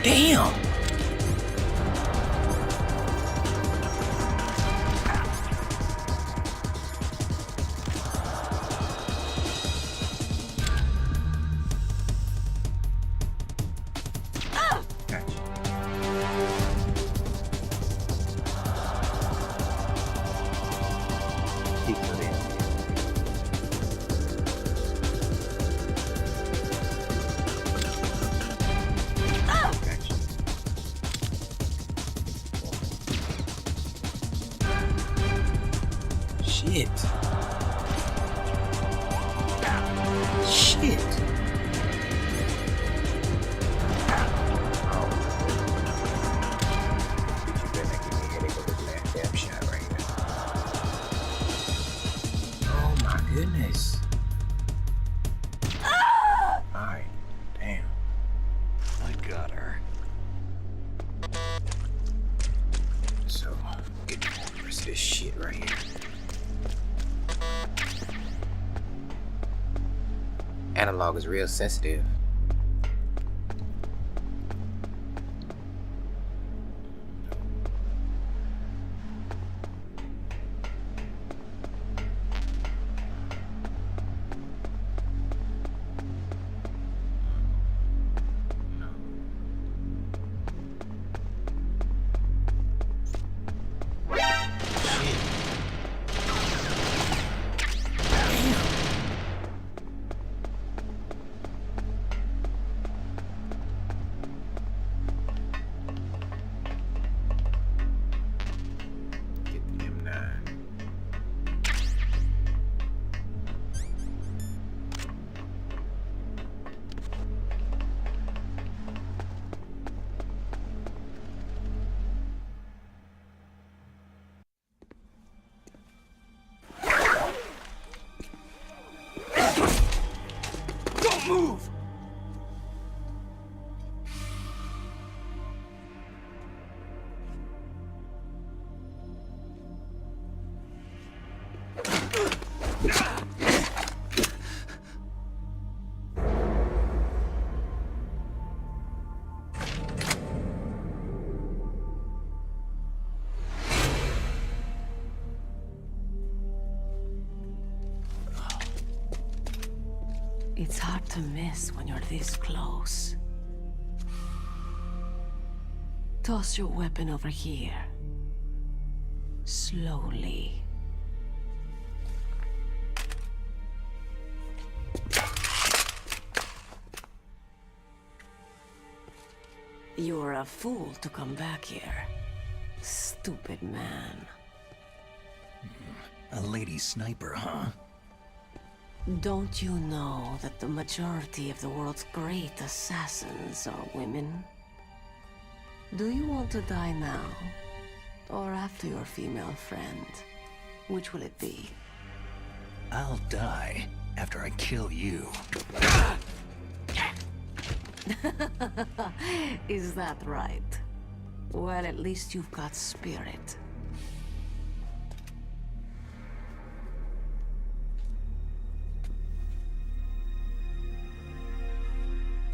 Damn! dialogue is real sensitive. Move! It's hard to miss when you're this close. Toss your weapon over here. Slowly. You're a fool to come back here. Stupid man. A lady sniper, huh? Don't you know that the majority of the world's great assassins are women? Do you want to die now? Or after your female friend? Which will it be? I'll die after I kill you. Is that right? Well, at least you've got spirit.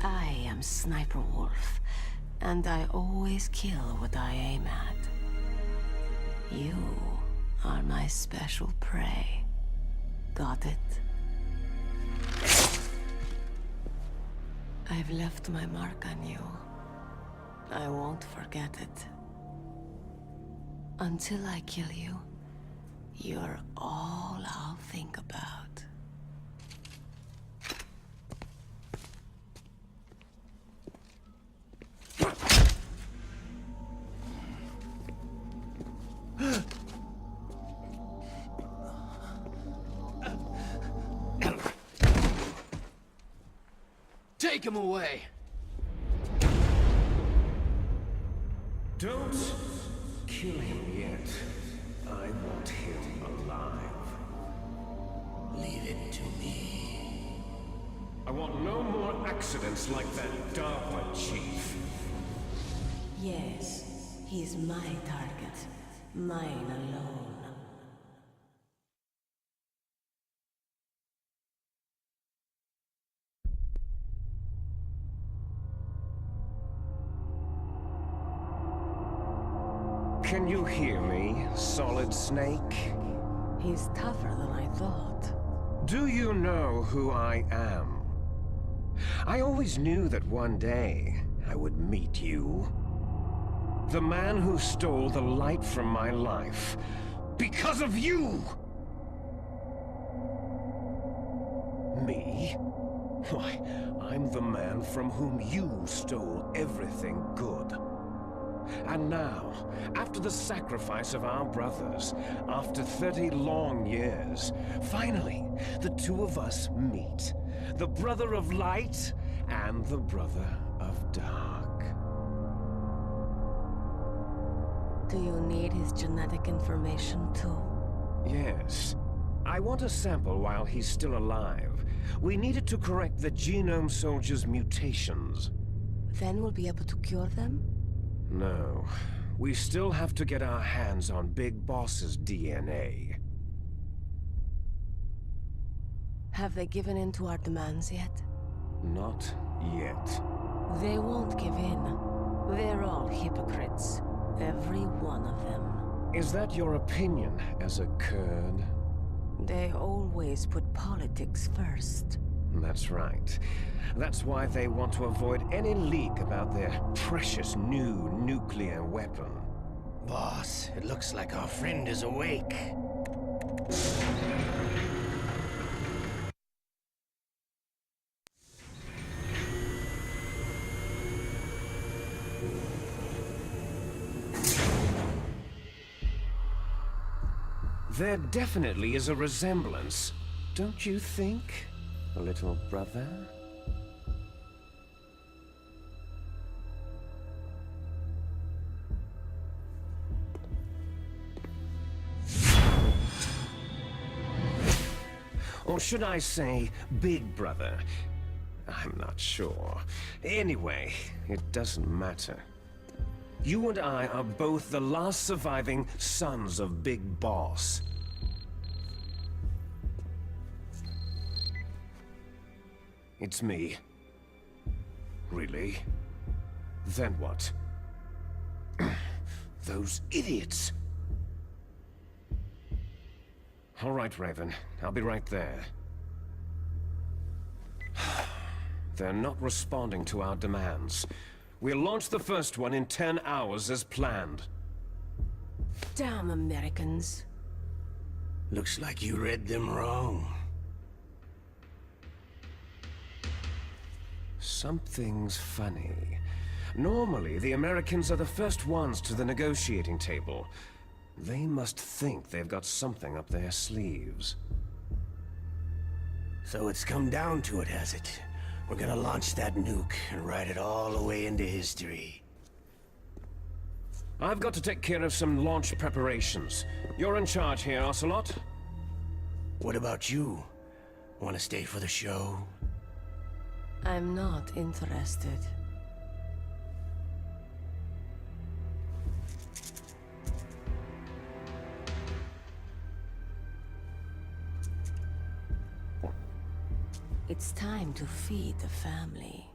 I am Sniper Wolf, and I always kill what I aim at. You are my special prey. Got it? I've left my mark on you. I won't forget it. Until I kill you, you're all I'll think about. Take him away! Don't kill him yet. I want him alive. Leave it to me. I want no more accidents like that Darpa chief. Yes, he's my target. Mine alone. Can you hear me, Solid Snake? He's tougher than I thought. Do you know who I am? I always knew that one day I would meet you. The man who stole the light from my life. Because of you! Me? Why, I'm the man from whom you stole everything good. And now, after the sacrifice of our brothers, after 30 long years, finally, the two of us meet. The brother of light and the brother of dark. Do you need his genetic information too? Yes. I want a sample while he's still alive. We need it to correct the Genome Soldier's mutations. Then we'll be able to cure them? No. We still have to get our hands on Big Boss's DNA. Have they given in to our demands yet? Not yet. They won't give in. They're all hypocrites. Every one of them. Is that your opinion as a Kurd? They always put politics first. That's right. That's why they want to avoid any leak about their precious new nuclear weapon. Boss, it looks like our friend is awake. There definitely is a resemblance, don't you think, little brother? Or should I say, big brother? I'm not sure. Anyway, it doesn't matter. You and I are both the last surviving sons of Big Boss. It's me. Really? Then what? Those idiots! All right, Raven. I'll be right there. They're not responding to our demands. We'll launch the first one in 10 hours as planned. Damn Americans. Looks like you read them wrong. Something's funny. Normally, the Americans are the first ones to the negotiating table. They must think they've got something up their sleeves. So it's come down to it, has it? We're gonna launch that nuke and ride it all the way into history. I've got to take care of some launch preparations. You're in charge here, Ocelot. What about you? Want to stay for the show? I'm not interested. It's time to feed the family.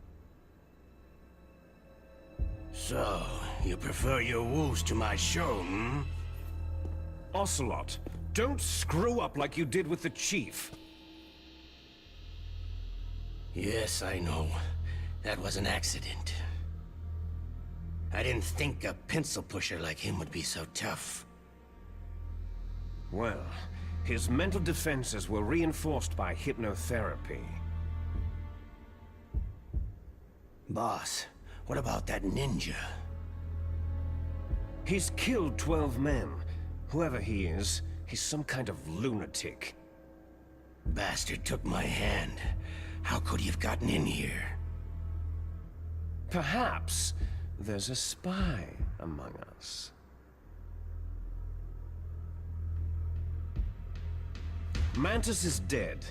So, you prefer your wolves to my show, hmm? Ocelot, don't screw up like you did with the Chief. Yes, I know. That was an accident. I didn't think a pencil pusher like him would be so tough. Well, his mental defenses were reinforced by hypnotherapy. Boss, what about that ninja? He's killed 12 men. Whoever he is, he's some kind of lunatic. Bastard took my hand. How could he have gotten in here? Perhaps there's a spy among us. Mantis is dead.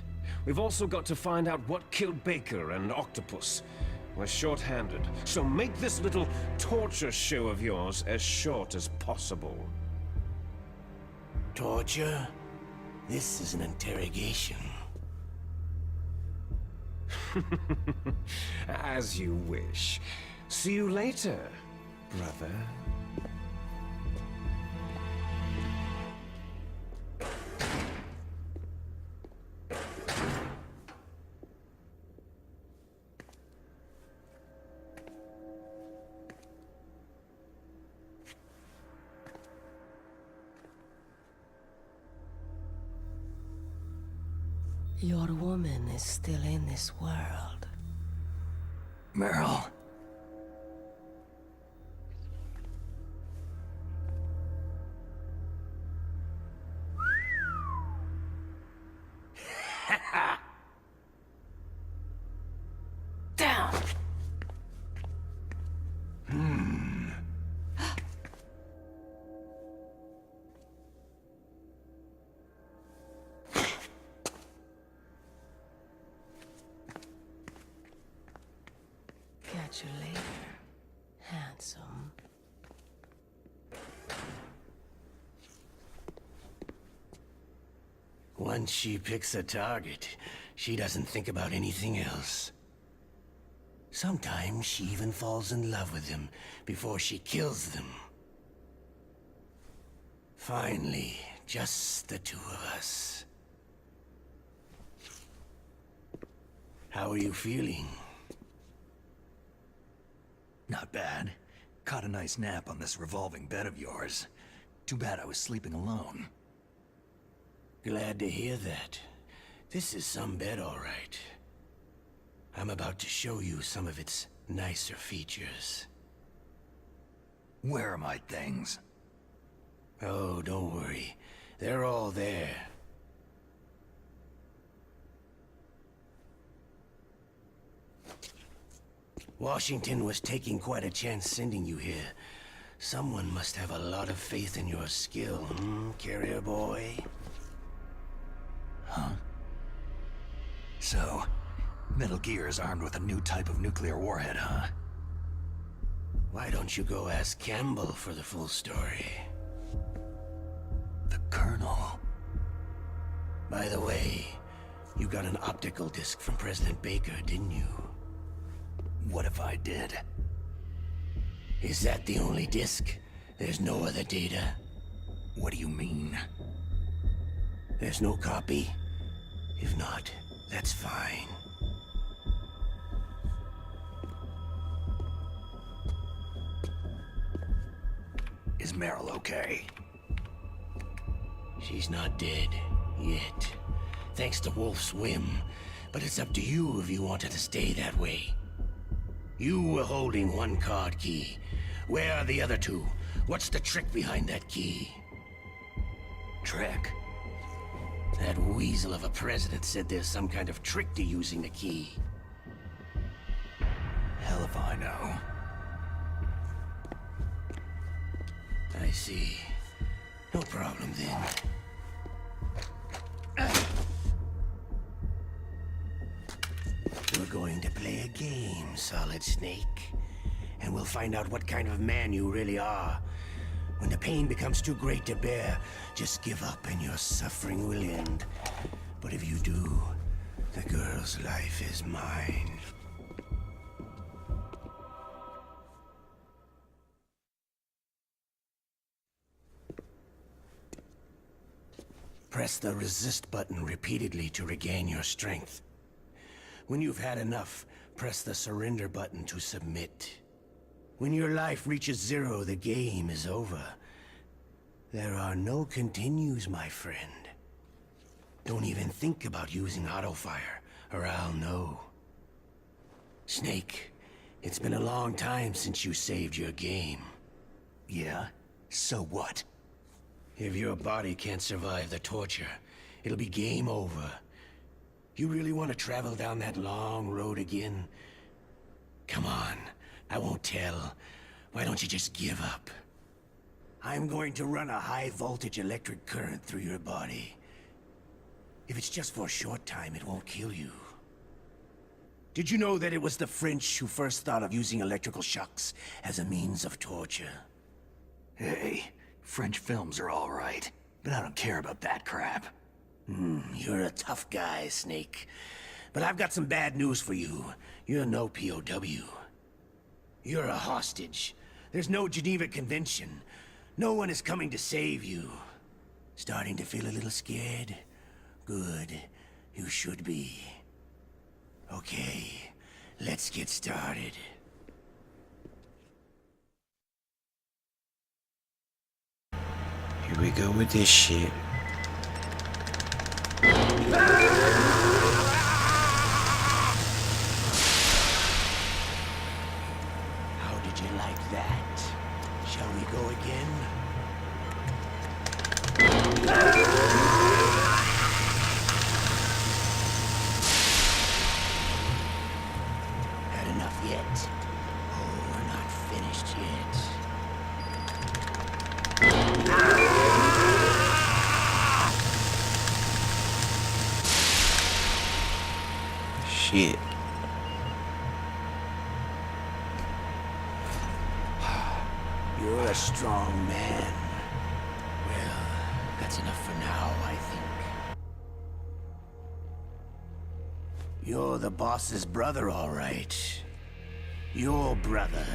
We've also got to find out what killed Baker and Octopus. We're short-handed, so make this little torture show of yours as short as possible. Torture? This is an interrogation. As you wish. See you later, brother. Your woman is still in this world. Meryl. Down! Catch you later, handsome. Once she picks a target, she doesn't think about anything else. Sometimes she even falls in love with them before she kills them. Finally, just the two of us. How are you feeling? Not bad. Caught a nice nap on this revolving bed of yours. Too bad I was sleeping alone. Glad to hear that. This is some bed, all right. I'm about to show you some of its nicer features. Where are my things? Oh, don't worry. They're all there. Washington was taking quite a chance sending you here. Someone must have a lot of faith in your skill, carrier boy? Huh? So, Metal Gear is armed with a new type of nuclear warhead, huh? Why don't you go ask Campbell for the full story? The Colonel. By the way, you got an optical disc from President Baker, didn't you? What if I did? Is that the only disc? There's no other data? What do you mean? There's no copy? If not, that's fine. Is Meryl okay? She's not dead, yet. Thanks to Wolf's whim. But it's up to you if you want her to stay that way. You were holding one card key. Where are the other two? What's the trick behind that key? Trick? That weasel of a president said there's some kind of trick to using the key. Hell if I know. I see. No problem then. We're going to play a game, Solid Snake. And we'll find out what kind of man you really are. When the pain becomes too great to bear, just give up and your suffering will end. But if you do, the girl's life is mine. Press the resist button repeatedly to regain your strength. When you've had enough, press the surrender button to submit. When your life reaches 0, the game is over. There are no continues, my friend. Don't even think about using auto-fire, or I'll know. Snake, it's been a long time since you saved your game. Yeah? So what? If your body can't survive the torture, it'll be game over. You really want to travel down that long road again? Come on, I won't tell. Why don't you just give up? I'm going to run a high-voltage electric current through your body. If it's just for a short time, it won't kill you. Did you know that it was the French who first thought of using electrical shocks as a means of torture? Hey, French films are all right, but I don't care about that crap. You're a tough guy, Snake. But I've got some bad news for you. You're no POW. You're a hostage. There's no Geneva Convention. No one is coming to save you. Starting to feel a little scared? Good. You should be. Okay, let's get started. Here we go with this shit. How did you like that? Shall we go again? Had enough yet? Oh, we're not finished yet. Shit. You're a strong man. Well, that's enough for now, I think. You're the boss's brother, all right. Your brother.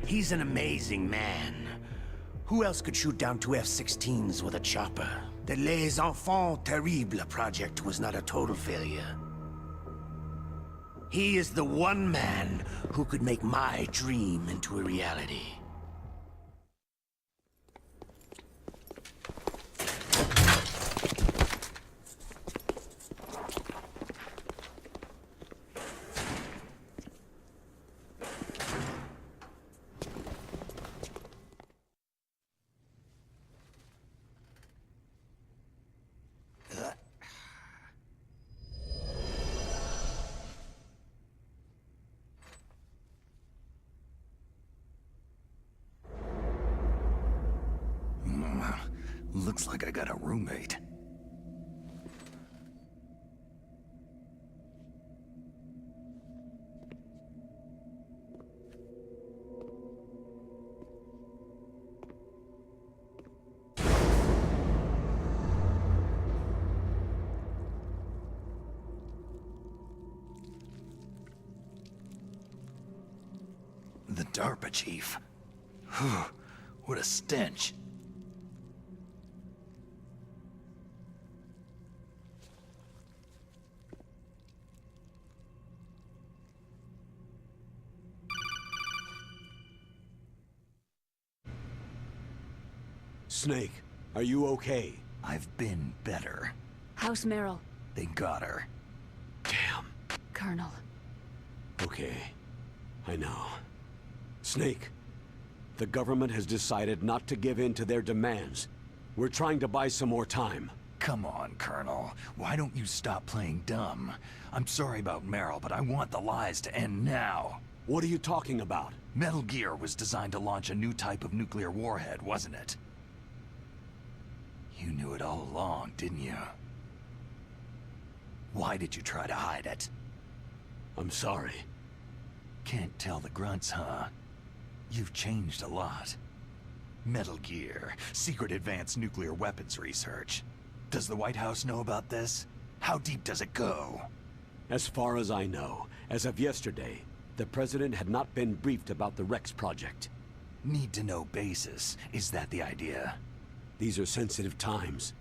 He's an amazing man. Who else could shoot down 2 F-16s with a chopper? The Les Enfants Terribles project was not a total failure. He is the one man who could make my dream into a reality. Looks like I got a roommate. The Darpa chief. Whew, what a stench. Snake, are you okay? I've been better. How's Meryl? They got her. Damn. Colonel. Okay. I know. Snake, the government has decided not to give in to their demands. We're trying to buy some more time. Come on, Colonel. Why don't you stop playing dumb? I'm sorry about Meryl, but I want the lies to end now. What are you talking about? Metal Gear was designed to launch a new type of nuclear warhead, wasn't it? You knew it all along, didn't you? Why did you try to hide it? I'm sorry. Can't tell the grunts, huh? You've changed a lot. Metal Gear, secret advanced nuclear weapons research. Does the White House know about this? How deep does it go? As far as I know, as of yesterday, the President had not been briefed about the Rex project. Need-to-know basis. Is that the idea? These are sensitive times.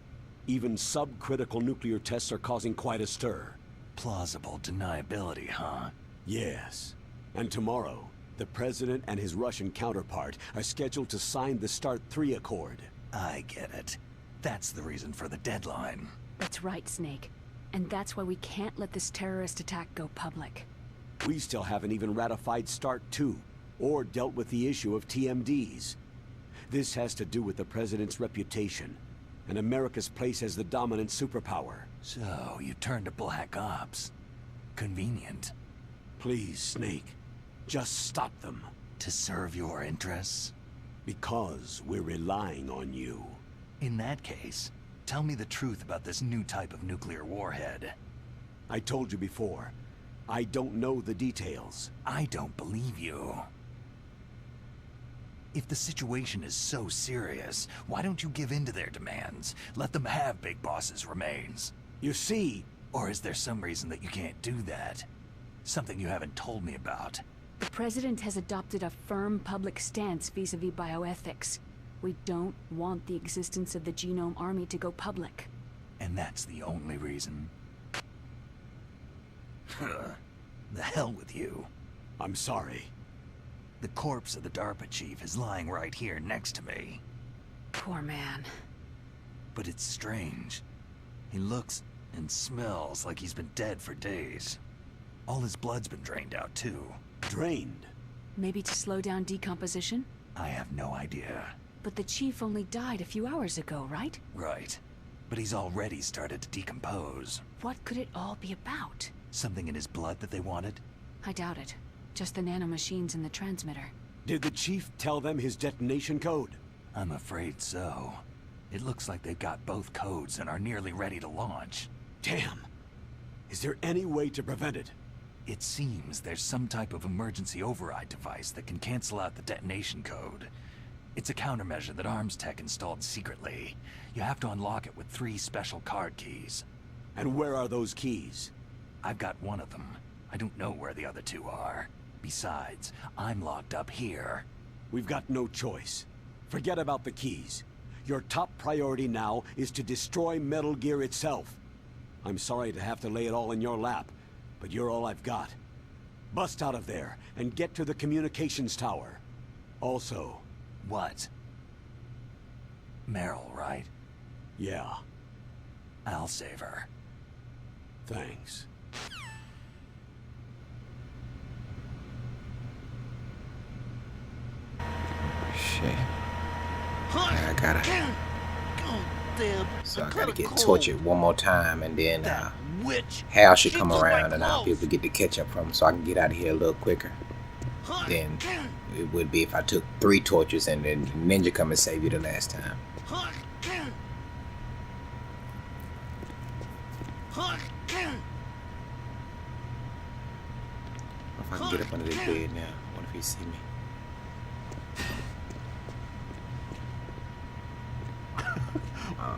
Even subcritical nuclear tests are causing quite a stir. Plausible deniability, huh? Yes. And tomorrow, the President and his Russian counterpart are scheduled to sign the START 3 Accord. I get it. That's the reason for the deadline. That's right, Snake. And that's why we can't let this terrorist attack go public. We still haven't even ratified START 2, or dealt with the issue of TMDs. This has to do with the President's reputation, and America's place as the dominant superpower. So, you turned to Black Ops. Convenient. Please, Snake. Just stop them. To serve your interests? Because we're relying on you. In that case, tell me the truth about this new type of nuclear warhead. I told you before, I don't know the details. I don't believe you. If the situation is so serious, why don't you give in to their demands? Let them have Big Boss's remains. You see... Or is there some reason that you can't do that? Something you haven't told me about. The President has adopted a firm public stance vis-a-vis bioethics. We don't want the existence of the Genome Army to go public. And that's the only reason? The hell with you. I'm sorry. The corpse of the Darpa chief is lying right here next to me. Poor man. But it's strange. He looks and smells like he's been dead for days. All his blood's been drained out, too. Drained? Maybe to slow down decomposition? I have no idea. But the chief only died a few hours ago, right? Right. But he's already started to decompose. What could it all be about? Something in his blood that they wanted? I doubt it. Just the nanomachines in the transmitter. Did the chief tell them his detonation code? I'm afraid so. It looks like they've got both codes and are nearly ready to launch. Damn. Is there any way to prevent it? It seems there's some type of emergency override device that can cancel out the detonation code. It's a countermeasure that Arms Tech installed secretly. You have to unlock it with 3 special card keys. And where are those keys? I've got one of them. I don't know where the other 2 are. Besides, I'm locked up here. We've got no choice. Forget about the keys. Your top priority now is to destroy Metal Gear itself. I'm sorry to have to lay it all in your lap, but you're all I've got. Bust out of there and get to the communications tower. Also... What? Meryl, right? Yeah. I'll save her. Thanks. Shit. I gotta... So I gotta get tortured one more time, and then Hal should come around and I'll be able to get the catch up from him so I can get out of here a little quicker than it would be if I took 3 tortures and then Ninja come and save you the last time. If I can get up under this bed now, what if he see me?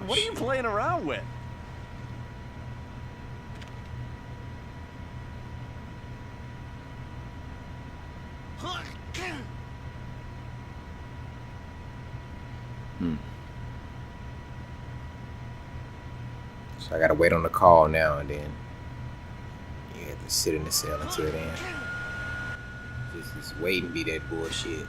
What are you playing around with? So I gotta wait on the call now and then. You have to sit in the cell until then. Just wait and be that bullshit.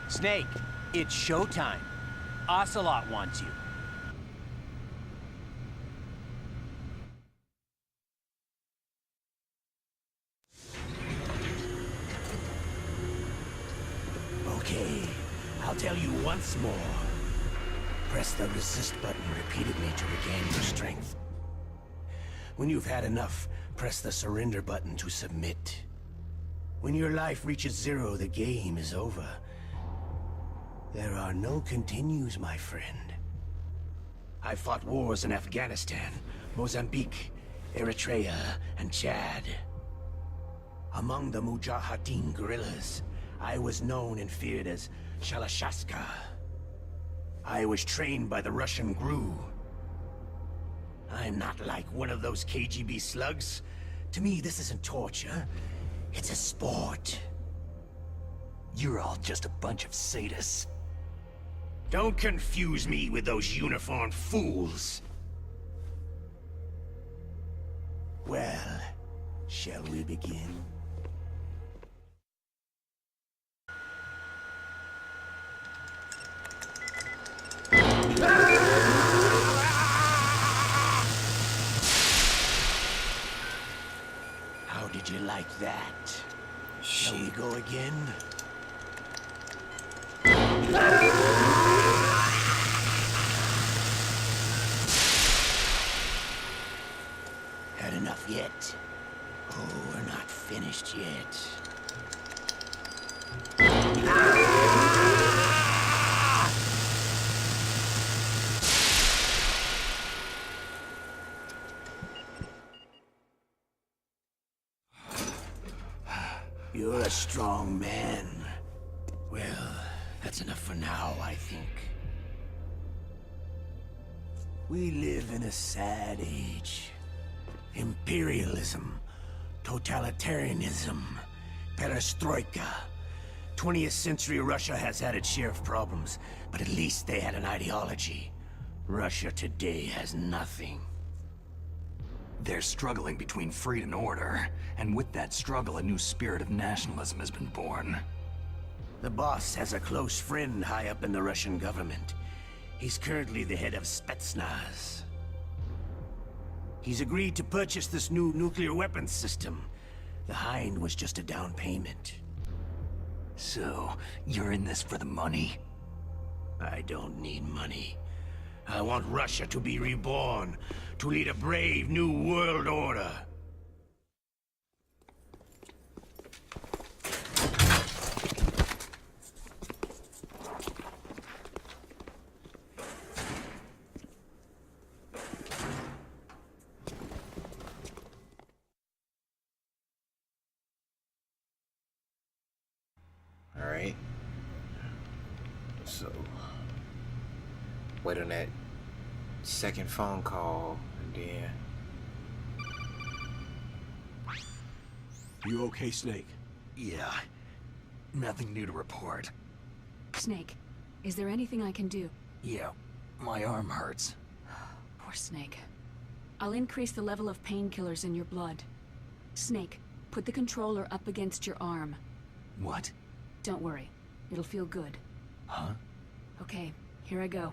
Snake, it's showtime. Ocelot wants you. Okay, I'll tell you once more. Press the resist button repeatedly to regain your strength. When you've had enough, press the surrender button to submit. When your life reaches 0, the game is over. There are no continues, my friend. I fought wars in Afghanistan, Mozambique, Eritrea, and Chad. Among the Mujahideen guerrillas, I was known and feared as Shalashaska. I was trained by the Russian GRU. I'm not like one of those KGB slugs. To me, this isn't torture. It's a sport. You're all just a bunch of sadists. Don't confuse me with those uniformed fools. Well, shall we begin? How did you like that? Shall we go again? Had enough yet? Oh, we're not finished yet. You're a strong man. Well, that's enough for now, I think. We live in a sad age. Imperialism, totalitarianism, perestroika. 20th century Russia has had its share of problems, but at least they had an ideology. Russia today has nothing. They're struggling between freedom and order, and with that struggle, a new spirit of nationalism has been born. The boss has a close friend high up in the Russian government. He's currently the head of Spetsnaz. He's agreed to purchase this new nuclear weapons system. The Hind was just a down payment. So, you're in this for the money? I don't need money. I want Russia to be reborn, to lead a brave new world order. Alright. So, Wait on that second phone call, and then... You okay, Snake? Yeah. Nothing new to report. Snake, is there anything I can do? Yeah, my arm hurts. Poor Snake. I'll increase the level of painkillers in your blood. Snake, put the controller up against your arm. What? Don't worry. It'll feel good. Huh? Okay, here I go.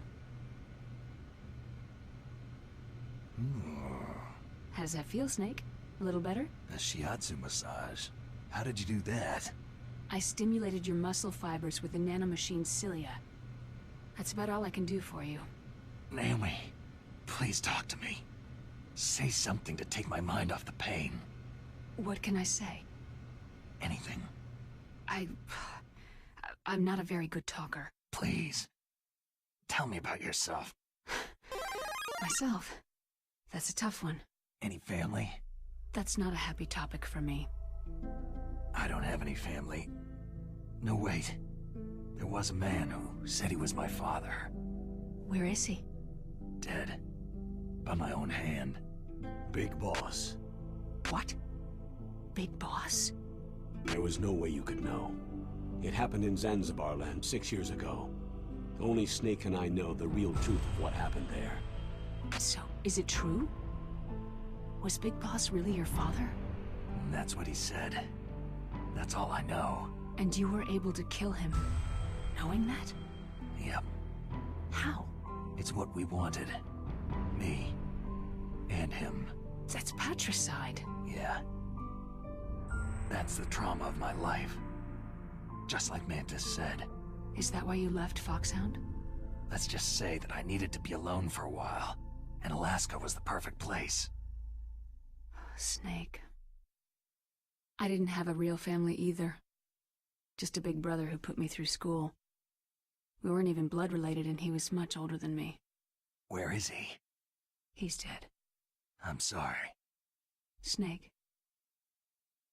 How does that feel, Snake? A little better? A shiatsu massage. How did you do that? I stimulated your muscle fibers with the nanomachine cilia. That's about all I can do for you. Naomi, please talk to me. Say something to take my mind off the pain. What can I say? Anything. I'm not a very good talker. Please. Tell me about yourself. Myself? That's a tough one. Any family? That's not a happy topic for me. I don't have any family. No, wait. There was a man who said he was my father. Where is he? Dead. By my own hand. Big Boss. What? Big Boss? There was no way you could know. It happened in Zanzibar land 6 years ago. Only Snake and I know the real truth of what happened there. So, is it true? Was Big Boss really your father? That's what he said. That's all I know. And you were able to kill him, knowing that? Yep. How? It's what we wanted. Me. And him. That's patricide. Yeah. That's the trauma of my life. Just like Mantis said. Is that why you left Foxhound? Let's just say that I needed to be alone for a while, and Alaska was the perfect place. Snake. I didn't have a real family either. Just a big brother who put me through school. We weren't even blood related, and he was much older than me. Where is he? He's dead. I'm sorry. Snake.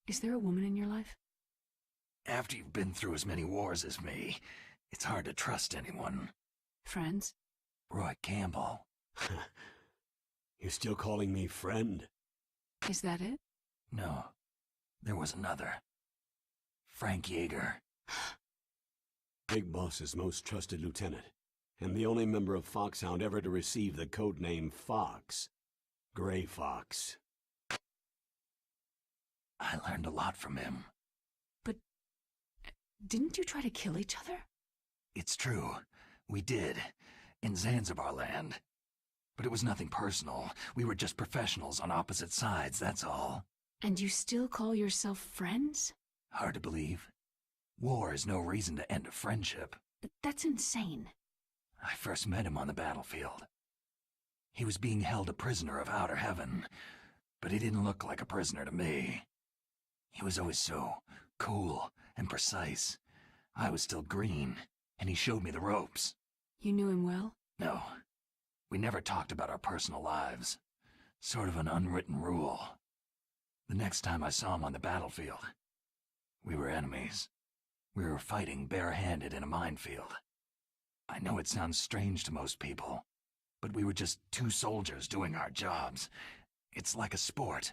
Is there a woman in your life? After you've been through as many wars as me, it's hard to trust anyone. Friends? Roy Campbell. You're still calling me friend? Is that it? No. There was another. Frank Yeager. Big Boss's most trusted lieutenant, and the only member of Foxhound ever to receive the codename Fox. Gray Fox. I learned a lot from him. But didn't you try to kill each other? It's true. We did. In Zanzibar land. But it was nothing personal. We were just professionals on opposite sides, that's all. And you still call yourself friends? Hard to believe. War is no reason to end a friendship. But that's insane. I first met him on the battlefield. He was being held a prisoner of outer heaven, but he didn't look like a prisoner to me. He was always so cool and precise. I was still green, and he showed me the ropes. You knew him well? No. We never talked about our personal lives. Sort of an unwritten rule. The next time I saw him on the battlefield, we were enemies. We were fighting bare-handed in a minefield. I know it sounds strange to most people, but we were just two soldiers doing our jobs. It's like a sport.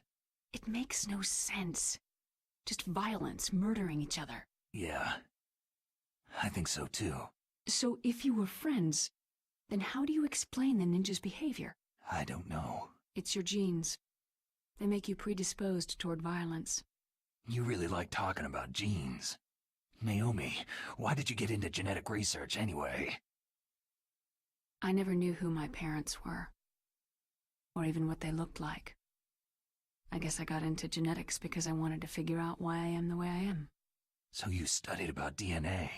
It makes no sense. Just violence, murdering each other. Yeah. I think so too. So if you were friends, then how do you explain the ninja's behavior? I don't know. It's your genes. They make you predisposed toward violence. You really like talking about genes. Naomi, why did you get into genetic research anyway? I never knew who my parents were, or even what they looked like. I guess I got into genetics because I wanted to figure out why I am the way I am. So you studied about DNA?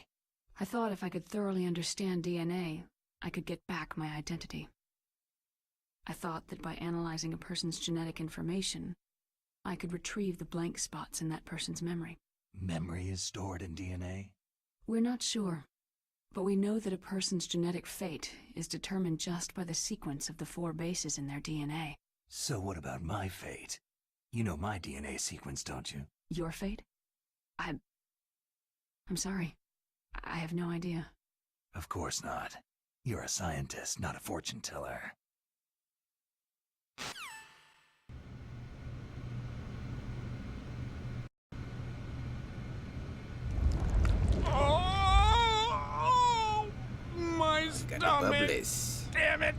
I thought if I could thoroughly understand DNA, I could get back my identity. I thought that by analyzing a person's genetic information, I could retrieve the blank spots in that person's memory. Memory is stored in DNA? We're not sure, but we know that a person's genetic fate is determined just by the sequence of the 4 bases in their DNA. So what about my fate? You know my DNA sequence, don't you? Your fate? I'm sorry. I have no idea. Of course not. You're a scientist, not a fortune teller. Oh, my Got the stomach! bubblies. Damn it!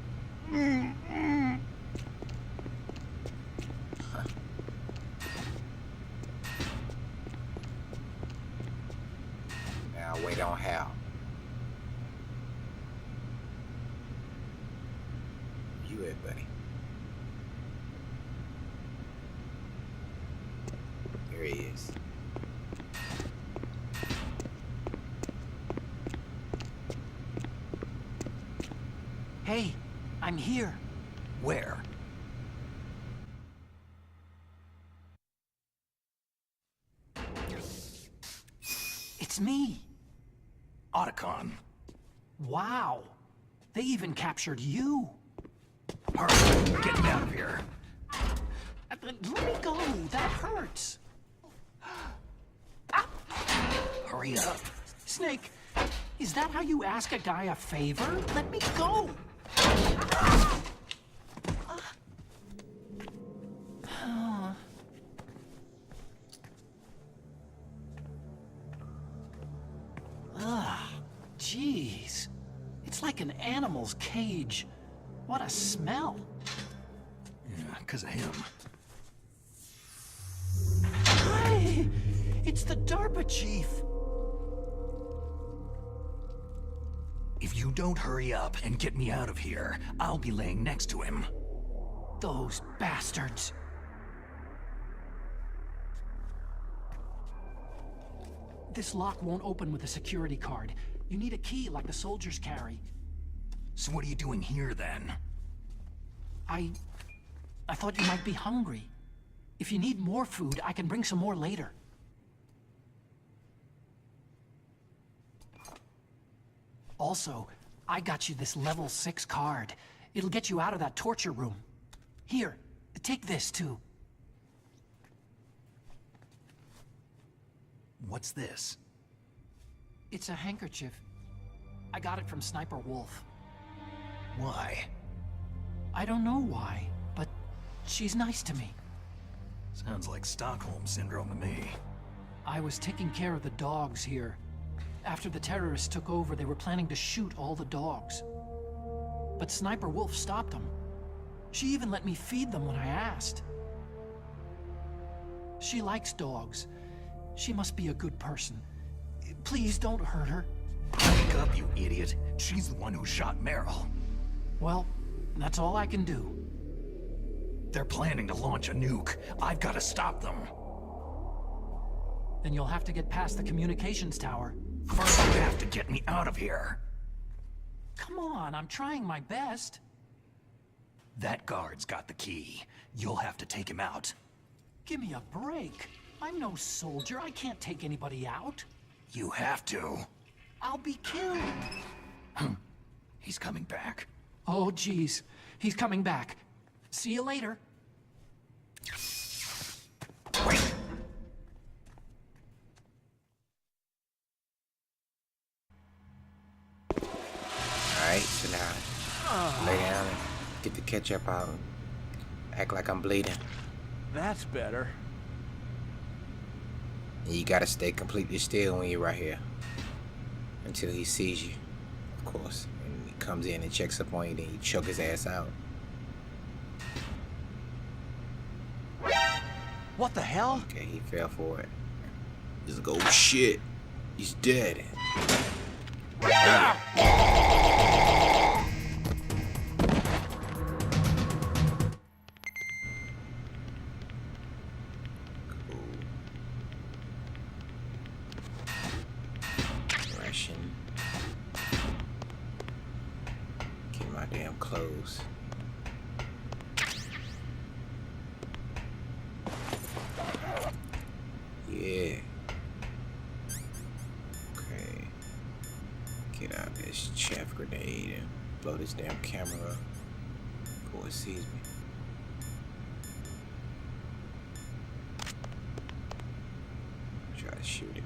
Now wait on Hal. You at, buddy? There he is. Hey, I'm here. Where? It's me. Otacon. Wow. They even captured you. Hurry, get me out of here. Let me go. That hurts. Hurry up. Snake, is that how you ask a guy a favor? Let me go. Jeez. It's like an animal's cage. What a smell. Yeah, 'cause of him. Hi! It's the Darpa chief. If you don't hurry up and get me out of here, I'll be laying next to him. Those bastards. This lock won't open with a security card. You need a key like the soldiers carry. So what are you doing here, then? I thought you might be hungry. If you need more food, I can bring some more later. Also, I got you this level 6 card. It'll get you out of that torture room. Here, take this too. What's this? It's a handkerchief. I got it from Sniper Wolf. Why? I don't know why, but she's nice to me. Sounds like Stockholm Syndrome to me. I was taking care of the dogs here. After the terrorists took over, they were planning to shoot all the dogs. But Sniper Wolf stopped them. She even let me feed them when I asked. She likes dogs. She must be a good person. Please don't hurt her. Wake up, you idiot. She's the one who shot Meryl. Well, that's all I can do. They're planning to launch a nuke. I've got to stop them. Then you'll have to get past the communications tower. First, you have to get me out of here. Come on, I'm trying my best. That guard's got the key. You'll have to take him out. Give me a break. I'm no soldier. I can't take anybody out. You have to. I'll be killed. He's coming back. Oh, geez. He's coming back. See you later. Wait! Alright, so now lay down and get the ketchup out. Act like I'm bleeding. That's better. And you gotta stay completely still when you're right here. Until he sees you, of course. And he comes in and checks up on you, then you choke his ass out. What the hell? Okay, he fell for it. He's like, oh shit, he's dead. Get my damn clothes. Yeah. Okay. Get out this chaff grenade and blow this damn camera up before it sees me. Try to shoot it.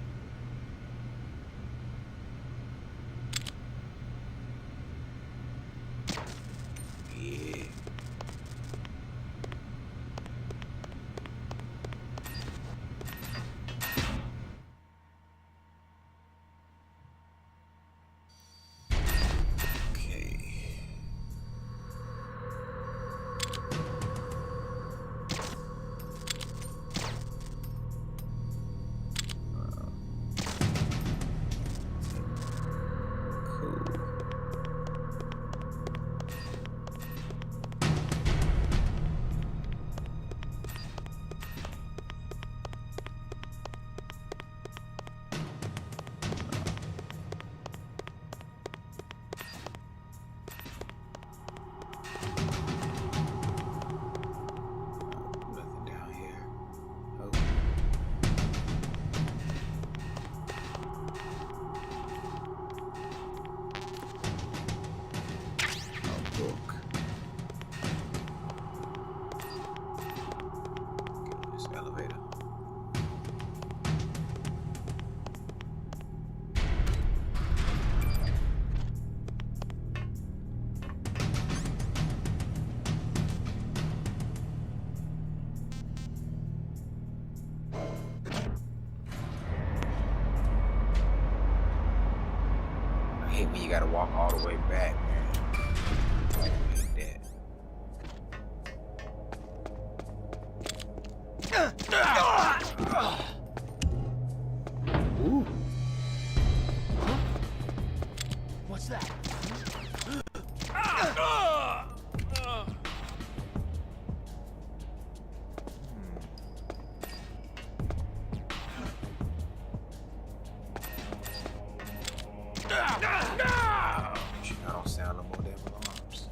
when you gotta walk all the way back, man. I hate that. Ooh. What's that? I don't sound no more damn alarms.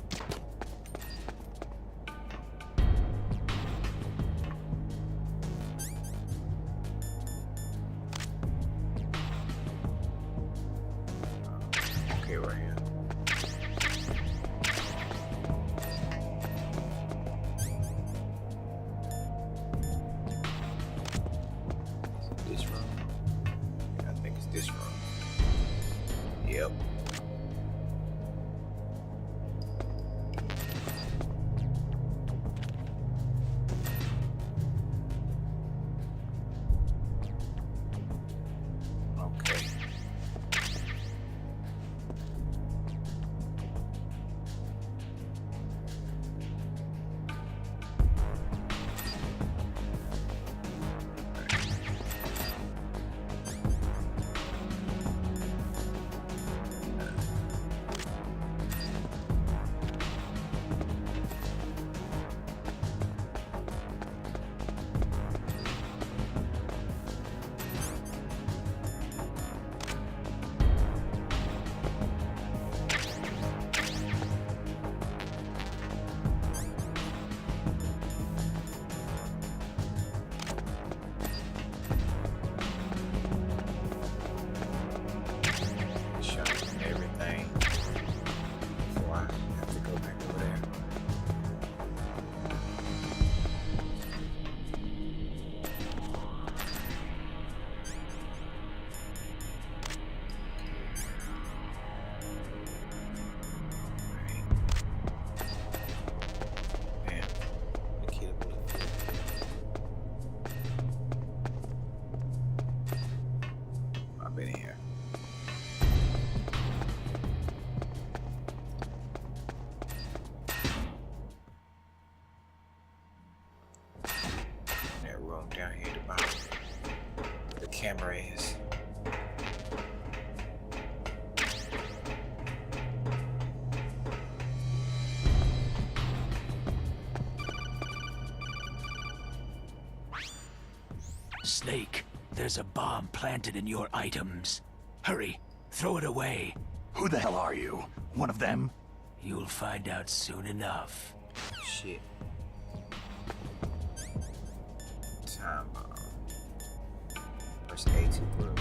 Okay, right here. This room? I think it's this room. Yep. Okay. Down here about the camera is. Snake, there's a bomb planted in your items. Hurry, throw it away. Who the hell are you? One of them? You'll find out soon enough. Shit. Time bomb. Press A to throw.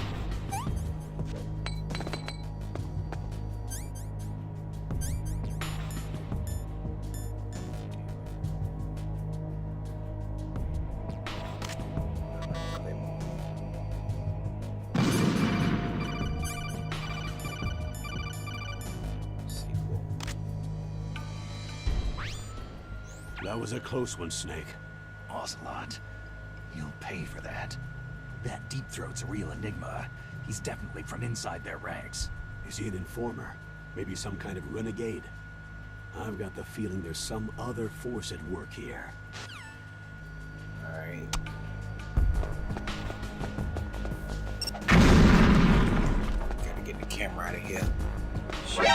That was a close one, Snake. Ocelot. You'll pay for that. That Deep Throat's a real enigma. He's definitely from inside their ranks. Is he an informer? Maybe some kind of renegade? I've got the feeling there's some other force at work here. Alright. Gotta get the camera out of here. Shit.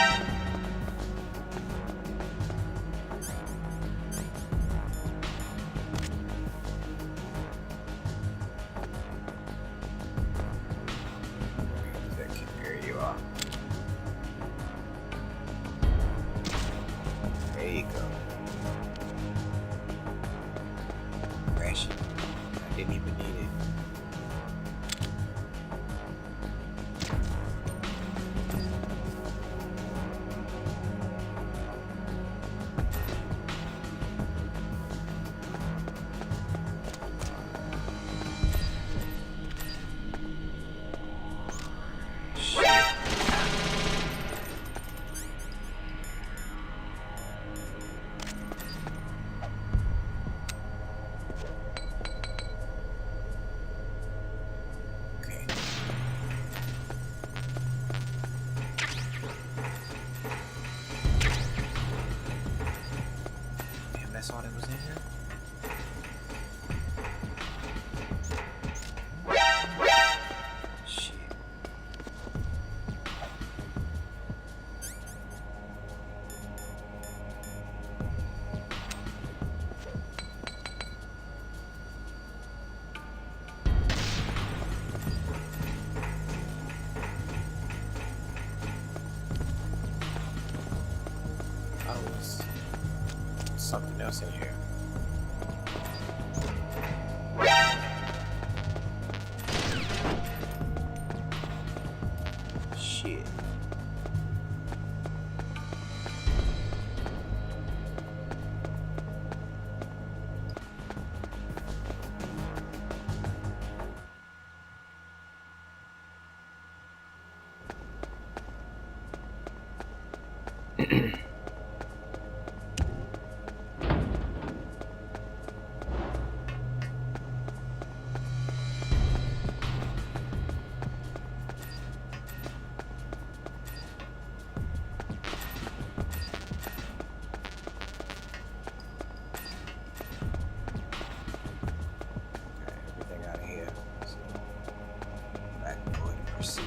That's all that was in here? Shit. Oh, it's something else in here. Shit. Everything out of here. So, back and go ahead and proceed.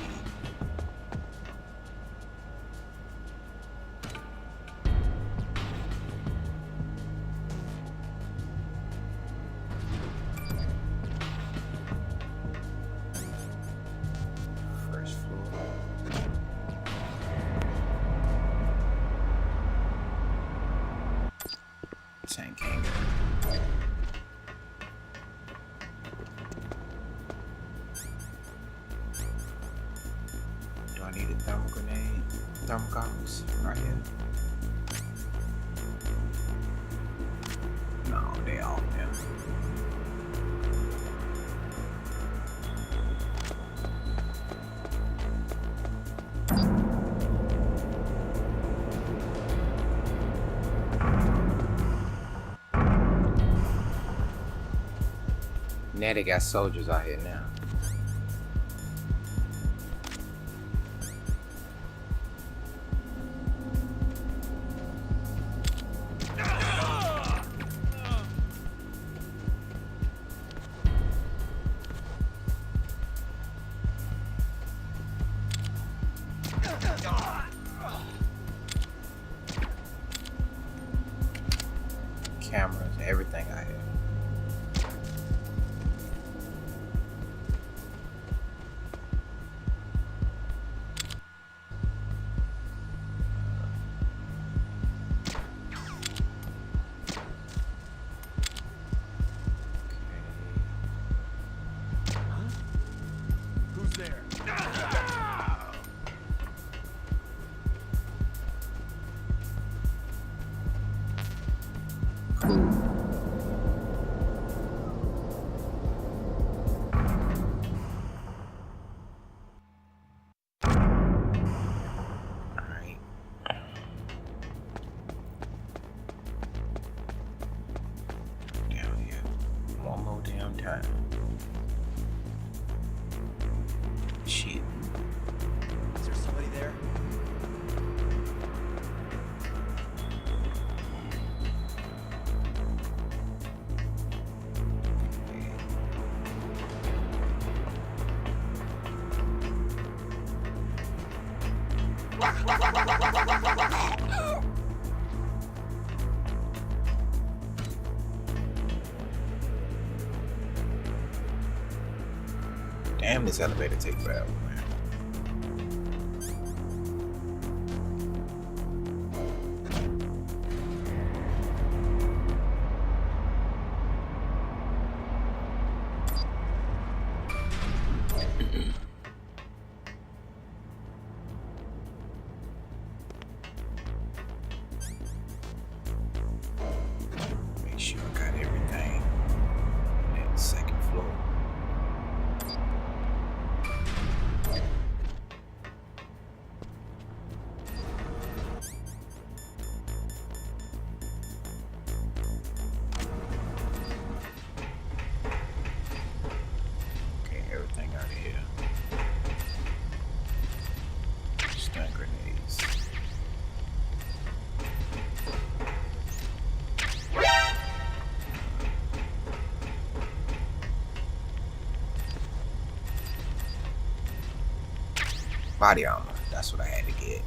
First floor. Tank hangar. Do I need a thermal grenade? Thermal goggles right here? No, they all there. Now they got soldiers out here now. Cameras, everything out here. Who's there? Alright. Down here. One more damn time. Shit. Is there somebody there? Damn, this elevator take forever, man. Make sure I got everything on that second floor. body armor. That's what I had to get.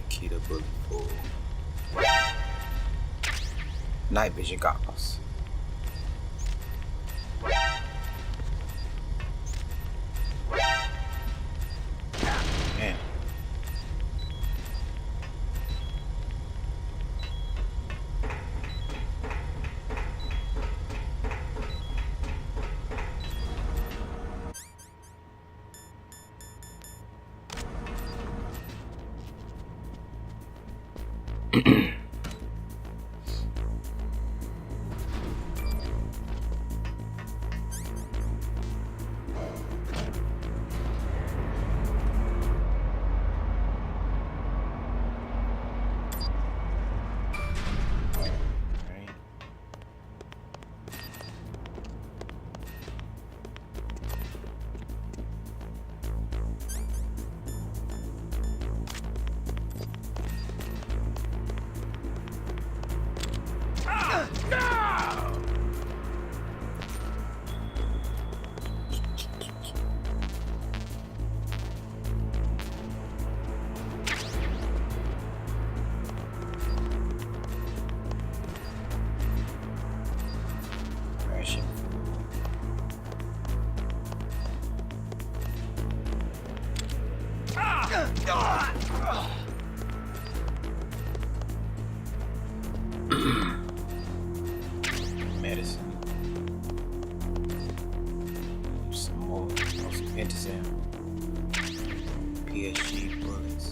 Nikita bullet full. Night vision goggles. Man. Medicine. Some more. Some Venticin. PSG bullets.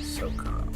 So calm.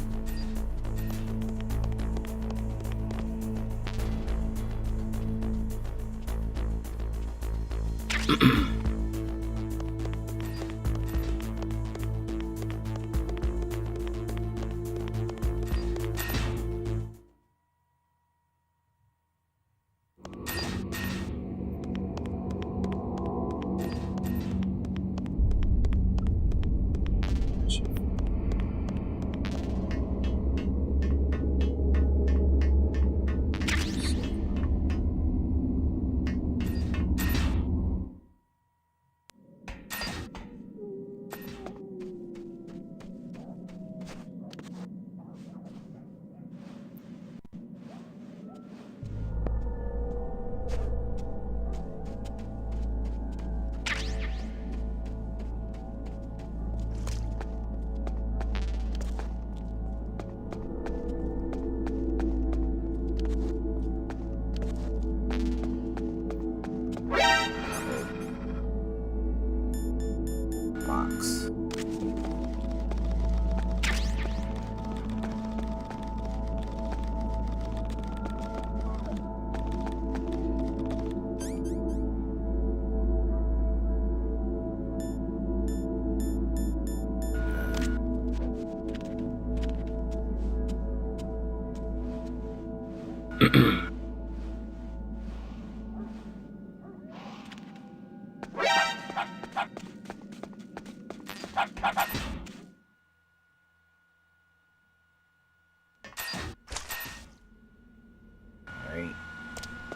Right.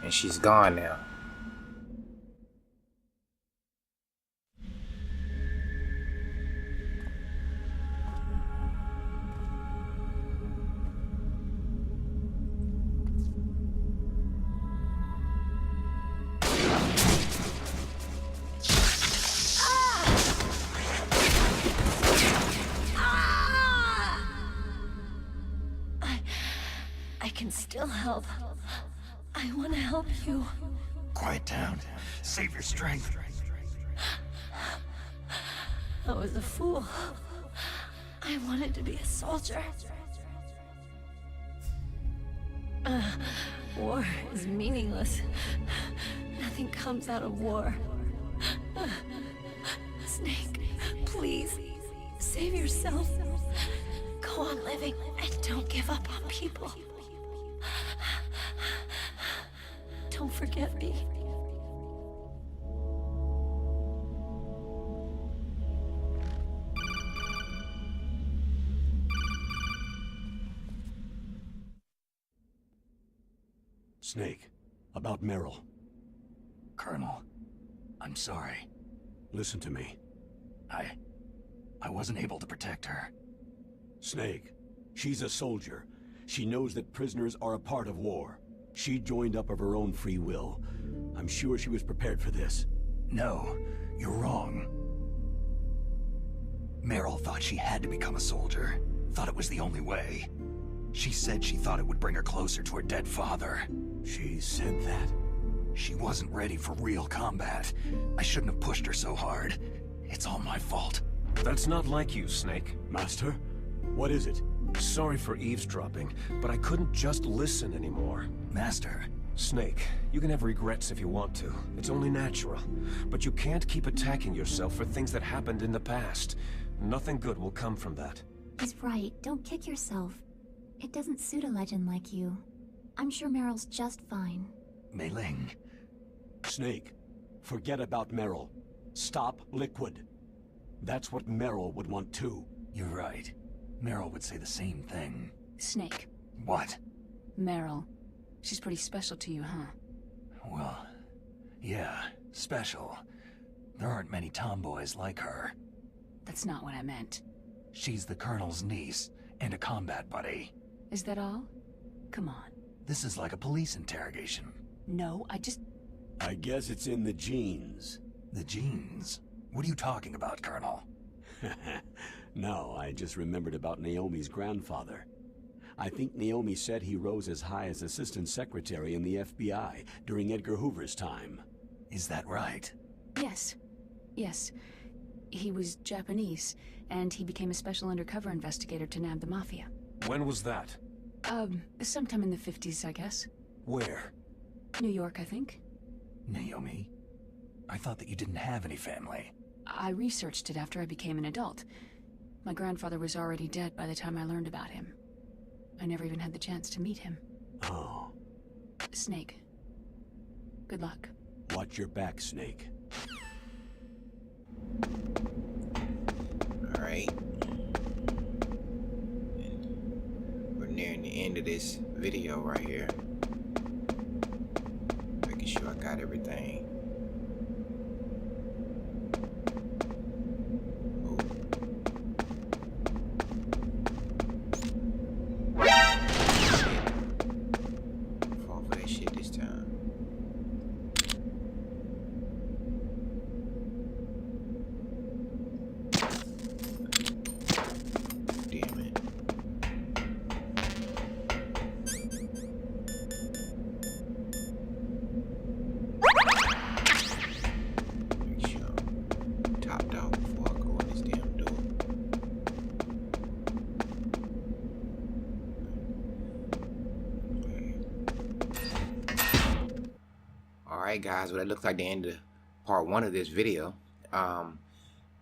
And she's gone now. I can still help. I want to help you. Quiet down. Save your strength. I was a fool. I wanted to be a soldier. War is meaningless. Nothing comes out of war. Snake, please, save yourself. Go on living and don't give up on people. Don't forget me. Snake, about Meryl. Colonel, I'm sorry. Listen to me. I wasn't able to protect her. Snake, she's a soldier. She knows that prisoners are a part of war. She joined up of her own free will. I'm sure she was prepared for this. No, you're wrong. Meryl thought she had to become a soldier. Thought it was the only way. She said she thought it would bring her closer to her dead father. She said that? She wasn't ready for real combat. I shouldn't have pushed her so hard. It's all my fault. That's not like you, Snake. Master? What is it? Sorry for eavesdropping, but I couldn't just listen anymore. Master. Snake, you can have regrets if you want to. It's only natural. But you can't keep attacking yourself for things that happened in the past. Nothing good will come from that. He's right. Don't kick yourself. It doesn't suit a legend like you. I'm sure Meryl's just fine. Mei Ling. Snake, forget about Meryl. Stop Liquid. That's what Meryl would want too. You're right. Meryl would say the same thing. Snake. What? Meryl. She's pretty special to you, huh? Well, yeah, special. There aren't many tomboys like her. That's not what I meant. She's the Colonel's niece, and a combat buddy. Is that all? Come on. This is like a police interrogation. No, I guess it's in the genes. The genes? What are you talking about, Colonel? No, I just remembered about Naomi's grandfather. I think Naomi said he rose as high as assistant secretary in the FBI during Edgar Hoover's time. Is that right? Yes. Yes. He was Japanese, and he became a special undercover investigator to nab the Mafia. When was that? Sometime in the 50s, I guess. Where? New York, I think. Naomi? I thought that you didn't have any family. I researched it after I became an adult. My grandfather was already dead by the time I learned about him. I never even had the chance to meet him. Oh. Snake. Good luck. Watch your back, Snake. Alright. We're nearing the end of this video right here. Making sure I got everything. Fall for that shit this time. Damn it. Make sure I'm topped out before I go in this damn door. Alright guys, well that looks like the end of part 1 of this video.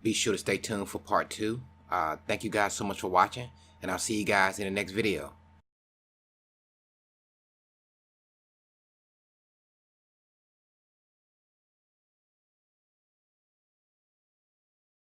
Be sure to stay tuned for part 2. Thank you guys so much for watching, and I'll see you guys in the next video.